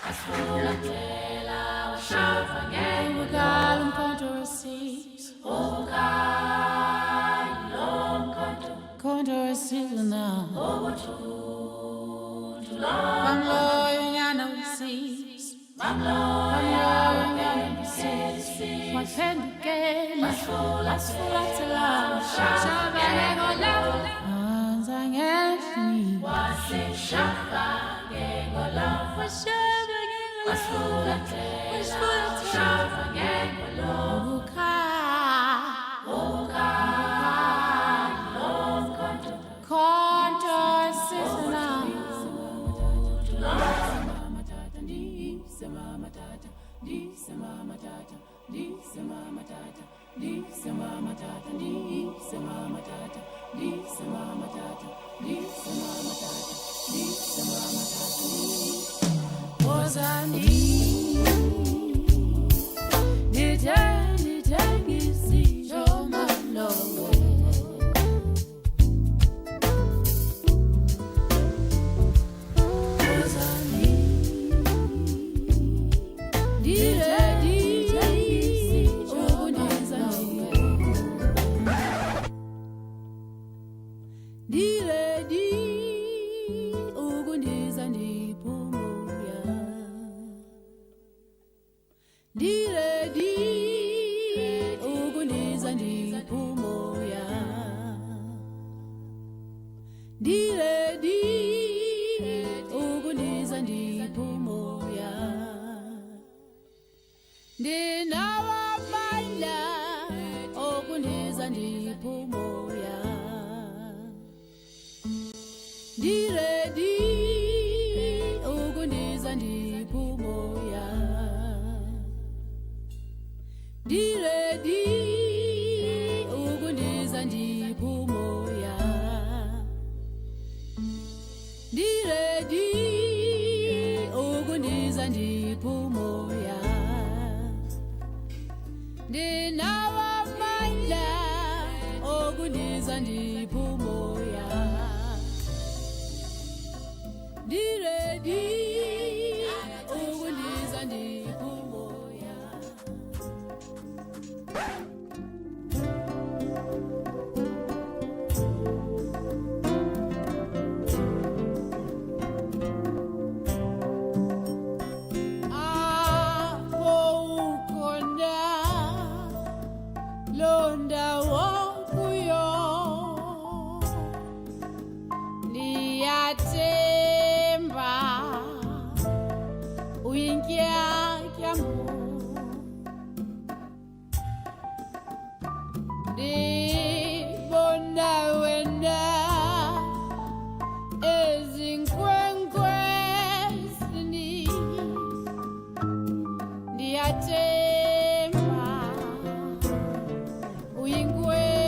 Speaker 3: Uyinkwe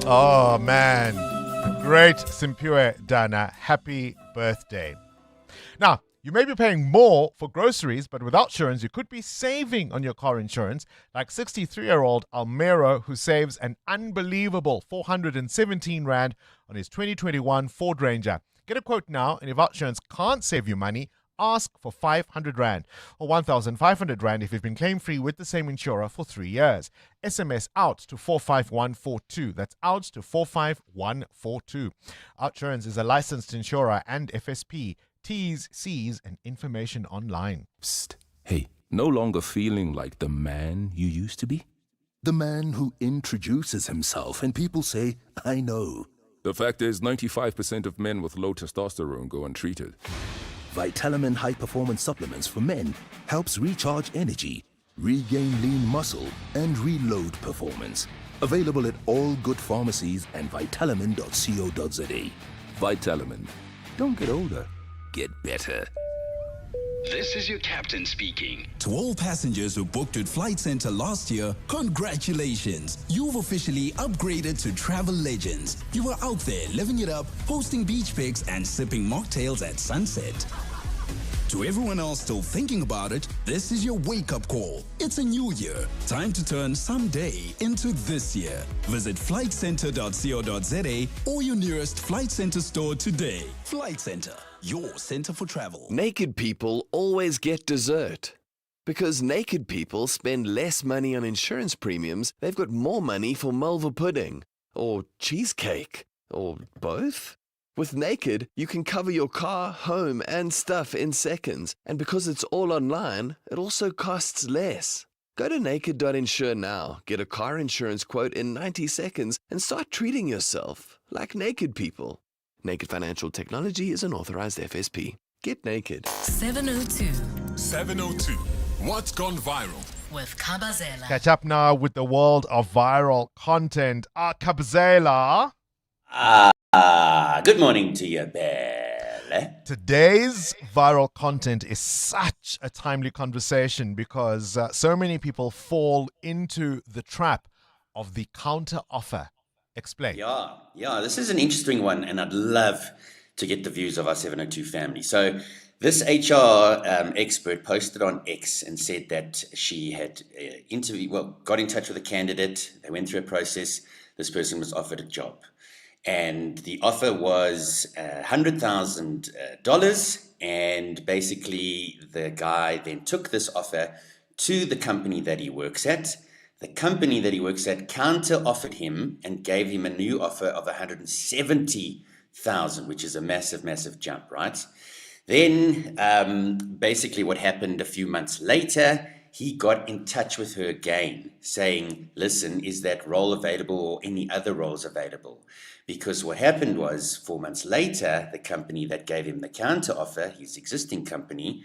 Speaker 13: Oh, man. Great Simphiwe Dana. Happy birthday. Now, you may be paying more for groceries, but without insurance, you could be saving on your car insurance, like 63-year-old Almero, who saves an unbelievable 417 Rand on his 2021 Ford Ranger. Get a quote now, and if insurance can't save you money, ask for 500 Rand or 1,500 Rand if you've been claim-free with the same insurer for 3 years. SMS out to 45142. That's out to 45142. Outsurance is a licensed insurer and FSP. T's, C's, and information online.
Speaker 1: Psst. Hey, no longer feeling like the man you used to be? The man who introduces himself and people say, I know.
Speaker 3: The fact is, 95% of men with low testosterone go untreated.
Speaker 1: Vitamin high-performance supplements for men helps recharge energy, regain lean muscle, and reload performance. Available at all good pharmacies and Vitalamin.co.za.
Speaker 3: Vitalamin.
Speaker 1: Don't get older. Get better.
Speaker 27: This is your captain speaking.
Speaker 16: To all passengers who booked at Flight Center last year, congratulations. You've officially upgraded to Travel Legends. You were out there living it up, posting beach pics and sipping mocktails at sunset. To everyone else still thinking about it, this is your wake-up call. It's a new year. Time to turn someday into this year. Visit flightcenter.co.za or your nearest Flight Center store today. Flight Center, your center for travel.
Speaker 17: Naked people always get dessert. Because naked people spend less money on insurance premiums, they've got more money for Mulva pudding. Or cheesecake. Or both. With Naked, you can cover your car, home, and stuff in seconds. And because it's all online, it also costs less. Go to naked.insure now, get a car insurance quote in 90 seconds, and start treating yourself like naked people. Naked Financial Technology is an authorized FSP. Get naked.
Speaker 12: 702.
Speaker 11: 702. What's gone viral?
Speaker 12: With Kabazela.
Speaker 13: Catch up now with the world of viral content. Kabazela.
Speaker 18: Good morning to you, Belle.
Speaker 13: Today's viral content is such a timely conversation because so many people fall into the trap of the counter offer. Explain.
Speaker 18: Yeah, this is an interesting one, and I'd love to get the views of our 702 family. So this HR expert posted on X and said that she had got in touch with a candidate. They went through a process. This person was offered a job. And the offer was $100,000, and basically the guy then took this offer to the company that he works at. The company that he works at counter-offered him and gave him a new offer of $170,000, which is a massive, massive jump, right? Then basically what happened a few months later, he got in touch with her again saying, listen, is that role available or any other roles available? Because what happened was 4 months later, the company that gave him the counter offer, his existing company,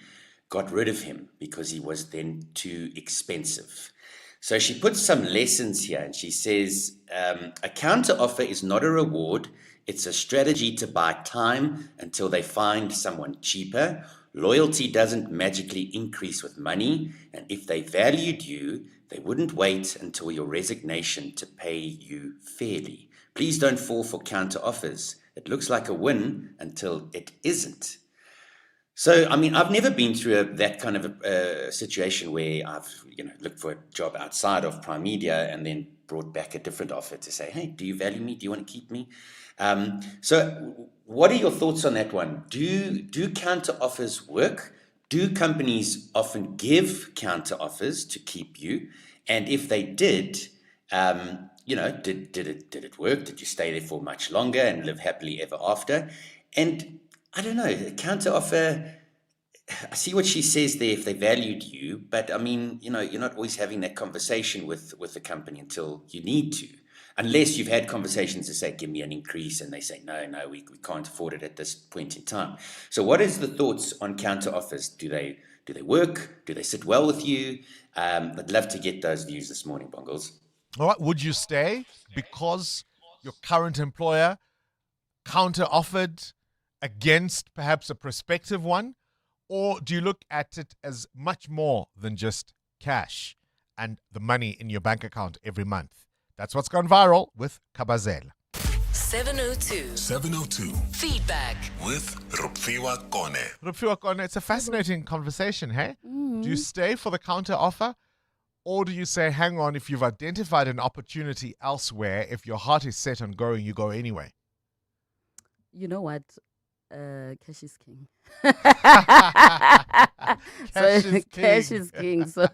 Speaker 18: got rid of him because he was then too expensive. So she puts some lessons here and she says, a counter offer is not a reward. It's a strategy to buy time until they find someone cheaper. Loyalty doesn't magically increase with money. And if they valued you, they wouldn't wait until your resignation to pay you fairly. Please don't fall for counter offers. It looks like a win until it isn't. So, I mean, I've never been through that kind of a situation where I've, looked for a job outside of Prime Media and then brought back a different offer to say, hey, do you value me? Do you want to keep me? So what are your thoughts on that one? Do counter offers work? Do companies often give counter offers to keep you? And if they did, did it work? Did you stay there for much longer and live happily ever after? And I don't know, a counter offer, I see what she says there, if they valued you, but I mean, you're not always having that conversation with the company until you need to. Unless you've had conversations to say, give me an increase, and they say, no, we can't afford it at this point in time. So what is the thoughts on counter offers? Do they work? Do they sit well with you? I'd love to get those views this morning, Bongles.
Speaker 13: All right, would you stay because your current employer counter offered against perhaps a prospective one? Or do you look at it as much more than just cash and the money in your bank account every month? That's what's gone viral with Kabazela.
Speaker 12: 702.
Speaker 11: 702.
Speaker 12: Feedback.
Speaker 11: With Rupfiwa Kone.
Speaker 13: Rupfiwa Kone, it's a fascinating conversation, hey? Do you stay for the counter offer? Or do you say, hang on, if you've identified an opportunity elsewhere, if your heart is set on going, you go anyway?
Speaker 5: You know what? Cash is king. Cash is king. So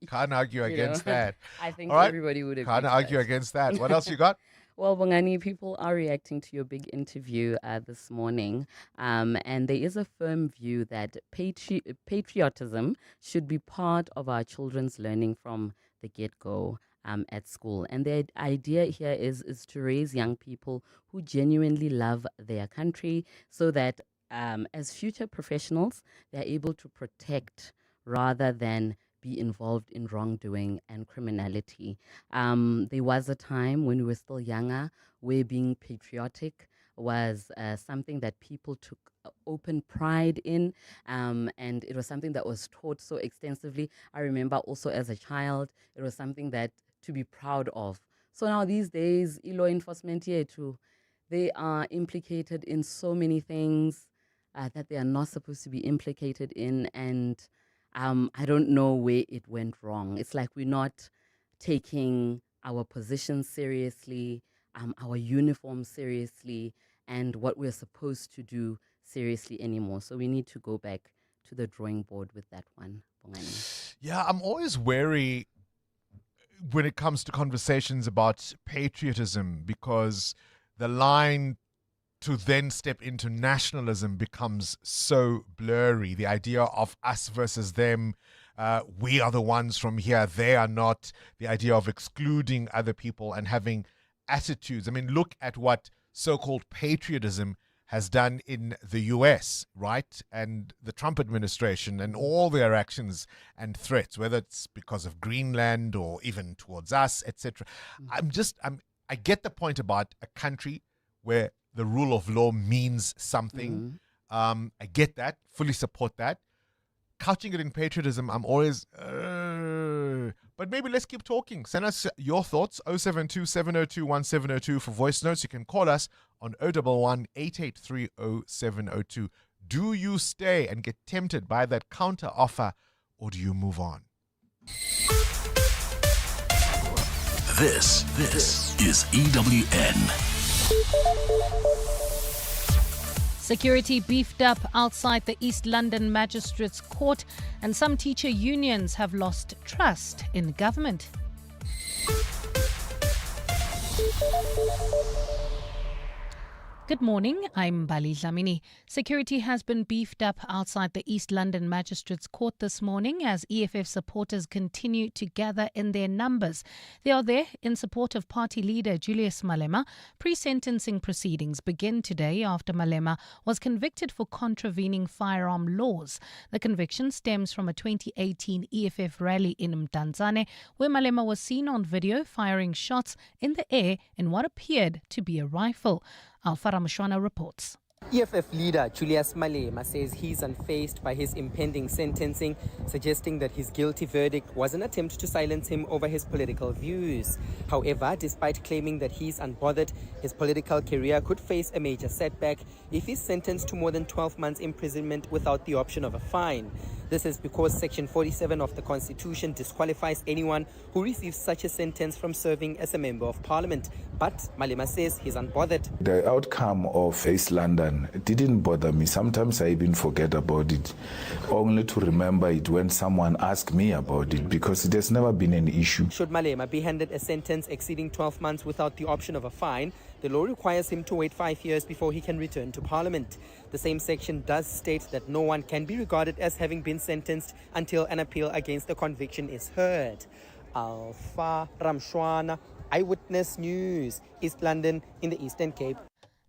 Speaker 13: can't argue against that.
Speaker 5: I think
Speaker 13: All right?
Speaker 5: everybody would agree.
Speaker 13: Can't argue against that. What else you got?
Speaker 5: Well, Bongani, people are reacting to your big interview this morning, and there is a firm view that patriotism should be part of our children's learning from the get-go at school. And the idea here is to raise young people who genuinely love their country so that as future professionals, they're able to protect rather than be involved in wrongdoing and criminality. There was a time when we were still younger where being patriotic was something that people took open pride in, and it was something that was taught so extensively. I remember also as a child, it was something that to be proud of. So now these days, law enforcement here too, they are implicated in so many things that they are not supposed to be implicated in, and I don't know where it went wrong. It's like we're not taking our positions seriously, our uniform seriously, and what we're supposed to do seriously anymore. So we need to go back to the drawing board with that one, Bongani.
Speaker 13: Yeah, I'm always wary when it comes to conversations about patriotism because the line to then step into nationalism becomes so blurry. The idea of us versus them, we are the ones from here, they are not. The idea of excluding other people and having attitudes. I mean, look at what so-called patriotism has done in the US, right? And the Trump administration and all their actions and threats, whether it's because of Greenland or even towards us, etc. I get the point about a country where the rule of law means something. I get that, fully support that. Couching it in patriotism, I'm always, but maybe let's keep talking. Send us your thoughts, 072-702-1702 for voice notes. You can call us on 011-883-0702. Do you stay and get tempted by that counter offer, or do you move on?
Speaker 11: This is EWN.
Speaker 6: Security beefed up outside the East London Magistrates Court, and some teacher unions have lost trust in government. Good morning, I'm Bali Dlamini. Security has been beefed up outside the East London Magistrates Court this morning as EFF supporters continue to gather in their numbers. They are there in support of party leader Julius Malema. Pre-sentencing proceedings begin today after Malema was convicted for contravening firearm laws. The conviction stems from a 2018 EFF rally in Mdantsane where Malema was seen on video firing shots in the air in what appeared to be a rifle. Alfara Mshwana reports.
Speaker 7: EFF leader Julius Malema says he's unfazed by his impending sentencing, suggesting that his guilty verdict was an attempt to silence him over his political views. However, despite claiming that he's unbothered, his political career could face a major setback if he's sentenced to more than 12 months imprisonment without the option of a fine. This is because Section 47 of the Constitution disqualifies anyone who receives such a sentence from serving as a member of Parliament. But Malema says he's unbothered.
Speaker 19: The outcome of East London didn't bother me. Sometimes I even forget about it, only to remember it when someone asks me about it, because it has never been an issue.
Speaker 7: Should Malema be handed a sentence exceeding 12 months without the option of a fine, the law requires him to wait 5 years before he can return to Parliament. The same section does state that no one can be regarded as having been sentenced until an appeal against the conviction is heard. Alfa Ramshwana, Eyewitness News, East London in the Eastern Cape.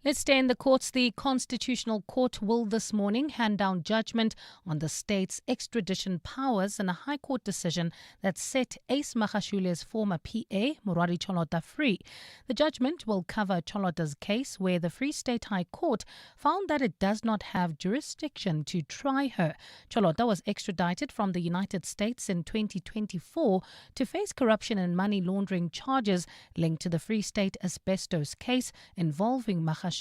Speaker 6: Let's stay in the courts. The Constitutional Court will this morning hand down judgment on the state's extradition powers in a High Court decision that set Ace Magashule's former PA, Murari Cholota, free. The judgment will cover Cholota's case, where the Free State High Court found that it does not have jurisdiction to try her. Cholota was extradited from the United States in 2024 to face corruption and money laundering charges linked to the Free State asbestos case involving Magashule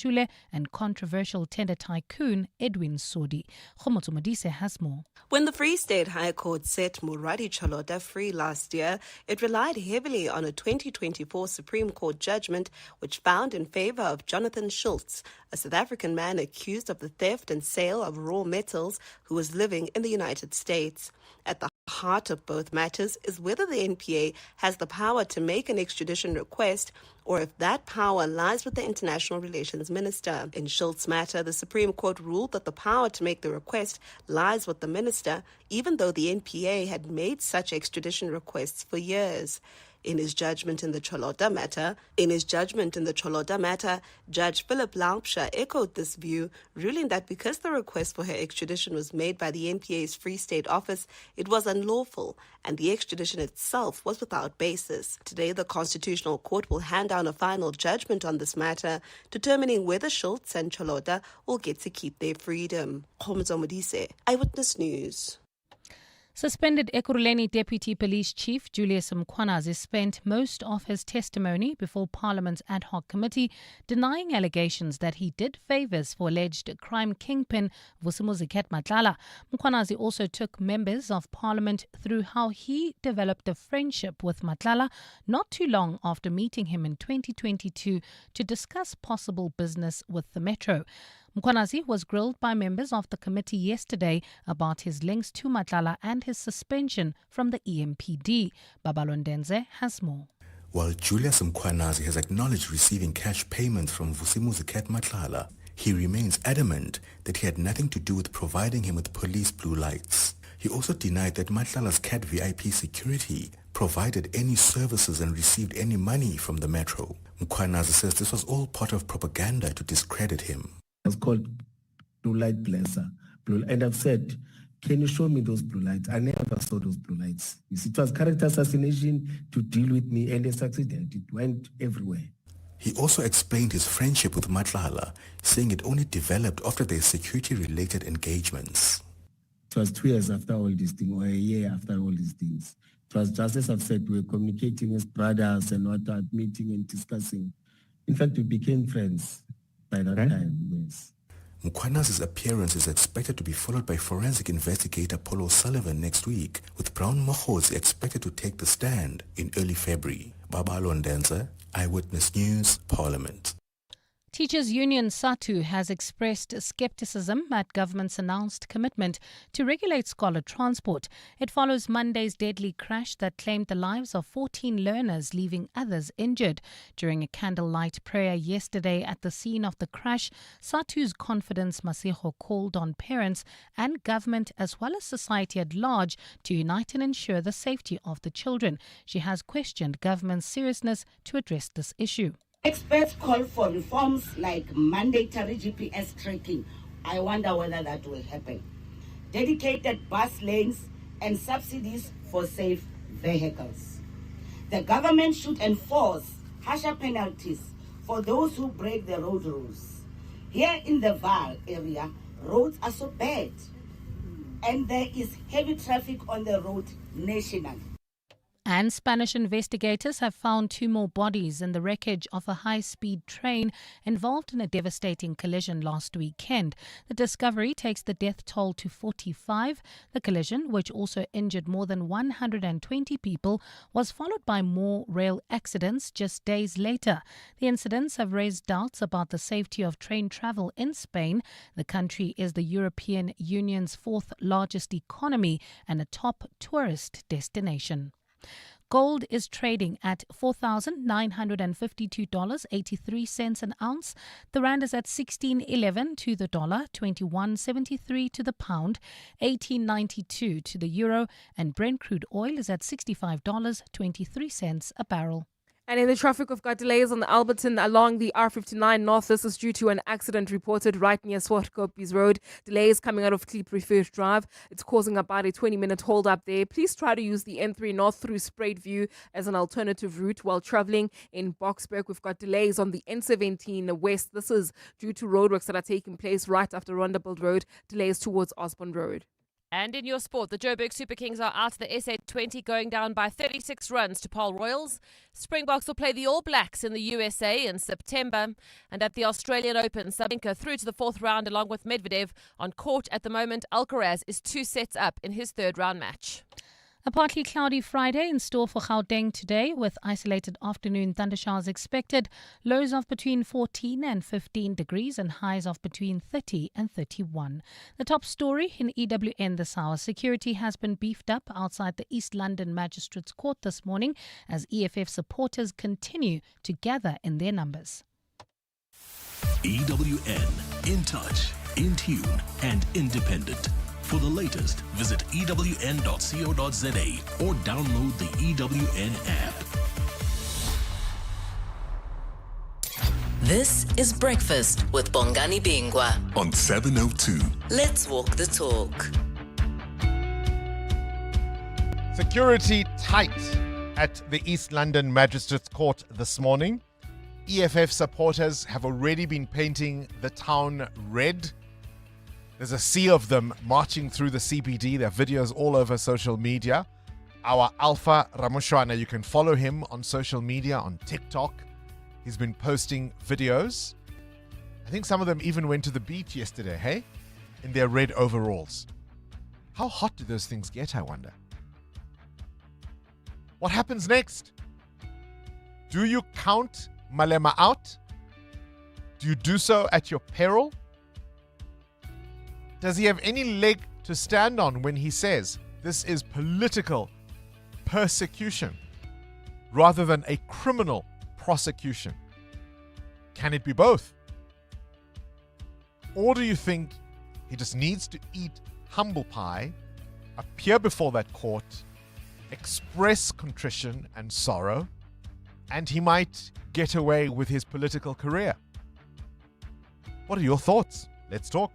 Speaker 6: and controversial tender tycoon Edwin Sodi. Khomotso Modise has more.
Speaker 4: When the Free State High Court set Murari Cholota free last year, it relied heavily on a 2024 Supreme Court judgment which found in favor of Jonathan Schultz, a South African man accused of the theft and sale of raw metals who was living in the United States. At the heart of both matters is whether the NPA has the power to make an extradition request or if that power lies with the International Relations Minister. In Schultz's matter, the Supreme Court ruled that the power to make the request lies with the minister, even though the NPA had made such extradition requests for years. In his judgment in the Cholota matter, Judge Philip Laupsha echoed this view, ruling that because the request for her extradition was made by the NPA's Free State office, it was unlawful, and the extradition itself was without basis. Today, the Constitutional Court will hand down a final judgment on this matter, determining whether Schultz and Cholota will get to keep their freedom. Khomotso Modise, Eyewitness News.
Speaker 6: Suspended Ekurhuleni Deputy Police Chief Julius Malema spent most of his testimony before Parliament's ad hoc committee denying allegations that he did favours for alleged crime kingpin Vusimuzi Matlala. Malema also took members of Parliament through how he developed a friendship with Matlala not too long after meeting him in 2022 to discuss possible business with the Metro. Malema was grilled by members of the committee yesterday about his links to Matlala and his suspension from the EMPD. Babalondenze has more.
Speaker 8: While Julius Malema has acknowledged receiving cash payments from Vusimuzi Matlala, he remains adamant that he had nothing to do with providing him with police blue lights. He also denied that Matlala's CAT VIP security provided any services and received any money from the Metro. Malema says this was all part of propaganda to discredit him.
Speaker 20: Was called blue light blesser. And I've said, can you show me those blue lights? I never saw those blue lights. You see, it was character assassination to deal with me, and they succeeded. It went everywhere.
Speaker 8: He also explained his friendship with Matlala, saying it only developed after their security-related engagements.
Speaker 20: It was 2 years after all these things, or a year after all these things. It was just as I've said, we were communicating as brothers and what, meeting and discussing. In fact, we became friends by that time, yes.
Speaker 8: Malema's appearance is expected to be followed by forensic investigator Paul O'Sullivan next week, with Brown Makhosi expected to take the stand in early February. Babalondenze, Eyewitness News, Parliament.
Speaker 6: Teachers Union SATU has expressed skepticism at government's announced commitment to regulate scholar transport. It follows Monday's deadly crash that claimed the lives of 14 learners, leaving others injured. During a candlelight prayer yesterday at the scene of the crash, SATU's Confidence Masiho called on parents and government as well as society at large to unite and ensure the safety of the children. She has questioned government's seriousness to address this issue.
Speaker 21: Experts call for reforms like mandatory GPS tracking. I wonder whether that will happen. Dedicated bus lanes and subsidies for safe vehicles. The government should enforce harsher penalties for those who break the road rules. Here in the Vaal area, roads are so bad, and there is heavy traffic on the road nationally.
Speaker 6: And Spanish investigators have found 2 more bodies in the wreckage of a high-speed train involved in a devastating collision last weekend. The discovery takes the death toll to 45. The collision, which also injured more than 120 people, was followed by more rail accidents just days later. The incidents have raised doubts about the safety of train travel in Spain. The country is the European Union's 4th largest economy and a top tourist destination. Gold is trading at $4,952.83 an ounce. The rand is at 16.11 to the dollar, 21.73 to the pound, 18.92 to the euro, and Brent crude oil is at $65.23 a barrel.
Speaker 9: And in the traffic, we've got delays on the Alberton along the R59 North. This is due to an accident reported right near Swartkoppies Road. Delays coming out of Klipri First Drive. It's causing about a 20-minute hold up there. Please try to use the N3 North through Spruitview as an alternative route while traveling. In Boksburg, we've got delays on the N17 West. This is due to roadworks that are taking place right after Rondabult Road. Delays towards Osborne Road.
Speaker 10: And in your sport, the Joburg Super Kings are out of the SA20, going down by 36 runs to Paul Royals. Springboks will play the All Blacks in the USA in September. And at the Australian Open, Sabalenka through to the fourth round along with Medvedev. On court at the moment, Alcaraz is 2 sets up in his third round match.
Speaker 6: A partly cloudy Friday in store for Gauteng today, with isolated afternoon thundershowers expected. Lows of between 14 and 15 degrees and highs of between 30 and 31. The top story in EWN this hour. Security has been beefed up outside the East London Magistrates Court this morning as EFF supporters continue to gather in their numbers.
Speaker 11: EWN, in touch, in tune, and independent. For the latest, visit ewn.co.za or download the EWN app.
Speaker 12: This is Breakfast with Bongani Bingwa
Speaker 11: On 702.
Speaker 12: Let's walk the talk.
Speaker 13: Security tight at the East London Magistrates Court this morning. EFF supporters have already been painting the town red. There's a sea of them marching through the CBD. There are videos all over social media. Our Alpha Ramushwana, you can follow him on social media, on TikTok. He's been posting videos. I think some of them even went to the beach yesterday, hey? In their red overalls. How hot do those things get, I wonder? What happens next? Do you count Malema out? Do you do so at your peril? Does he have any leg to stand on when he says this is political persecution rather than a criminal prosecution? Can it be both? Or do you think he just needs to eat humble pie, appear before that court, express contrition and sorrow, and he might get away with his political career? What are your thoughts? Let's talk.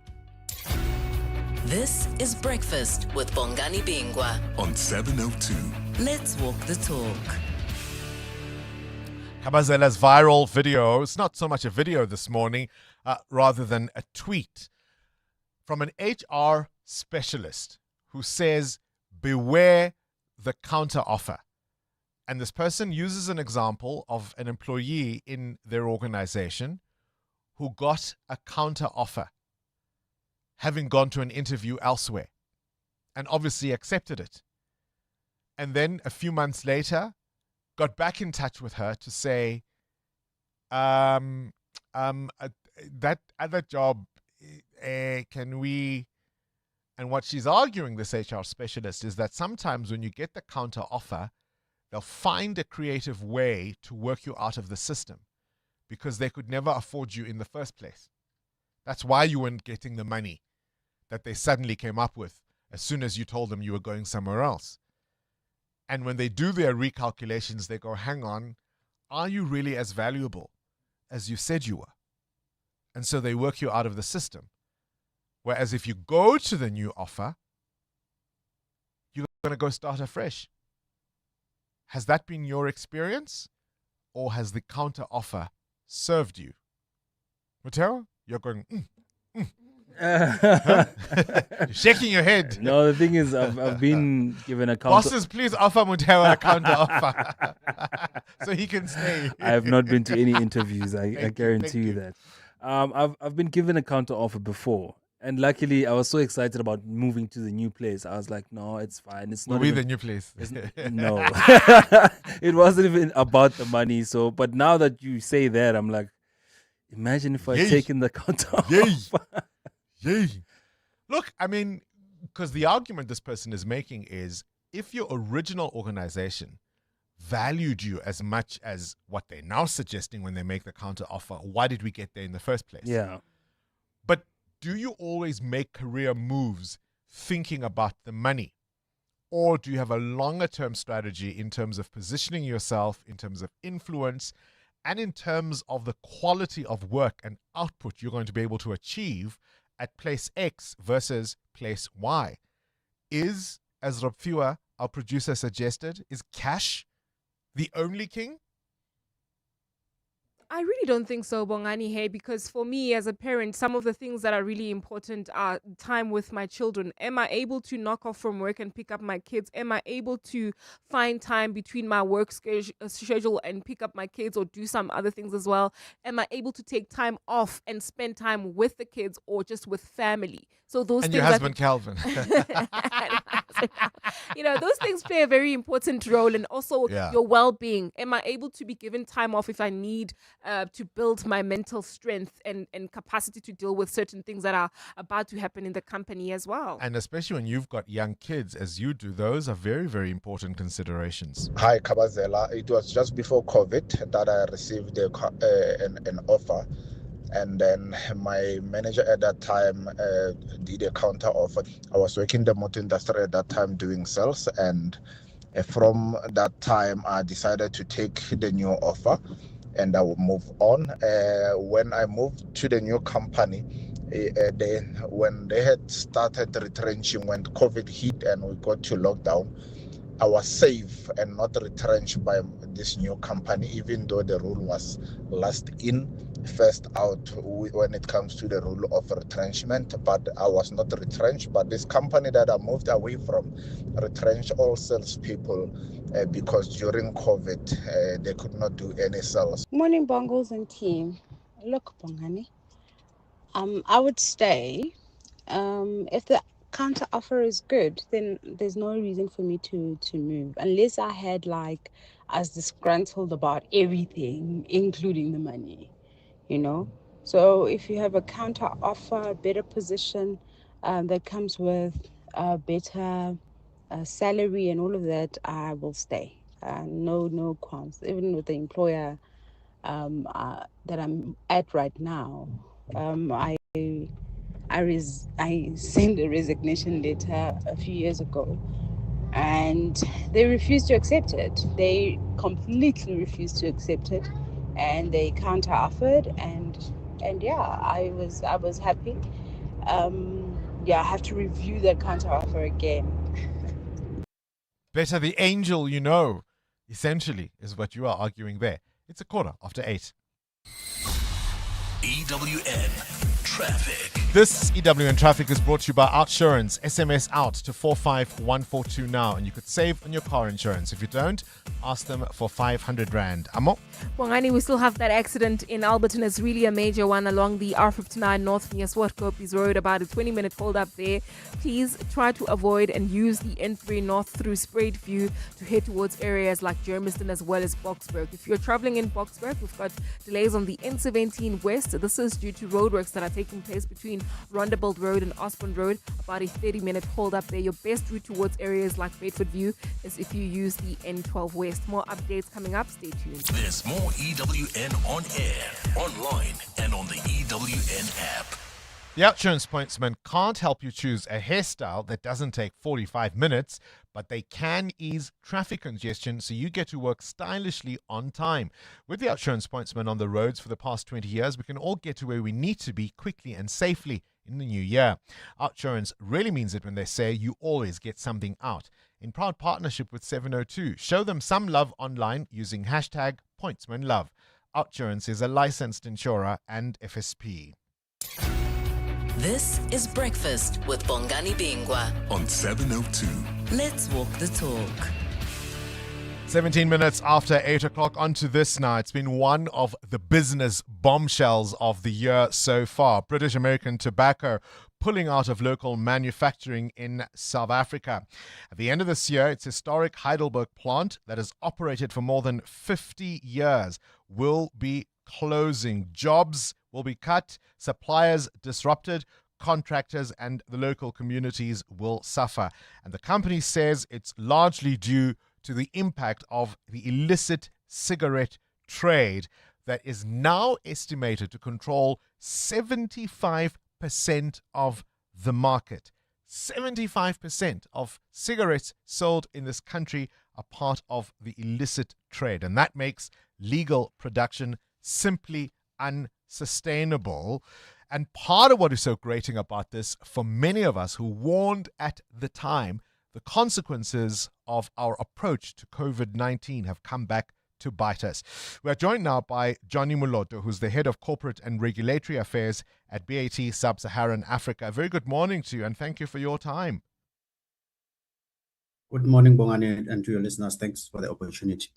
Speaker 12: This is Breakfast with Bongani Bingwa
Speaker 11: On 702.
Speaker 12: Let's walk the talk.
Speaker 13: Kabazela's viral video, it's not so much a video this morning, rather than a tweet from an HR specialist who says, beware the counter offer. And this person uses an example of an employee in their organization who got a counter offer, having gone to an interview elsewhere, and obviously accepted it. And then a few months later, got back in touch with her to say, that other job, can we... And what she's arguing, this HR specialist, is that sometimes when you get the counter offer, they'll find a creative way to work you out of the system because they could never afford you in the first place. That's why you weren't getting the money that they suddenly came up with as soon as you told them you were going somewhere else. And when they do their recalculations, they go, hang on, are you really as valuable as you said you were? And so they work you out of the system. Whereas if you go to the new offer, you're going to go start afresh. Has that been your experience? Or has the counter offer served you? Mateo, you're going, Huh? You're shaking your head.
Speaker 14: No, the thing is, I've been given a counter.
Speaker 13: Bosses, please offer Mateo a counter offer so he can stay.
Speaker 14: I have not been to any interviews. I guarantee you that. I've been given a counter offer before, and luckily I was so excited about moving to the new place. I was like, no, it's fine. It's not
Speaker 13: even the new place.
Speaker 14: No, it wasn't even about the money. So, but now that you say that, I'm like, imagine if I'd taken the counter offer.
Speaker 13: Yay. Look, I mean, because the argument this person is making is if your original organization valued you as much as what they're now suggesting when they make the counter offer, why did we get there in the first place?
Speaker 14: Yeah.
Speaker 13: But do you always make career moves thinking about the money? Or do you have a longer term strategy in terms of positioning yourself, in terms of influence, and in terms of the quality of work and output you're going to be able to achieve at place X versus place Y? Is, as Robfiwa, our producer, suggested, is cash the only king?
Speaker 9: I really don't think so, Bongani. Hey, because for me as a parent, some of the things that are really important are time with my children. Am I able to knock off from work and pick up my kids? Am I able to find time between my work schedule and pick up my kids or do some other things as well? Am I able to take time off and spend time with the kids or just with family? So those
Speaker 13: And
Speaker 9: things
Speaker 13: your husband, Calvin.
Speaker 9: Those things play a very important role, and also
Speaker 13: Yeah.
Speaker 9: your well-being. Am I able to be given time off if I need to build my mental strength and capacity to deal with certain things that are about to happen in the company as well?
Speaker 13: And especially when you've got young kids, as you do, those are very, very important considerations.
Speaker 2: Hi, Kabazela. It was just before COVID that I received an offer. And then my manager at that time did a counter offer. I was working in the motor industry at that time doing sales. And from that time, I decided to take the new offer and I will move on. When I moved to the new company, when they had started retrenching, when COVID hit and we got to lockdown, I was safe and not retrenched by this new company, even though the rule was last in, first out when it comes to the rule of retrenchment. But I was not retrenched. But this company that I moved away from retrenched all salespeople because during COVID, they could not do any sales.
Speaker 15: Morning, Bongos and team. Look, Bongani, I would stay. If the counter offer is good, then there's no reason for me to move, unless I had I was disgruntled about everything, including the money, So if you have a counter offer, a better position that comes with a better salary and all of that, I will stay. No qualms. Even with the employer that I'm at right now, I sent a resignation letter a few years ago, and they refused to accept it. They completely refused to accept it, and they counter offered, and yeah, I was happy. I have to review that counter offer again.
Speaker 13: Better the angel essentially, is what you are arguing there. It's 8:15.
Speaker 11: EWN Traffic.
Speaker 13: This EWN Traffic is brought to you by Outsurance. SMS out to 45142 now, and you could save on your car insurance. If you don't, ask them for 500 Rand. Amo?
Speaker 9: Bongani, we still have that accident in Alberton. It's really a major one along the R59 North near Swartkopies Road, about a 20-minute hold up there. Please try to avoid and use the N3 North through Spruitview to head towards areas like Germiston as well as Boksburg. If you're traveling in Boksburg, we've got delays on the N17 West. This is due to roadworks that are taking place between Rondebold Road and Osborne Road, about a 30-minute hold up there. Your best route towards areas like Bedford View is if you use the N12 West. More updates coming up. Stay tuned.
Speaker 11: There's more EWN on air, online, and on the EWN app.
Speaker 13: The Outsurance Pointsman can't help you choose a hairstyle that doesn't take 45 minutes, but they can ease traffic congestion so you get to work stylishly on time. With the Outsurance Pointsman on the roads for the past 20 years, we can all get to where we need to be quickly and safely in the new year. Outsurance really means it when they say you always get something out. In proud partnership with 702, show them some love online using hashtag #PointsmanLove. Outsurance is a licensed insurer and FSP.
Speaker 12: This is Breakfast with Bongani Bingwa
Speaker 11: on 702.
Speaker 12: Let's walk the talk.
Speaker 13: 17 minutes after 8 o'clock, onto this now. It's been one of the business bombshells of the year so far. British American Tobacco pulling out of local manufacturing in South Africa. At the end of this year, its historic Heidelberg plant that has operated for more than 50 years will be closing. Jobs will be cut, suppliers disrupted, contractors and the local communities will suffer. And the company says it's largely due to the impact of the illicit cigarette trade that is now estimated to control 75% of the market. 75% of cigarettes sold in this country are part of the illicit trade, and that makes legal production simply unsustainable. And part of what is so grating about this, for many of us who warned at the time, the consequences of our approach to COVID-19 have come back to bite us. We are joined now by Johnny Muloto, who's the head of corporate and regulatory affairs at BAT Sub-Saharan Africa. Very good morning to you, and thank you for your time.
Speaker 1: Good morning, Bongani, and to your listeners. Thanks for the opportunity.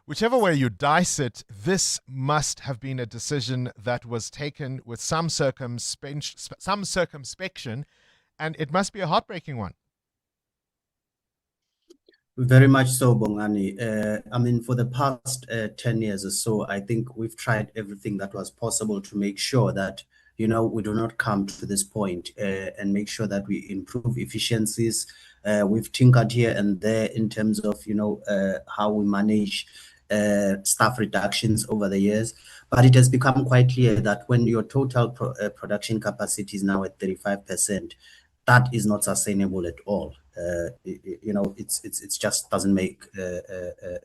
Speaker 13: Whichever way you dice it, this must have been a decision that was taken with some circumspection, and it must be a heartbreaking one.
Speaker 1: Very much so, Bongani. I mean, for the past 10 years or so, I think we've tried everything that was possible to make sure that, we do not come to this point and make sure that we improve efficiencies. We've tinkered here and there in terms of, how we manage staff reductions over the years. But it has become quite clear that when your total production capacity is now at 35%, that is not sustainable at all. It's just doesn't make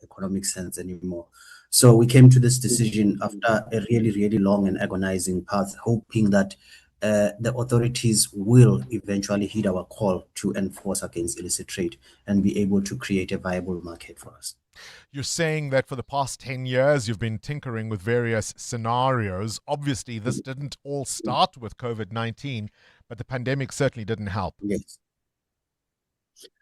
Speaker 1: economic sense anymore. So we came to this decision after a really, really long and agonizing path, hoping that the authorities will eventually heed our call to enforce against illicit trade and be able to create a viable market for us.
Speaker 13: You're saying that for the past 10 years, you've been tinkering with various scenarios. Obviously, this didn't all start with COVID-19, but the pandemic certainly didn't help.
Speaker 1: Yes.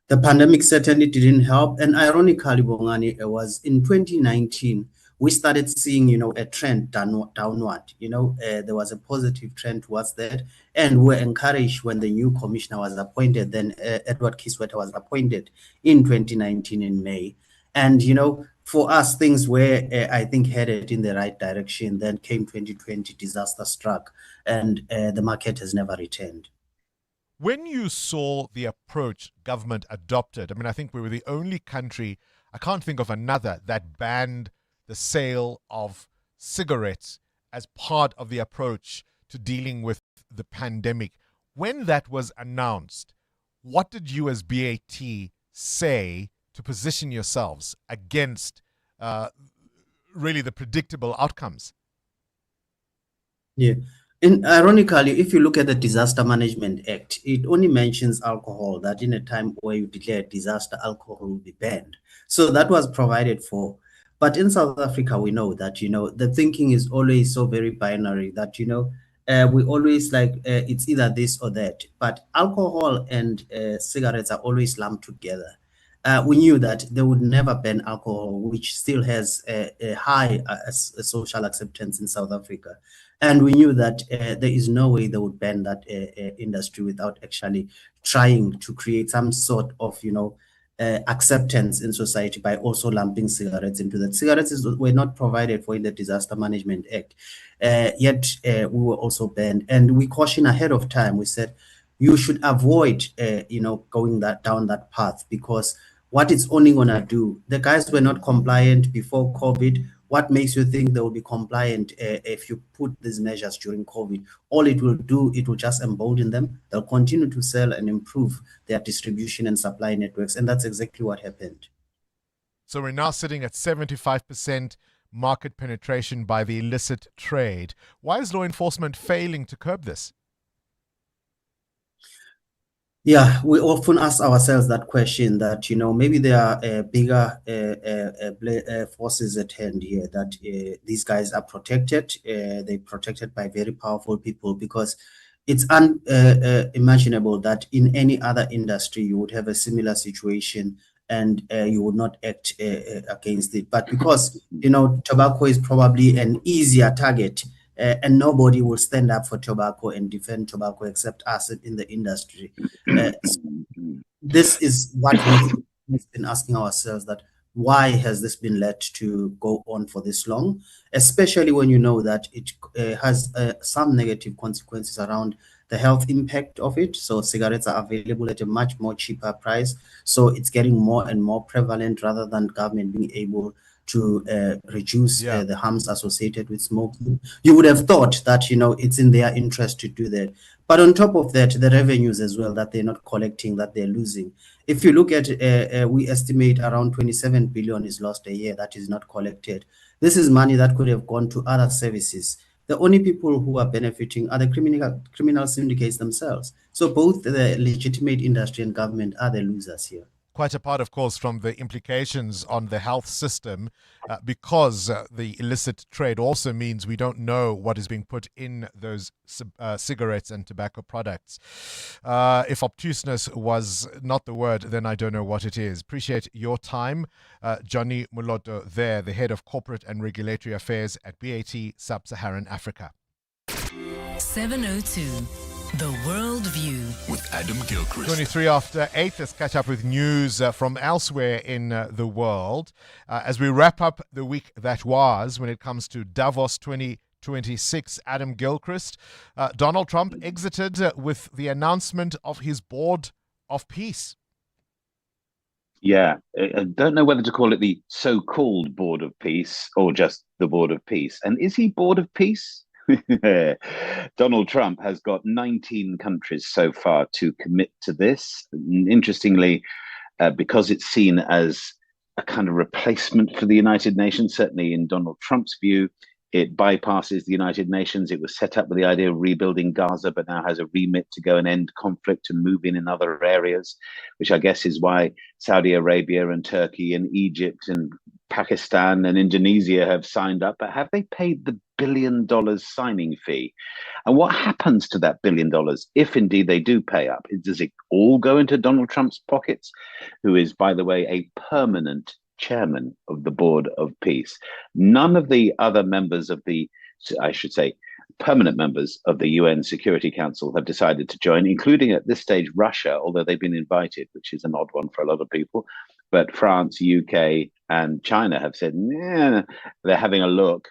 Speaker 1: The pandemic certainly didn't help. And ironically, Bongani, it was in 2019, we started seeing, a trend downward. There was a positive trend towards that. And we were encouraged when the new commissioner was appointed, then Edward Kisweta was appointed in 2019 in May. And, for us, things were, I think, headed in the right direction. Then came 2020, disaster struck, and the market has never returned.
Speaker 13: When you saw the approach government adopted, I think we were the only country, I can't think of another, that banned the sale of cigarettes as part of the approach to dealing with the pandemic. When that was announced, what did you as BAT say to position yourselves against really the predictable outcomes?
Speaker 1: Yeah. Ironically, if you look at the Disaster Management Act, it only mentions alcohol, that in a time where you declare disaster, alcohol will be banned. So that was provided for. But in South Africa, we know that, the thinking is always so very binary that, we always it's either this or that. But alcohol and cigarettes are always lumped together. We knew that they would never ban alcohol, which still has a high social acceptance in South Africa. And we knew that there is no way they would ban that industry without actually trying to create some sort of, acceptance in society by also lumping cigarettes into that. Cigarettes were not provided for in the Disaster Management Act, yet we were also banned. And we cautioned ahead of time. We said, you should avoid, going down that path, because what it's only going to do, the guys were not compliant before COVID. What makes you think they will be compliant if you put these measures during COVID? All it will do, it will just embolden them. They'll continue to sell and improve their distribution and supply networks. And that's exactly what happened.
Speaker 13: So we're now sitting at 75% market penetration by the illicit trade. Why is law enforcement failing to curb this?
Speaker 1: Yeah, we often ask ourselves that question, that, maybe there are bigger forces at hand here, that these guys are protected. They're protected by very powerful people, because it's unimaginable that in any other industry you would have a similar situation and you would not act against it. But because, tobacco is probably an easier target, and nobody will stand up for tobacco and defend tobacco except us in the industry. This is what we've been asking ourselves, that why has this been let to go on for this long, especially when you know that it has some negative consequences around the health impact of it. So cigarettes are available at a much more cheaper price. So it's getting more and more prevalent rather than government being able to reduce the harms associated with smoking. You would have thought that, it's in their interest to do that. But on top of that, the revenues as well that they're not collecting, that they're losing. If you look at, we estimate around 27 billion is lost a year that is not collected. This is money that could have gone to other services. The only people who are benefiting are the criminal syndicates themselves. So both the legitimate industry and government are the losers here.
Speaker 13: Quite apart, of course, from the implications on the health system, because the illicit trade also means we don't know what is being put in those cigarettes and tobacco products. If obtuseness was not the word, then I don't know what it is. Appreciate your time. Johnny Muloto there, the head of corporate and regulatory affairs at BAT Sub-Saharan Africa.
Speaker 12: 702. The World View
Speaker 11: with Adam Gilchrist.
Speaker 13: 23 after 8, let's catch up with news from elsewhere in the world. As we wrap up the week that was when it comes to Davos 2026, Adam Gilchrist, Donald Trump exited with the announcement of his Board of Peace.
Speaker 3: Yeah, I don't know whether to call it the so-called Board of Peace or just the Board of Peace. And is he Board of Peace? Donald Trump has got 19 countries so far to commit to this. Interestingly, because it's seen as a kind of replacement for the United Nations, certainly in Donald Trump's view, it bypasses the United Nations. It was set up with the idea of rebuilding Gaza, but now has a remit to go and end conflict and move in other areas, which I guess is why Saudi Arabia and Turkey and Egypt and Pakistan and Indonesia have signed up. But have they paid the $1 billion signing fee? And what happens to that $1 billion if indeed they do pay up? Does it all go into Donald Trump's pockets, who is, by the way, a permanent chairman of the Board of Peace? None of the other members of the, I should say, permanent members of the UN Security Council have decided to join, including at this stage Russia, although they've been invited, which is an odd one for a lot of people. But France, UK, and China have said, nah, they're having a look.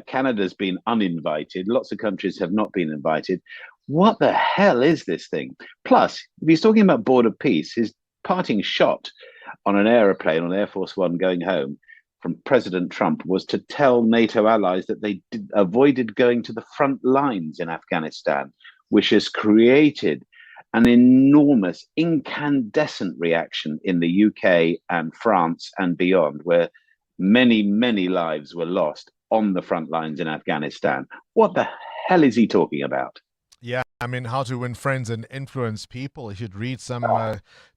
Speaker 3: Canada's been uninvited. Lots of countries have not been invited. What the hell is this thing? Plus, if he's talking about Board of Peace, his parting shot on an aeroplane on Air Force One going home from President Trump was to tell NATO allies that they avoided going to the front lines in Afghanistan, which has created an enormous incandescent reaction in the UK and France and beyond, where many, many lives were lost on the front lines in Afghanistan. What the hell is he talking about?
Speaker 13: Yeah, I mean, how to win friends and influence people. You should read some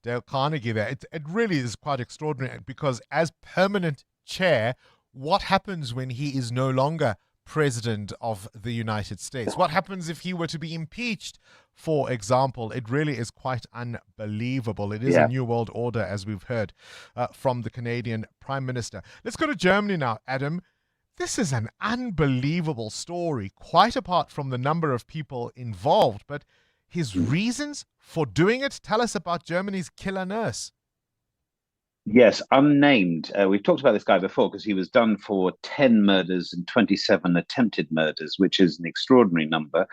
Speaker 13: Dale Carnegie there. It really is quite extraordinary, because as permanent chair, what happens when he is no longer president of the United States? What happens if he were to be impeached, for example? It really is quite unbelievable. It is a new world order, as we've heard from the Canadian Prime Minister. Let's go to Germany now, Adam. This is an unbelievable story, quite apart from the number of people involved, but his reasons for doing it. Tell us about Germany's killer nurse.
Speaker 3: Yes, unnamed. We've talked about this guy before because he was done for 10 murders and 27 attempted murders, which is an extraordinary number,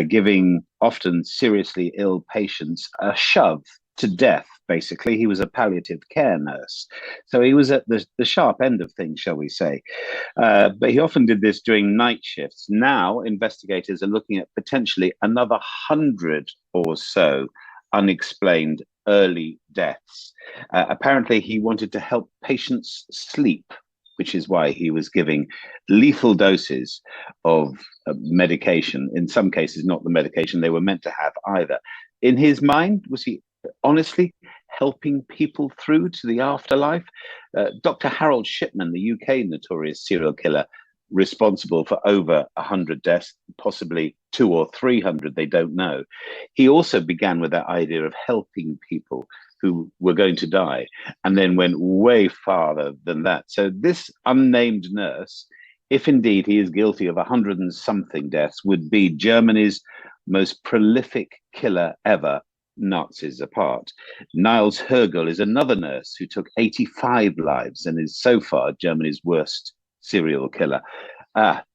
Speaker 3: giving often seriously ill patients a shove to death, basically. He was a palliative care nurse. So he was at the sharp end of things, shall we say. But he often did this during night shifts. Now, investigators are looking at potentially another 100 or so unexplained early deaths. Apparently, he wanted to help patients sleep, which is why he was giving lethal doses of medication, in some cases not the medication they were meant to have either. In his mind, was he honestly helping people through to the afterlife? Dr. Harold Shipman, the UK notorious serial killer, responsible for over 100 deaths, possibly 200 or 300, they don't know. He also began with that idea of helping people who were going to die, and then went way farther than that. So this unnamed nurse, if indeed he is guilty of 100 and something deaths, would be Germany's most prolific killer ever, Nazis apart. Niels Hergel is another nurse who took 85 lives and is so far Germany's worst serial killer.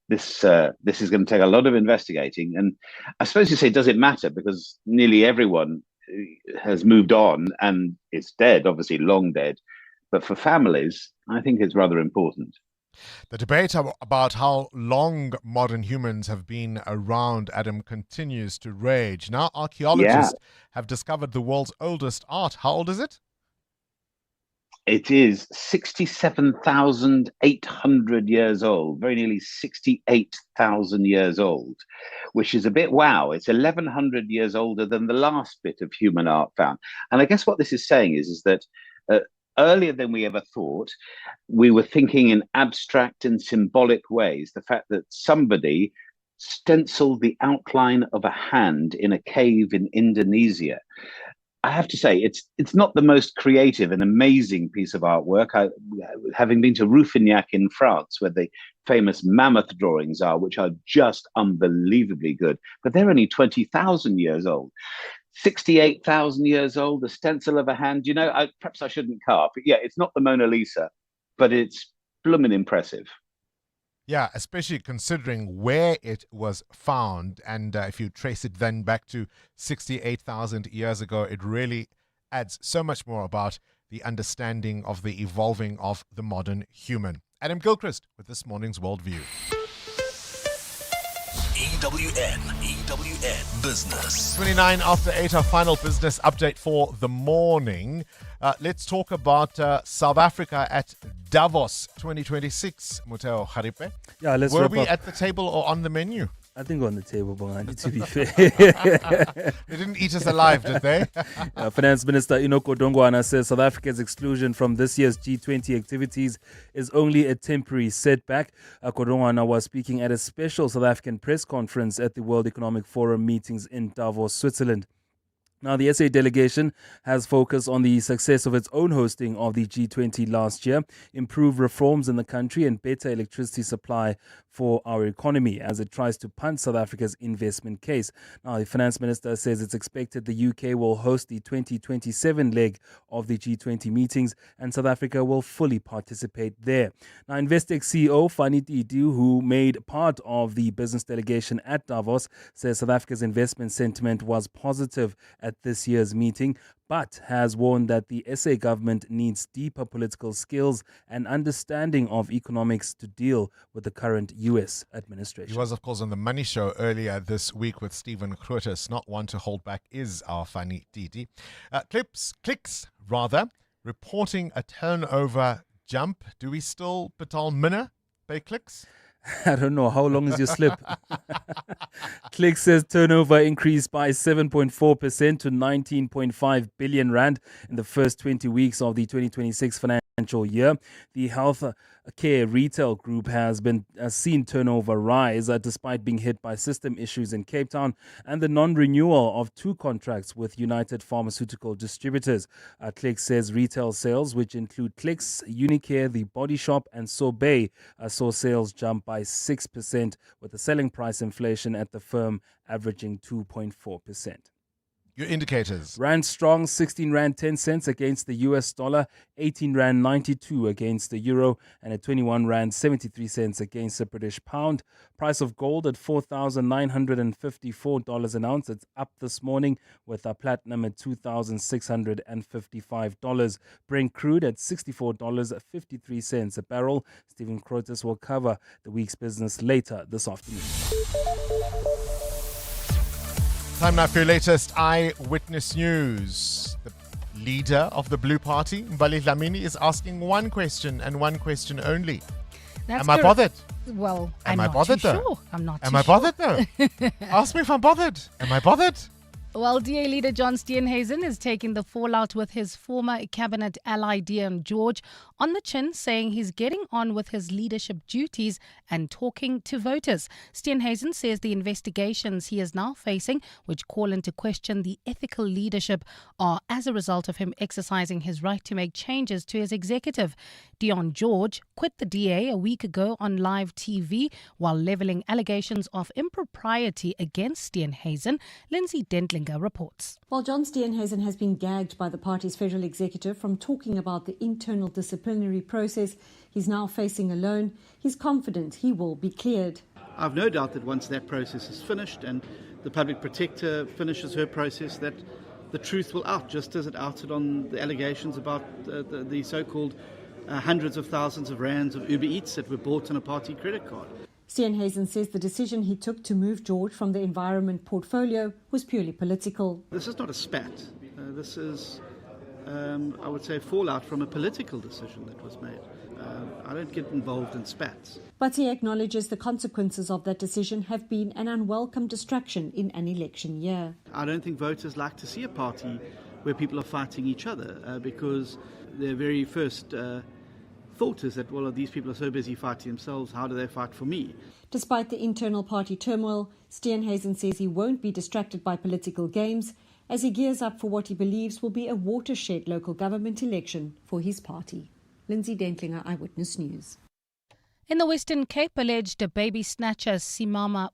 Speaker 3: this is going to take a lot of investigating. And I suppose you say, does it matter? Because nearly everyone has moved on and is dead, obviously long dead. But for families, I think it's rather important.
Speaker 13: The debate about how long modern humans have been around, Adam, continues to rage. Now, archaeologists have discovered the world's oldest art. How old is it?
Speaker 3: It is 67,800 years old, very nearly 68,000 years old, which is a bit wow. It's 1,100 years older than the last bit of human art found. And I guess what this is saying is that earlier than we ever thought, we were thinking in abstract and symbolic ways. The fact that somebody stenciled the outline of a hand in a cave in Indonesia. I have to say, it's not the most creative and amazing piece of artwork. Having been to Rouffignac in France, where the famous mammoth drawings are, which are just unbelievably good, but they're only 20,000 years old. 68,000 years old, the stencil of a hand. Perhaps I shouldn't carp, but yeah, it's not the Mona Lisa, but it's blooming impressive.
Speaker 13: Yeah, especially considering where it was found. And if you trace it then back to 68,000 years ago, it really adds so much more about the understanding of the evolving of the modern human. Adam Gilchrist with this morning's Worldview.
Speaker 11: EWN Business.
Speaker 13: 29 after 8, our final business update for the morning. Let's talk about South Africa at Davos 2026. Muteo Haripe.
Speaker 14: Yeah, let's
Speaker 13: Were
Speaker 14: wrap
Speaker 13: we
Speaker 14: up.
Speaker 13: at the table or on the menu?
Speaker 14: I think on the table, Bongani, to be fair.
Speaker 13: They didn't eat us alive, did they?
Speaker 14: Finance Minister Inoko Dongwana says South Africa's exclusion from this year's G20 activities is only a temporary setback. Kodongwana was speaking at a special South African press conference at the World Economic Forum meetings in Davos, Switzerland. Now, the SA delegation has focused on the success of its own hosting of the G20 last year, improved reforms in the country and better electricity supply for our economy as it tries to punt South Africa's investment case. Now, the finance minister says it's expected the UK will host the 2027 leg of the G20 meetings and South Africa will fully participate there. Now, Investec CEO Fani Titu, who made part of the business delegation at Davos, says South Africa's investment sentiment was positive at this year's meeting, but has warned that the SA government needs deeper political skills and understanding of economics to deal with the current US administration.
Speaker 13: He was, of course, on the Money Show earlier this week with Stephen Krotis. Not one to hold back is our Fani Titi. Clicks, reporting a turnover jump. Do we still Patal Minna pay clicks?
Speaker 14: I don't know. How long is your slip? Click says turnover increased by 7.4% to 19.5 billion rand in the first 20 weeks of the 2026 financial year. The health care retail group has been seen turnover rise despite being hit by system issues in Cape Town and the non-renewal of 2 contracts with United Pharmaceutical Distributors. Click says retail sales, which include Clicks, Unicare, The Body Shop and Sorbet, saw sales jump by 6%, with the selling price inflation at the firm averaging 2.4%.
Speaker 13: Your indicators.
Speaker 14: Rand strong, 16 Rand 10 cents against the US dollar, 18 Rand 92 against the euro, and at 21 Rand 73 cents against the British pound. Price of gold at $4,954 an ounce. It's up this morning with platinum at $2,655. Brent crude at $64.53 a barrel. Stephen Krotis will cover the week's business later this afternoon.
Speaker 13: Time now for your latest Eyewitness News. The leader of the Blue Party, Mbali Dlamini, is asking one question and one question only. Am I bothered?
Speaker 6: Well,
Speaker 13: Am
Speaker 6: I'm
Speaker 13: I
Speaker 6: not
Speaker 13: bothered
Speaker 6: too
Speaker 13: though?
Speaker 6: sure. I'm not
Speaker 13: Am
Speaker 6: too
Speaker 13: I bothered
Speaker 6: sure.
Speaker 13: though? Ask me if I'm bothered. Am I bothered?
Speaker 6: Well, DA leader John Steenhuisen is taking the fallout with his former cabinet ally Deon George on the chin, saying he's getting on with his leadership duties and talking to voters. Steenhuisen says the investigations he is now facing, which call into question the ethical leadership, are as a result of him exercising his right to make changes to his executive. Deon George quit the DA a week ago on live TV while levelling allegations of impropriety against Steenhuisen. Lindsay Dentlinger reports.
Speaker 27: While John Steenhuisen has been gagged by the party's federal executive from talking about the internal disciplinary process he's now facing alone, he's confident he will be cleared.
Speaker 16: I've no doubt that once that process is finished and the public protector finishes her process, that the truth will out, just as it outed on the allegations about the so-called hundreds of thousands of rands of Uber Eats that were bought on a party credit card.
Speaker 27: Steenhuisen says the decision he took to move George from the environment portfolio was purely political.
Speaker 16: This is not a spat. This is, I would say, fallout from a political decision that was made. I don't get involved in spats.
Speaker 27: But he acknowledges the consequences of that decision have been an unwelcome distraction in an election year.
Speaker 16: I don't think voters like to see a party where people are fighting each other because their very first thought is that, well, these people are so busy fighting themselves, how do they fight for me?
Speaker 27: Despite the internal party turmoil, Steenhuisen says he won't be distracted by political games as he gears up for what he believes will be a watershed local government election for his party. Lindsay Dentlinger, Eyewitness News.
Speaker 6: In the Western Cape, alleged baby snatcher Samima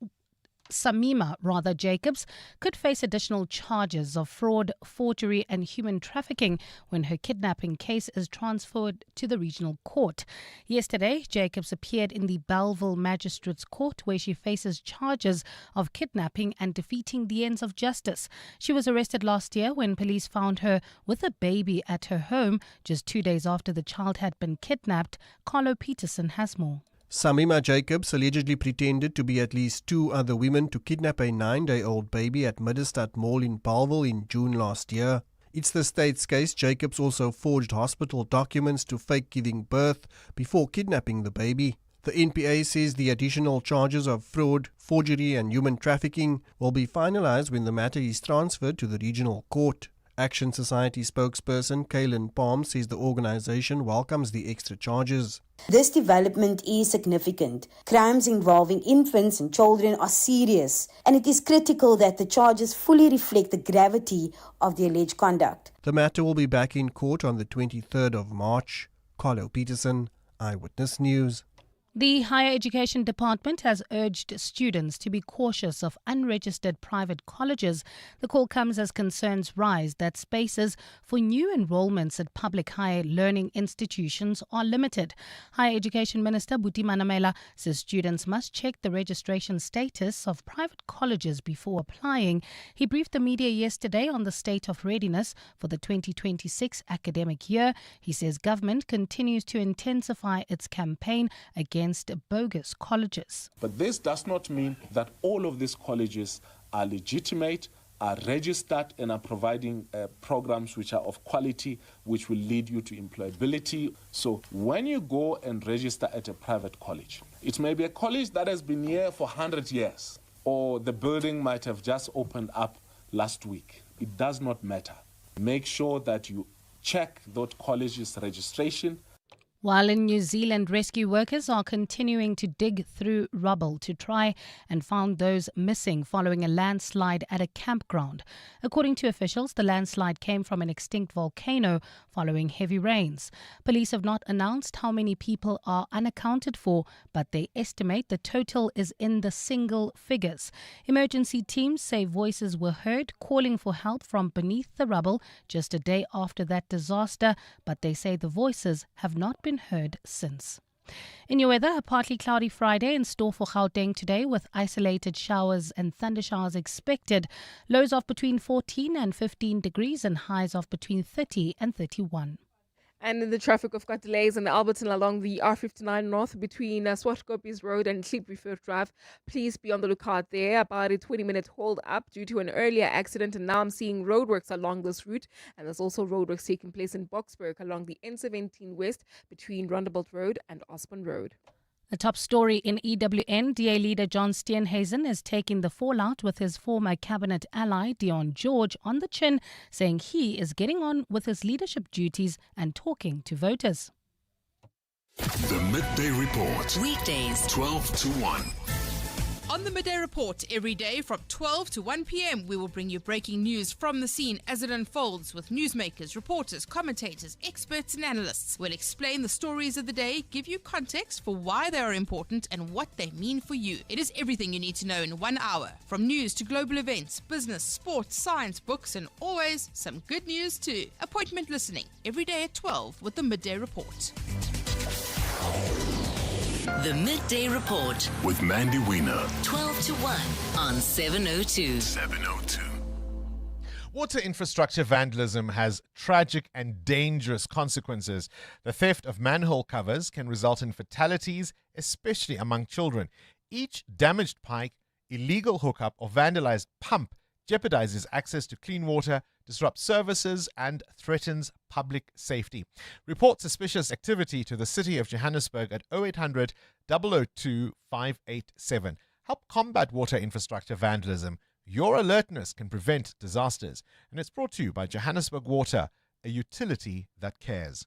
Speaker 6: Jacobs could face additional charges of fraud, forgery and human trafficking when her kidnapping case is transferred to the regional court. Yesterday, Jacobs appeared in the Bellville Magistrates Court where she faces charges of kidnapping and defeating the ends of justice. She was arrested last year when police found her with a baby at her home just 2 days after the child had been kidnapped. Carlo Peterson has more.
Speaker 17: Samima Jacobs allegedly pretended to be at least 2 other women to kidnap a 9-day-old baby at Middestad Mall in Bellville in June last year. It's the state's case. Jacobs also forged hospital documents to fake giving birth before kidnapping the baby. The NPA says the additional charges of fraud, forgery and human trafficking will be finalized when the matter is transferred to the regional court. Action Society spokesperson Kaylin Palm says the organization welcomes the extra charges.
Speaker 22: This development is significant. Crimes involving infants and children are serious, and it is critical that the charges fully reflect the gravity of the alleged conduct.
Speaker 17: The matter will be back in court on the 23rd of March. Carlo Peterson, Eyewitness News.
Speaker 6: The Higher Education Department has urged students to be cautious of unregistered private colleges. The call comes as concerns rise that spaces for new enrollments at public higher learning institutions are limited. Higher Education Minister Buti Manamela says students must check the registration status of private colleges before applying. He briefed the media yesterday on the state of readiness for the 2026 academic year. He says government continues to intensify its campaign against bogus colleges.
Speaker 23: But this does not mean that all of these colleges are legitimate, are registered and are providing programs which are of quality, which will lead you to employability. So when you go and register at a private college, it may be a college that has been here for 100 years, or the building might have just opened up last week. It does not matter. Make sure that you check that college's registration.
Speaker 6: While in New Zealand, rescue workers are continuing to dig through rubble to try and find those missing following a landslide at a campground. According to officials, the landslide came from an extinct volcano following heavy rains. Police have not announced how many people are unaccounted for, but they estimate the total is in the single figures. Emergency teams say voices were heard calling for help from beneath the rubble just a day after that disaster, but they say the voices have not been heard since. In your weather, a partly cloudy Friday in store for Gauteng today with isolated showers and thundershowers expected. Lows of between 14 and 15 degrees and highs of between 30 and 31.
Speaker 9: And in the traffic, we've got delays in Alberton along the R59 North between Swartkopjes Road and Kliprivier Drive. Please be on the lookout there. About a 20-minute hold up due to an earlier accident, and now I'm seeing roadworks along this route. And there's also roadworks taking place in Boksburg along the N17 West between Rondebolt Road and Osborne Road.
Speaker 6: The top story in EWN, DA leader John Steenhuisen is taking the fallout with his former cabinet ally Dion George on the chin, saying he is getting on with his leadership duties and talking to voters.
Speaker 11: The Midday Report.
Speaker 12: Weekdays,
Speaker 11: 12 to 1.
Speaker 24: On the Midday Report, every day from 12 to 1 p.m, we will bring you breaking news from the scene as it unfolds with newsmakers, reporters, commentators, experts and analysts. We'll explain the stories of the day, give you context for why they are important and what they mean for you. It is everything you need to know in 1 hour, from news to global events, business, sports, science, books and always some good news too. Appointment listening every day at 12 with the Midday Report.
Speaker 12: The Midday Report
Speaker 11: with Mandy Wiener.
Speaker 12: 12 to 1 on 702.
Speaker 11: 702.
Speaker 13: Water infrastructure vandalism has tragic and dangerous consequences. The theft of manhole covers can result in fatalities, especially among children. Each damaged pipe, illegal hookup, or vandalized pump jeopardizes access to clean water, disrupts services, and threatens public safety. Report suspicious activity to the City of Johannesburg at 0800 002 587. Help combat water infrastructure vandalism. Your alertness can prevent disasters. And it's brought to you by Johannesburg Water, a utility that cares.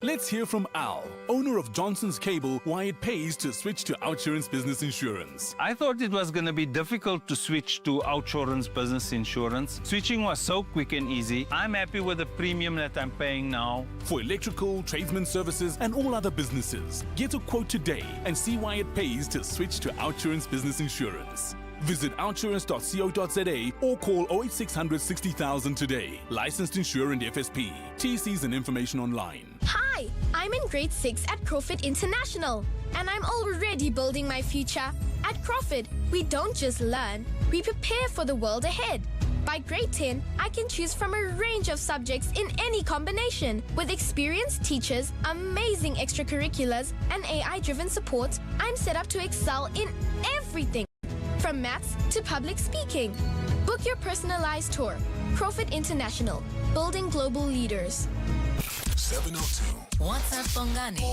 Speaker 11: Let's hear from Al, owner of Johnson's Cable, why it pays to switch to Outsurance Business Insurance.
Speaker 4: I thought it was going to be difficult to switch to Outsurance Business Insurance. Switching was so quick and easy. I'm happy with the premium that I'm paying now.
Speaker 11: For electrical, tradesman services, and all other businesses, get a quote today and see why it pays to switch to Outsurance Business Insurance. Visit outsurance.co.za or call 08600 60,000 today. Licensed insurer and FSP. TCs and information online.
Speaker 5: Hi, I'm in grade 6 at Crawford International, and I'm already building my future. At Crawford, we don't just learn, we prepare for the world ahead. By grade 10, I can choose from a range of subjects in any combination. With experienced teachers, amazing extracurriculars, and AI-driven support, I'm set up to excel in everything. From maths to public speaking. Book your personalized tour. Crawford International, building global leaders.
Speaker 11: 702.
Speaker 12: WhatsApp Bongani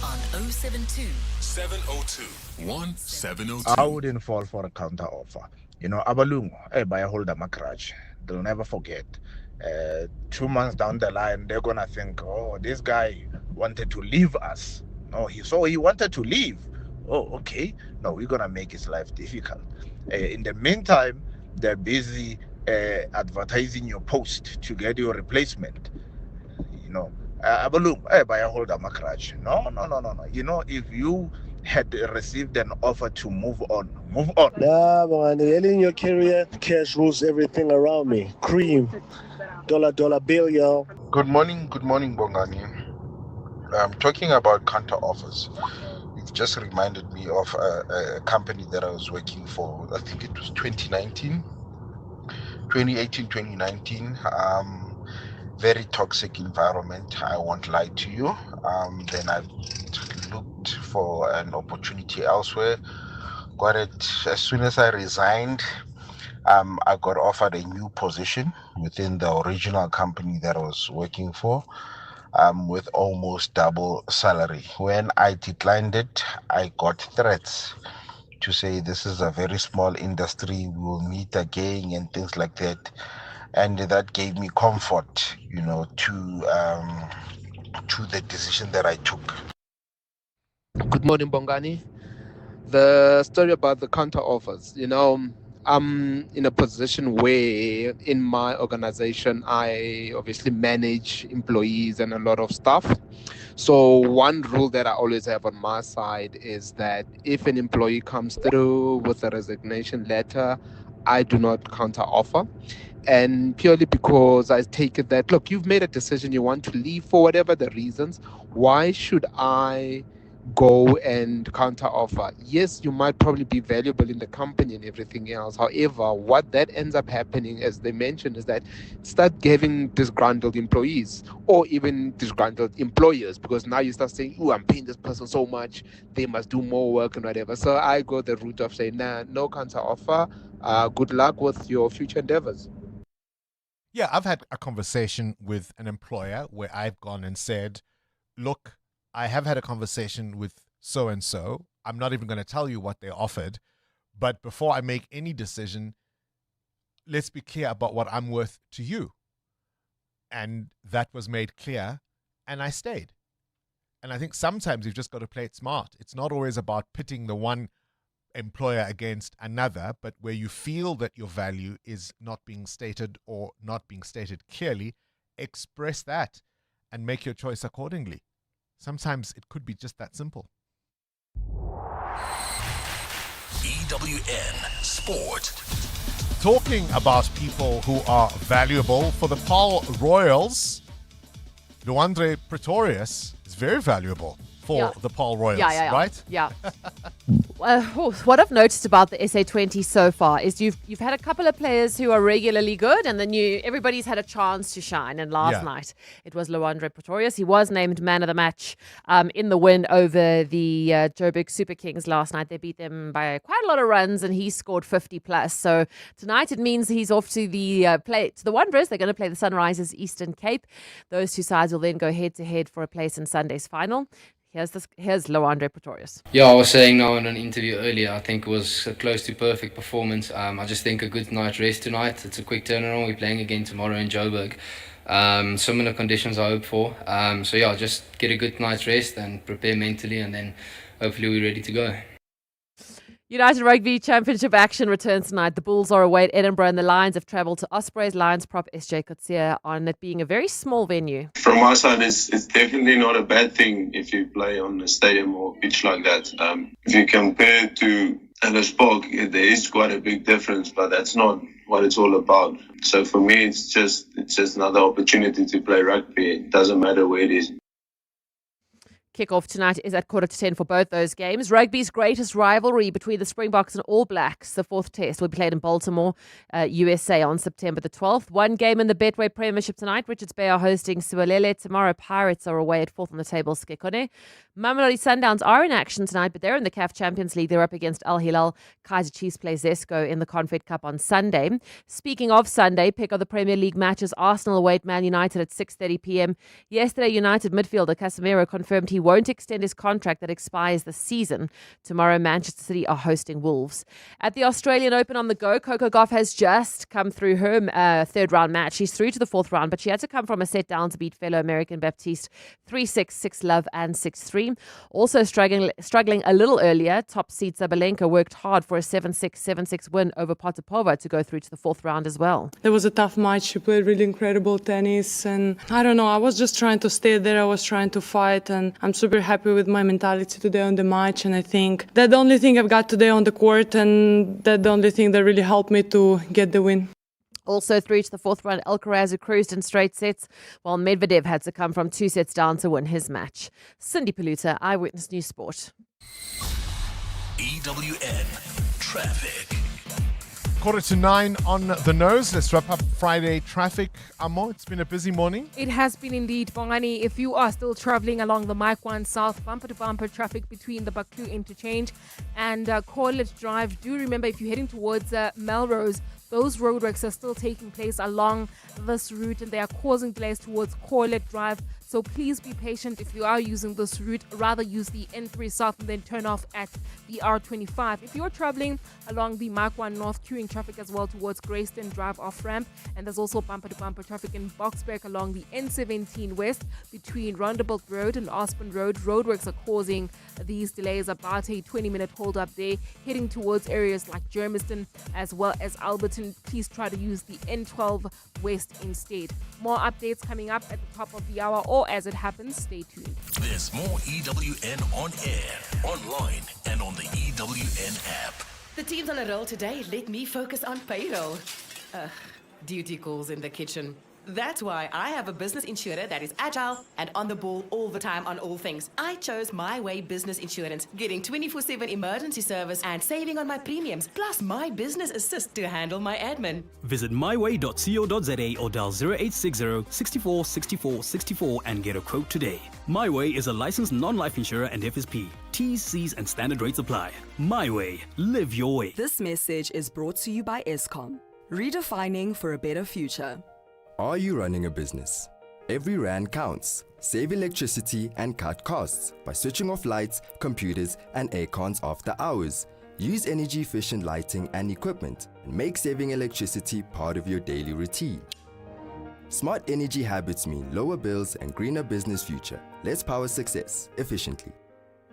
Speaker 12: on 072
Speaker 11: 702 1702.
Speaker 2: I wouldn't fall for a counter offer. You know, Abalungu, buy a holder makraj. They'll never forget. 2 months down the line, they're gonna think, oh, this guy wanted to leave us. No, he wanted to leave. Oh, okay. No, we're gonna make his life difficult. In the meantime, they're busy advertising your post to get your replacement. You know, buy a holder makraj. No. You know, if you had received an offer to move on, move on.
Speaker 7: Nah, man, in your career, cash rules everything around me. Cream, dollar bill, yo.
Speaker 2: Good morning, Bongani. I'm talking about counter offers. It just reminded me of a company that I was working for. I think it was 2018, 2019. Very toxic environment. I won't lie to you. Then I looked for an opportunity elsewhere. Got it as soon as I resigned. I got offered a new position within the original company that I was working for. With almost double salary. When I declined it, I got threats to say this is a very small industry, we will meet again and things like that. And that gave me comfort, you know, to the decision that I took.
Speaker 18: Good morning, Bongani. The story about the counter offers, you know, I'm in a position where in my organization, I obviously manage employees and a lot of stuff. So one rule that I always have on my side is that if an employee comes through with a resignation letter, I do not counter offer. And purely because I take it that, look, you've made a decision, you want to leave for whatever the reasons, why should I go and counter offer? Yes, you might probably be valuable in the company and everything else. However, what that ends up happening, as they mentioned, is that start having disgruntled employees or even disgruntled employers, because now you start saying, oh, I'm paying this person so much, they must do more work and whatever. So I go the route of saying, nah, no counter offer. Good luck with your future endeavors.
Speaker 13: Yeah, I've had a conversation with an employer where I've gone and said, look, I have had a conversation with so-and-so. I'm not even going to tell you what they offered. But before I make any decision, let's be clear about what I'm worth to you. And that was made clear, and I stayed. And I think sometimes you've just got to play it smart. It's not always about pitting the one employer against another, but where you feel that your value is not being stated or not being stated clearly, express that and make your choice accordingly. Sometimes it could be just that simple.
Speaker 11: EWN Sport.
Speaker 13: Talking about people who are valuable, for the Paul Royals, Luandre Pretorius is very valuable. for the Paul Royals, right?
Speaker 8: Yeah. What I've noticed about the SA20 so far is you've had a couple of players who are regularly good, and then everybody's had a chance to shine. And last night it was Lwandle Pretorius. He was named man of the match in the win over the Joburg Super Kings last night. They beat them by quite a lot of runs, and he scored 50 plus. So tonight it means he's off to the Wanderers. They're going to play the Sunrisers Eastern Cape. Those two sides will then go head to head for a place in Sunday's final. Here's Lwandle Pretorius.
Speaker 10: Yeah, I was saying now in an interview earlier, I think it was a close to perfect performance. I just think a good night's rest tonight. It's a quick turnaround. We're playing again tomorrow in Joburg. Similar conditions I hope for. Just get a good night's rest and prepare mentally, and then hopefully we're ready to go.
Speaker 8: United Rugby Championship action returns tonight. The Bulls are away at Edinburgh, and the Lions have travelled to Ospreys. Lions prop SJ Coetzee on it being a very small venue.
Speaker 19: From my side, it's definitely not a bad thing if you play on a stadium or pitch like that. If you compare it to Ellis Park, there is quite a big difference, but that's not what it's all about. So for me, it's just another opportunity to play rugby. It doesn't matter where it is.
Speaker 8: Kickoff tonight is at 9:45 for both those games. Rugby's greatest rivalry between the Springboks and All Blacks. The fourth test will be played in Baltimore, USA on September the 12th. One game in the Betway Premiership tonight. Richards Bay are hosting Siwalele. Tomorrow, Pirates are away at fourth on the table, Skekone. Mamelodi Sundowns are in action tonight, but they're in the CAF Champions League. They're up against Al Hilal. Kaizer Chiefs play Zesco in the Confed Cup on Sunday. Speaking of Sunday, pick of the Premier League matches. Arsenal await Man United at 6:30 p.m. Yesterday, United midfielder Casemiro confirmed he won't extend his contract that expires this season. Tomorrow, Manchester City are hosting Wolves. At the Australian Open on the go, Coco Gauff has just come through her third round match. She's through to the fourth round, but she had to come from a set down to beat fellow American Baptiste 3-6, 6-love and 6-3. Also struggling a little earlier, top seed Sabalenka worked hard for a 7-6, 7-6 win over Potapova to go through to the fourth round as well.
Speaker 20: It was a tough match. She played really incredible tennis, and I don't know, I was just trying to stay there. I was trying to fight, and I'm super happy with my mentality today on the match, and I think that's the only thing I've got today on the court, and that's the only thing that really helped me to get the win.
Speaker 8: Also through to the fourth round, Alcaraz who cruised in straight sets, while Medvedev had to come from 2 sets down to win his match. Cindy Paluta, Eyewitness News Sport.
Speaker 11: EWN Traffic.
Speaker 13: 9:15 on the nose. Let's wrap up Friday traffic. Amo, it's been a busy morning.
Speaker 9: It has been indeed, Bongani. If you are still traveling along the Mike 1 South, bumper-to-bumper traffic between the Baku interchange and Corlett Drive. Do remember, if you're heading towards Melrose, those roadworks are still taking place along this route, and they are causing delays towards Corlett Drive. So please be patient if you are using this route. Rather use the N3 South and then turn off at the R25. If you're traveling along the Mark 1 North, queuing traffic as well towards Grayston Drive off-ramp. And there's also bumper-to-bumper traffic in Boksburg along the N17 West between Rondebourg Road and Aspen Road. Roadworks are causing these delays. About a 20-minute hold-up there. Heading towards areas like Germiston as well as Alberton. Please try to use the N12 West instead. More updates coming up at the top of the hour, or as it happens, stay tuned.
Speaker 11: There's more EWN on air, online, and on the EWN app.
Speaker 12: The team's on a roll today. Let me focus on payroll. Duty calls in the kitchen. That's why I have a business insurer that is agile and on the ball all the time on all things. I chose My Way Business Insurance, getting 24/7 emergency service and saving on my premiums, plus my business assist to handle my admin.
Speaker 21: Visit myway.co.za or dial 0860 64 64 64 and get a quote today. My Way is a licensed non-life insurer and FSP. T's, C's and standard rates apply. My Way. Live your way.
Speaker 25: This message is brought to you by Eskom. Redefining for a better future.
Speaker 26: Are you running a business? Every rand counts. Save electricity and cut costs by switching off lights, computers, and aircons after hours. Use energy-efficient lighting and equipment and make saving electricity part of your daily routine. Smart energy habits mean lower bills and greener business future. Let's power success efficiently.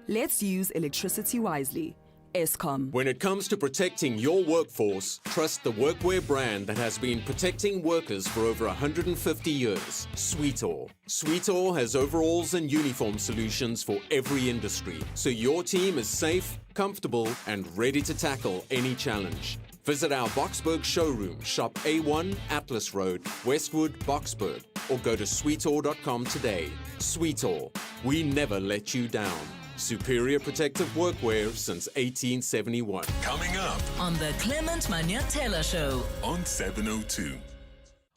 Speaker 25: Let's use electricity wisely. Eskom.
Speaker 28: When it comes to protecting your workforce, trust the workwear brand that has been protecting workers for over 150 years, Sweetall. Sweetall has overalls and uniform solutions for every industry, so your team is safe, comfortable, and ready to tackle any challenge. Visit our Boksburg showroom, shop A1 Atlas Road, Westwood, Boksburg. or go to sweetor.com today. Sweetor, we never let you down. Superior protective workwear since 1871.
Speaker 11: Coming up
Speaker 1: on the Clement Manyatela Show
Speaker 11: on 702.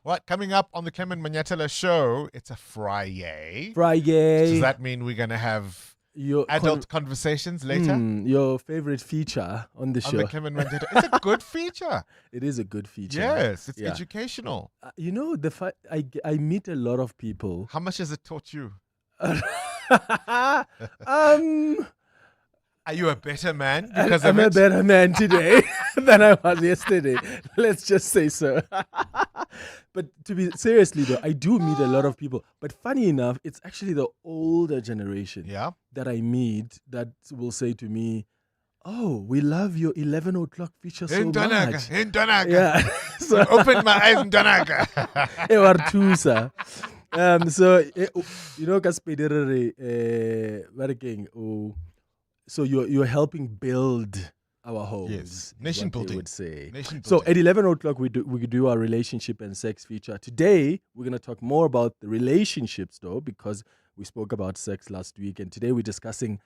Speaker 13: What? Coming up on the Clement Manyatela Show, it's a Friday.
Speaker 3: Friday.
Speaker 13: Does that mean we're going to have adult conversations later?
Speaker 3: Your favorite feature on the show.
Speaker 13: On the Clement Manyatela. It's a good feature.
Speaker 3: It is a good feature.
Speaker 13: Yes, it's educational.
Speaker 3: You know, I meet a lot of people.
Speaker 13: How much has it taught you?
Speaker 3: Are
Speaker 13: you a better man?
Speaker 3: I'm a better man today than I was yesterday. Let's just say so. But to be seriously though, I do meet a lot of people. But funny enough, it's actually the older generation that I meet that will say to me, "Oh, we love your 11 o'clock feature so much."
Speaker 13: In Donaga.
Speaker 3: Yeah.
Speaker 13: So open my eyes in Donaga.
Speaker 3: So you know, working. So you're helping build our homes.
Speaker 13: Yes, nation building.
Speaker 3: Would say.
Speaker 13: Nation
Speaker 3: So
Speaker 13: building.
Speaker 3: at 11 o'clock we do our relationship and sex feature. Today we're gonna talk more about the relationships though, because we spoke about sex last week, and today we're discussing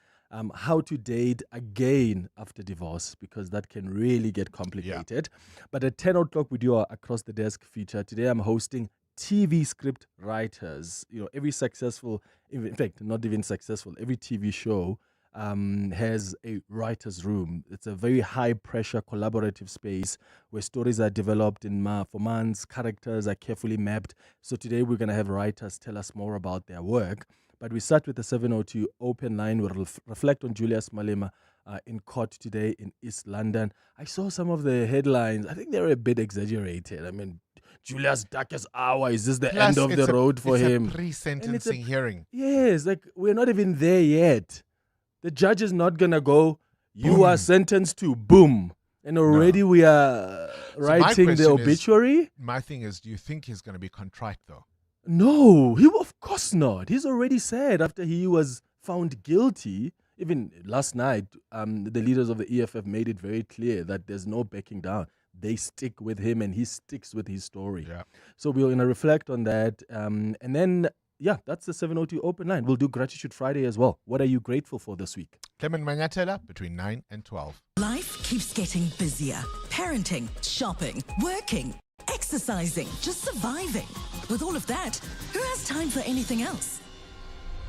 Speaker 3: how to date again after divorce, because that can really get complicated. But at 10 o'clock we do our Across the Desk feature. Today I'm hosting TV script writers. You know, every successful, in fact, not even successful, every TV show has a writer's room. It's a very high pressure collaborative space where stories are developed for months, characters are carefully mapped. So today we're going to have writers tell us more about their work. But we start with the 702 open line. We'll reflect on Julius Malema in court today in East London. I saw some of the headlines. I think they're a bit exaggerated. I mean, Julius' darkest hour, is this the end of the road for him?
Speaker 13: It's a pre-sentencing hearing.
Speaker 3: Yes, like we're not even there yet. The judge is not going to go, you are sentenced to boom. And already we are writing the obituary.
Speaker 13: My thing is, do you think he's going to be contrite though?
Speaker 3: No, of course not. He's already said after he was found guilty, even last night, the leaders of the EFF made it very clear that there's no backing down. They stick with him and he sticks with his story.
Speaker 13: Yeah.
Speaker 3: So we're going to reflect on that. And then, that's the 702 open line. We'll do Gratitude Friday as well. What are you grateful for this week?
Speaker 13: Clement Manyatela between 9 and 12.
Speaker 1: Life keeps getting busier. Parenting, shopping, working, exercising, just surviving. With all of that, who has time for anything else?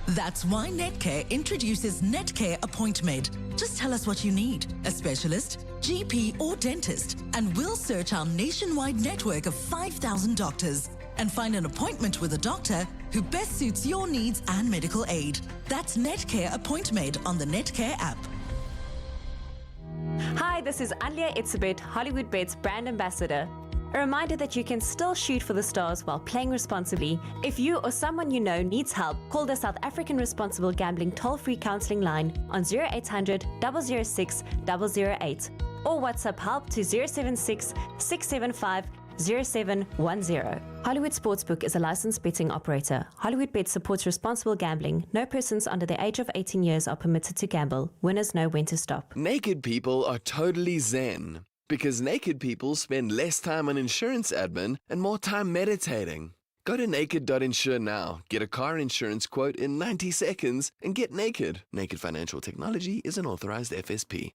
Speaker 1: That's why Netcare introduces Netcare Appointmed. Just tell us what you need, a specialist, GP or dentist, and we'll search our nationwide network of 5,000 doctors and find an appointment with a doctor who best suits your needs and medical aid. That's Netcare Appointmed on the Netcare app.
Speaker 14: Hi, this is Alia Itzebet, Hollywood Bet's brand ambassador. A reminder that you can still shoot for the stars while playing responsibly. If you or someone you know needs help, call the South African Responsible Gambling toll-free counselling line on 0800 006 008 or WhatsApp help to 076 675 0710. Hollywood Sportsbook is a licensed betting operator. Hollywood Bet supports responsible gambling. No persons under the age of 18 years are permitted to gamble. Winners know when to stop.
Speaker 26: Naked people are totally zen because naked people spend less time on insurance admin and more time meditating. Go to naked.insure now, get a car insurance quote in 90 seconds, and get naked. Naked Financial Technology is an authorized FSP.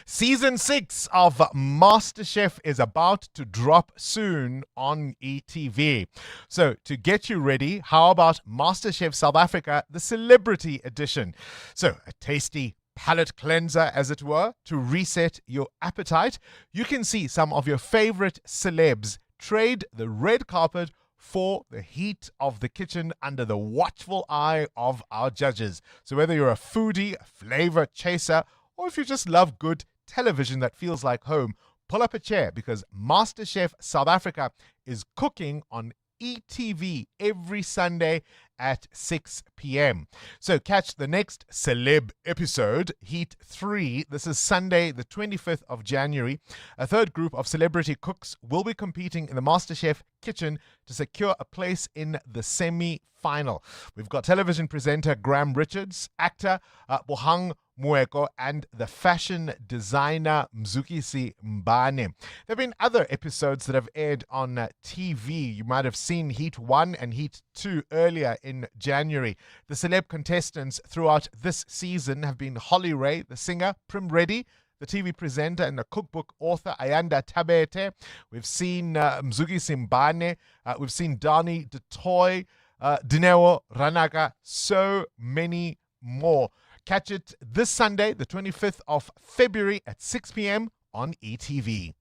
Speaker 13: Season 6 of MasterChef is about to drop soon on ETV. So to get you ready, how about MasterChef South Africa, the Celebrity Edition? So a tasty palate cleanser, as it were, to reset your appetite. You can see some of your favorite celebs trade the red carpet for the heat of the kitchen under the watchful eye of our judges. So whether you're a foodie, a flavor chaser, or if you just love good television that feels like home, pull up a chair because MasterChef South Africa is cooking on ETV every Sunday at 6 p.m. So catch the next celeb episode, Heat 3. This is Sunday, the 25th of January. A third group of celebrity cooks will be competing in the MasterChef kitchen to secure a place in the semi-final. We've got television presenter Graham Richards, actor Bohang Mueko and the fashion designer Mzukisi Mbane. There have been other episodes that have aired on TV. You might have seen Heat 1 and Heat 2 earlier in January. The celeb contestants throughout this season have been Holly Ray, the singer, Prim Reddy, the TV presenter and the cookbook author Ayanda Tabete. We've seen Mzukisi Mbane. We've seen Dani DeToy, Dineo Ranaka, so many more. Catch it this Sunday, the 25th of February at 6 p.m. on ETV.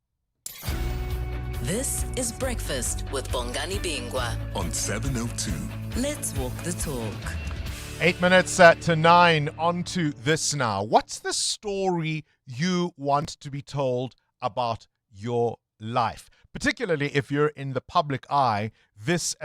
Speaker 1: This is Breakfast with Bongani Bingwa
Speaker 11: on 702.
Speaker 1: Let's walk the talk.
Speaker 13: 8 minutes to 9. On to this now. What's the story you want to be told about your life? Particularly if you're in the public eye, this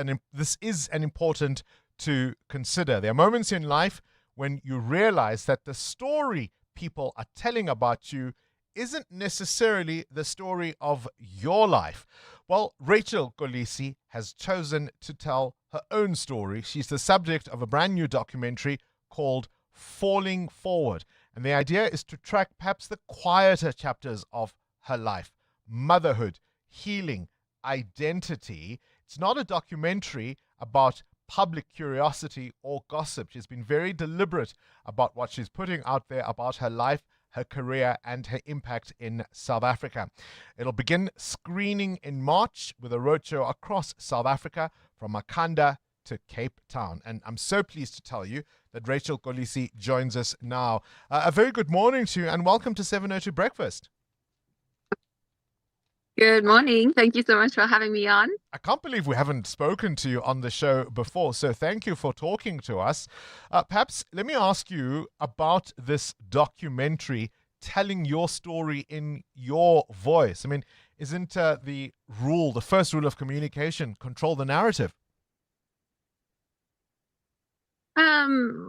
Speaker 13: is an important to consider. There are moments in life when you realize that the story people are telling about you isn't necessarily the story of your life. Well, Rachel Kolisi has chosen to tell her own story. She's the subject of a brand new documentary called Falling Forward. And the idea is to track perhaps the quieter chapters of her life: motherhood, healing, identity. It's not a documentary about public curiosity or gossip. She's been very deliberate about what she's putting out there about her life, her career, and her impact in South Africa. It'll begin screening in March with a roadshow across South Africa from Makhanda to Cape Town. And I'm so pleased to tell you that Rachel Kolisi joins us now. A very good morning to you and welcome to 702 Breakfast.
Speaker 6: Good morning. Thank you so much for having me on.
Speaker 13: I can't believe we haven't spoken to you on the show before, so thank you for talking to us. Perhaps let me ask you about this documentary, telling your story in your voice. I mean, isn't the first rule of communication, control the narrative?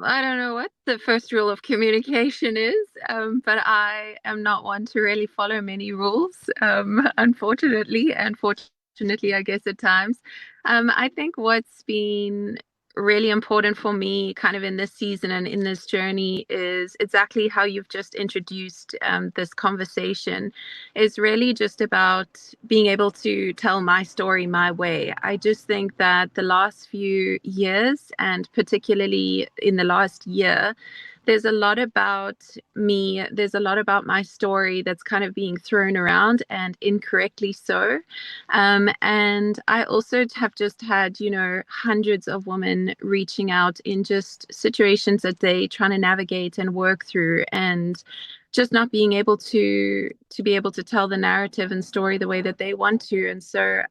Speaker 6: I don't know what the first rule of communication is, but I am not one to really follow many rules, unfortunately, and fortunately, I guess, at times. I think what's been really important for me kind of in this season and in this journey is exactly how you've just introduced this conversation, is really just about being able to tell my story my way. I just think that the last few years, and particularly in the last year, there's a lot about me, there's a lot about my story that's kind of being thrown around, and incorrectly so. And I also have just had, hundreds of women reaching out in just situations that they trying to navigate and work through, and just not being able to be able to tell the narrative and story the way that they want to. And so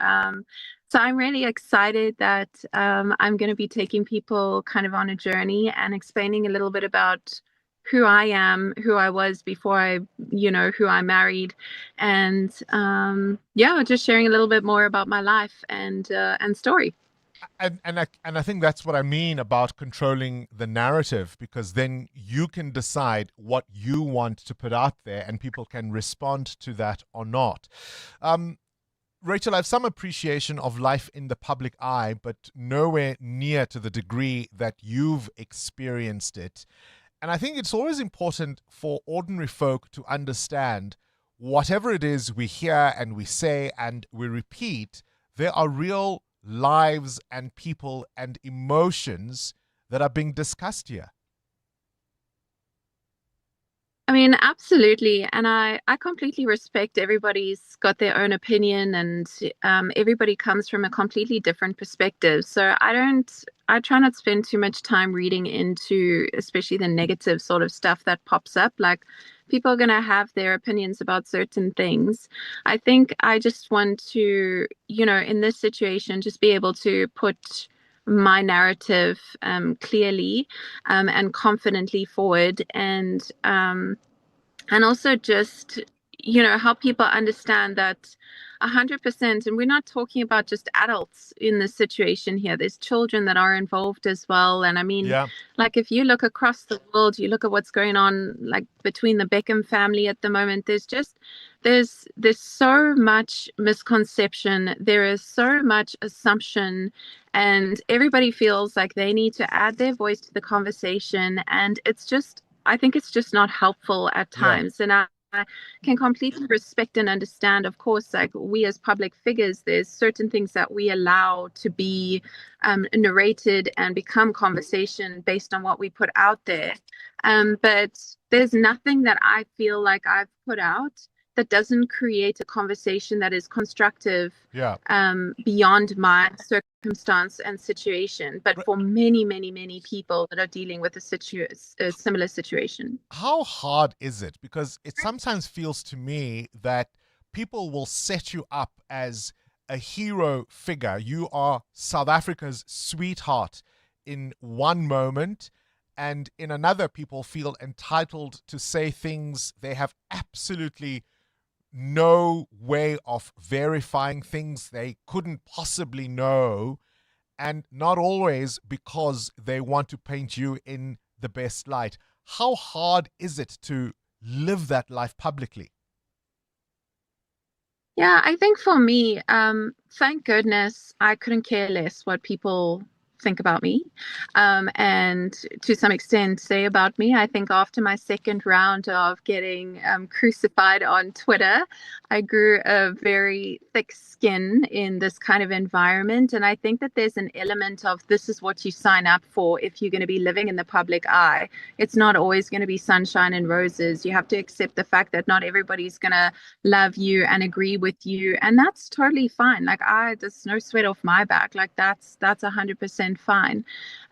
Speaker 6: I'm really excited that I'm going to be taking people kind of on a journey and explaining a little bit about who I am, who I was before who I married, and just sharing a little bit more about my life and story.
Speaker 13: And I think that's what I mean about controlling the narrative, because then you can decide what you want to put out there and people can respond to that or not. Rachel, I have some appreciation of life in the public eye, but nowhere near to the degree that you've experienced it. And I think it's always important for ordinary folk to understand whatever it is we hear and we say and we repeat, there are real lives and people and emotions that are being discussed here.
Speaker 6: I mean, absolutely. And I completely respect everybody's got their own opinion, and everybody comes from a completely different perspective. So I try not to spend too much time reading into especially the negative sort of stuff that pops up. Like, people are going to have their opinions about certain things. I think I just want to, in this situation, just be able to put my narrative clearly and confidently forward, and also just help people understand that 100%, and we're not talking about just adults in this situation here. There's children that are involved as well. And I mean, like, if you look across the world, you look at what's going on, like between the Beckham family at the moment, there's so much misconception. There is so much assumption, and everybody feels like they need to add their voice to the conversation. And it's just, I think it's just not helpful at times. And I can completely respect and understand, of course, like we as public figures, there's certain things that we allow to be narrated and become conversation based on what we put out there. But there's nothing that I feel like I've put out that doesn't create a conversation that is constructive beyond my circumstance and situation, but for many, many, many people that are dealing with a similar situation.
Speaker 13: How hard is it? Because it sometimes feels to me that people will set you up as a hero figure. You are South Africa's sweetheart in one moment, and in another, people feel entitled to say things they have absolutely no way of verifying, things they couldn't possibly know, and not always because they want to paint you in the best light. How hard is it to live that life publicly?
Speaker 6: Yeah, I think for me, thank goodness I couldn't care less what people think about me, and to some extent say about me. I think after my second round of getting crucified on Twitter, I grew a very thick skin in this kind of environment. And I think that there's an element of this is what you sign up for if you're going to be living in the public eye. It's not always going to be sunshine and roses. You have to accept the fact that not everybody's going to love you and agree with you. And that's totally fine. Like there's no sweat off my back. Like that's 100% fine.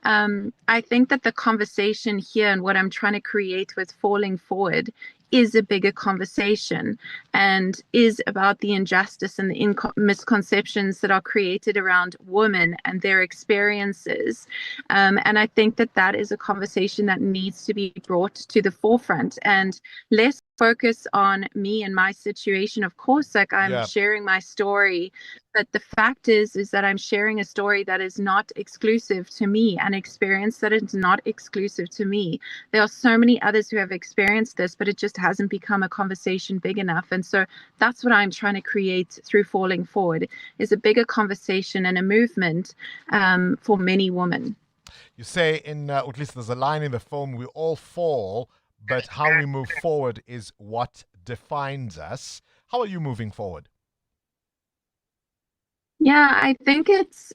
Speaker 6: I think that the conversation here and what I'm trying to create with Falling Forward is a bigger conversation and is about the injustice and the misconceptions that are created around women and their experiences. And I think that that is a conversation that needs to be brought to the forefront and less focus on me and my situation. Of course, like I'm sharing my story, but the fact is that I'm sharing a story that is not exclusive to me, an experience that is not exclusive to me. There are so many others who have experienced this, but it just hasn't become a conversation big enough. And so that's what I'm trying to create through Falling Forward, is a bigger conversation and a movement for many women.
Speaker 13: You say at least there's a line in the film, we all fall, but how we move forward is what defines us. How are you moving forward?
Speaker 6: Yeah, I think it's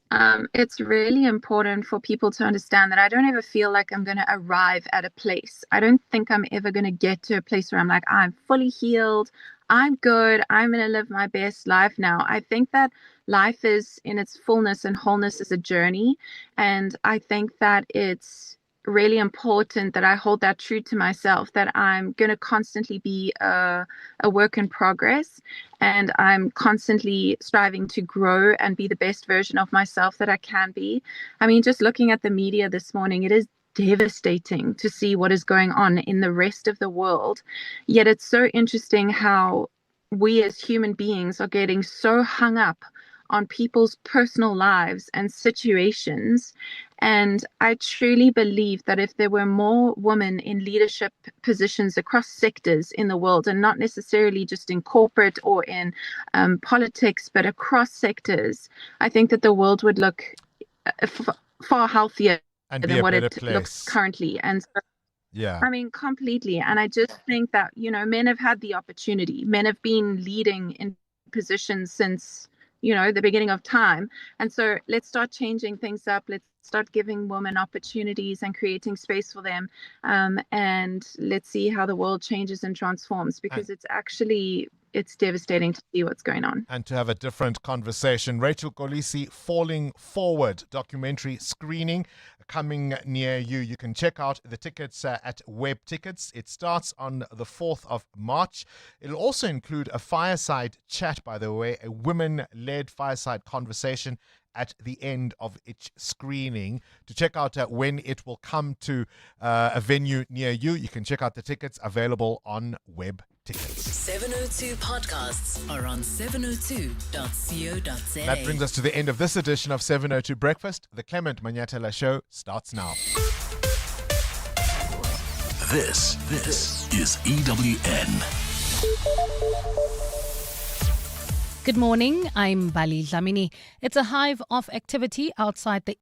Speaker 6: really important for people to understand that I don't ever feel like I'm going to arrive at a place. I don't think I'm ever going to get to a place where I'm like, I'm fully healed, I'm good, I'm going to live my best life now. I think that life is in its fullness and wholeness is a journey. And I think that it's really important that I hold that true to myself, that I'm going to constantly be a work in progress, and I'm constantly striving to grow and be the best version of myself that I can be. I mean, just looking at the media this morning, it is devastating to see what is going on in the rest of the world. Yet it's so interesting how we as human beings are getting so hung up on people's personal lives and situations. And I truly believe that if there were more women in leadership positions across sectors in the world, and not necessarily just in corporate or in politics, but across sectors, I think that the world would look far healthier than what it looks currently. And so,
Speaker 13: yeah,
Speaker 6: I mean, completely. And I just think that, men have had the opportunity. Men have been leading in positions since the beginning of time. And so let's start changing things up. Let's start giving women opportunities and creating space for them. And let's see how the world changes and transforms, because it's devastating to see what's going on.
Speaker 13: And to have a different conversation. Rachel Kolisi, Falling Forward documentary screening coming near you. You can check out the tickets at Web Tickets. It starts on the 4th of March. It'll also include a fireside chat, by the way, a women-led fireside conversation at the end of each screening. To check out when it will come to a venue near you, you can check out the tickets available on Web Tickets.
Speaker 1: 702 podcasts are on 702.co.za.
Speaker 13: That brings us to the end of this edition of 702 Breakfast. The Clement Manyatela Show starts now.
Speaker 11: This is EWN.
Speaker 4: Good morning, I'm Bali Dlamini. It's a hive of activity outside the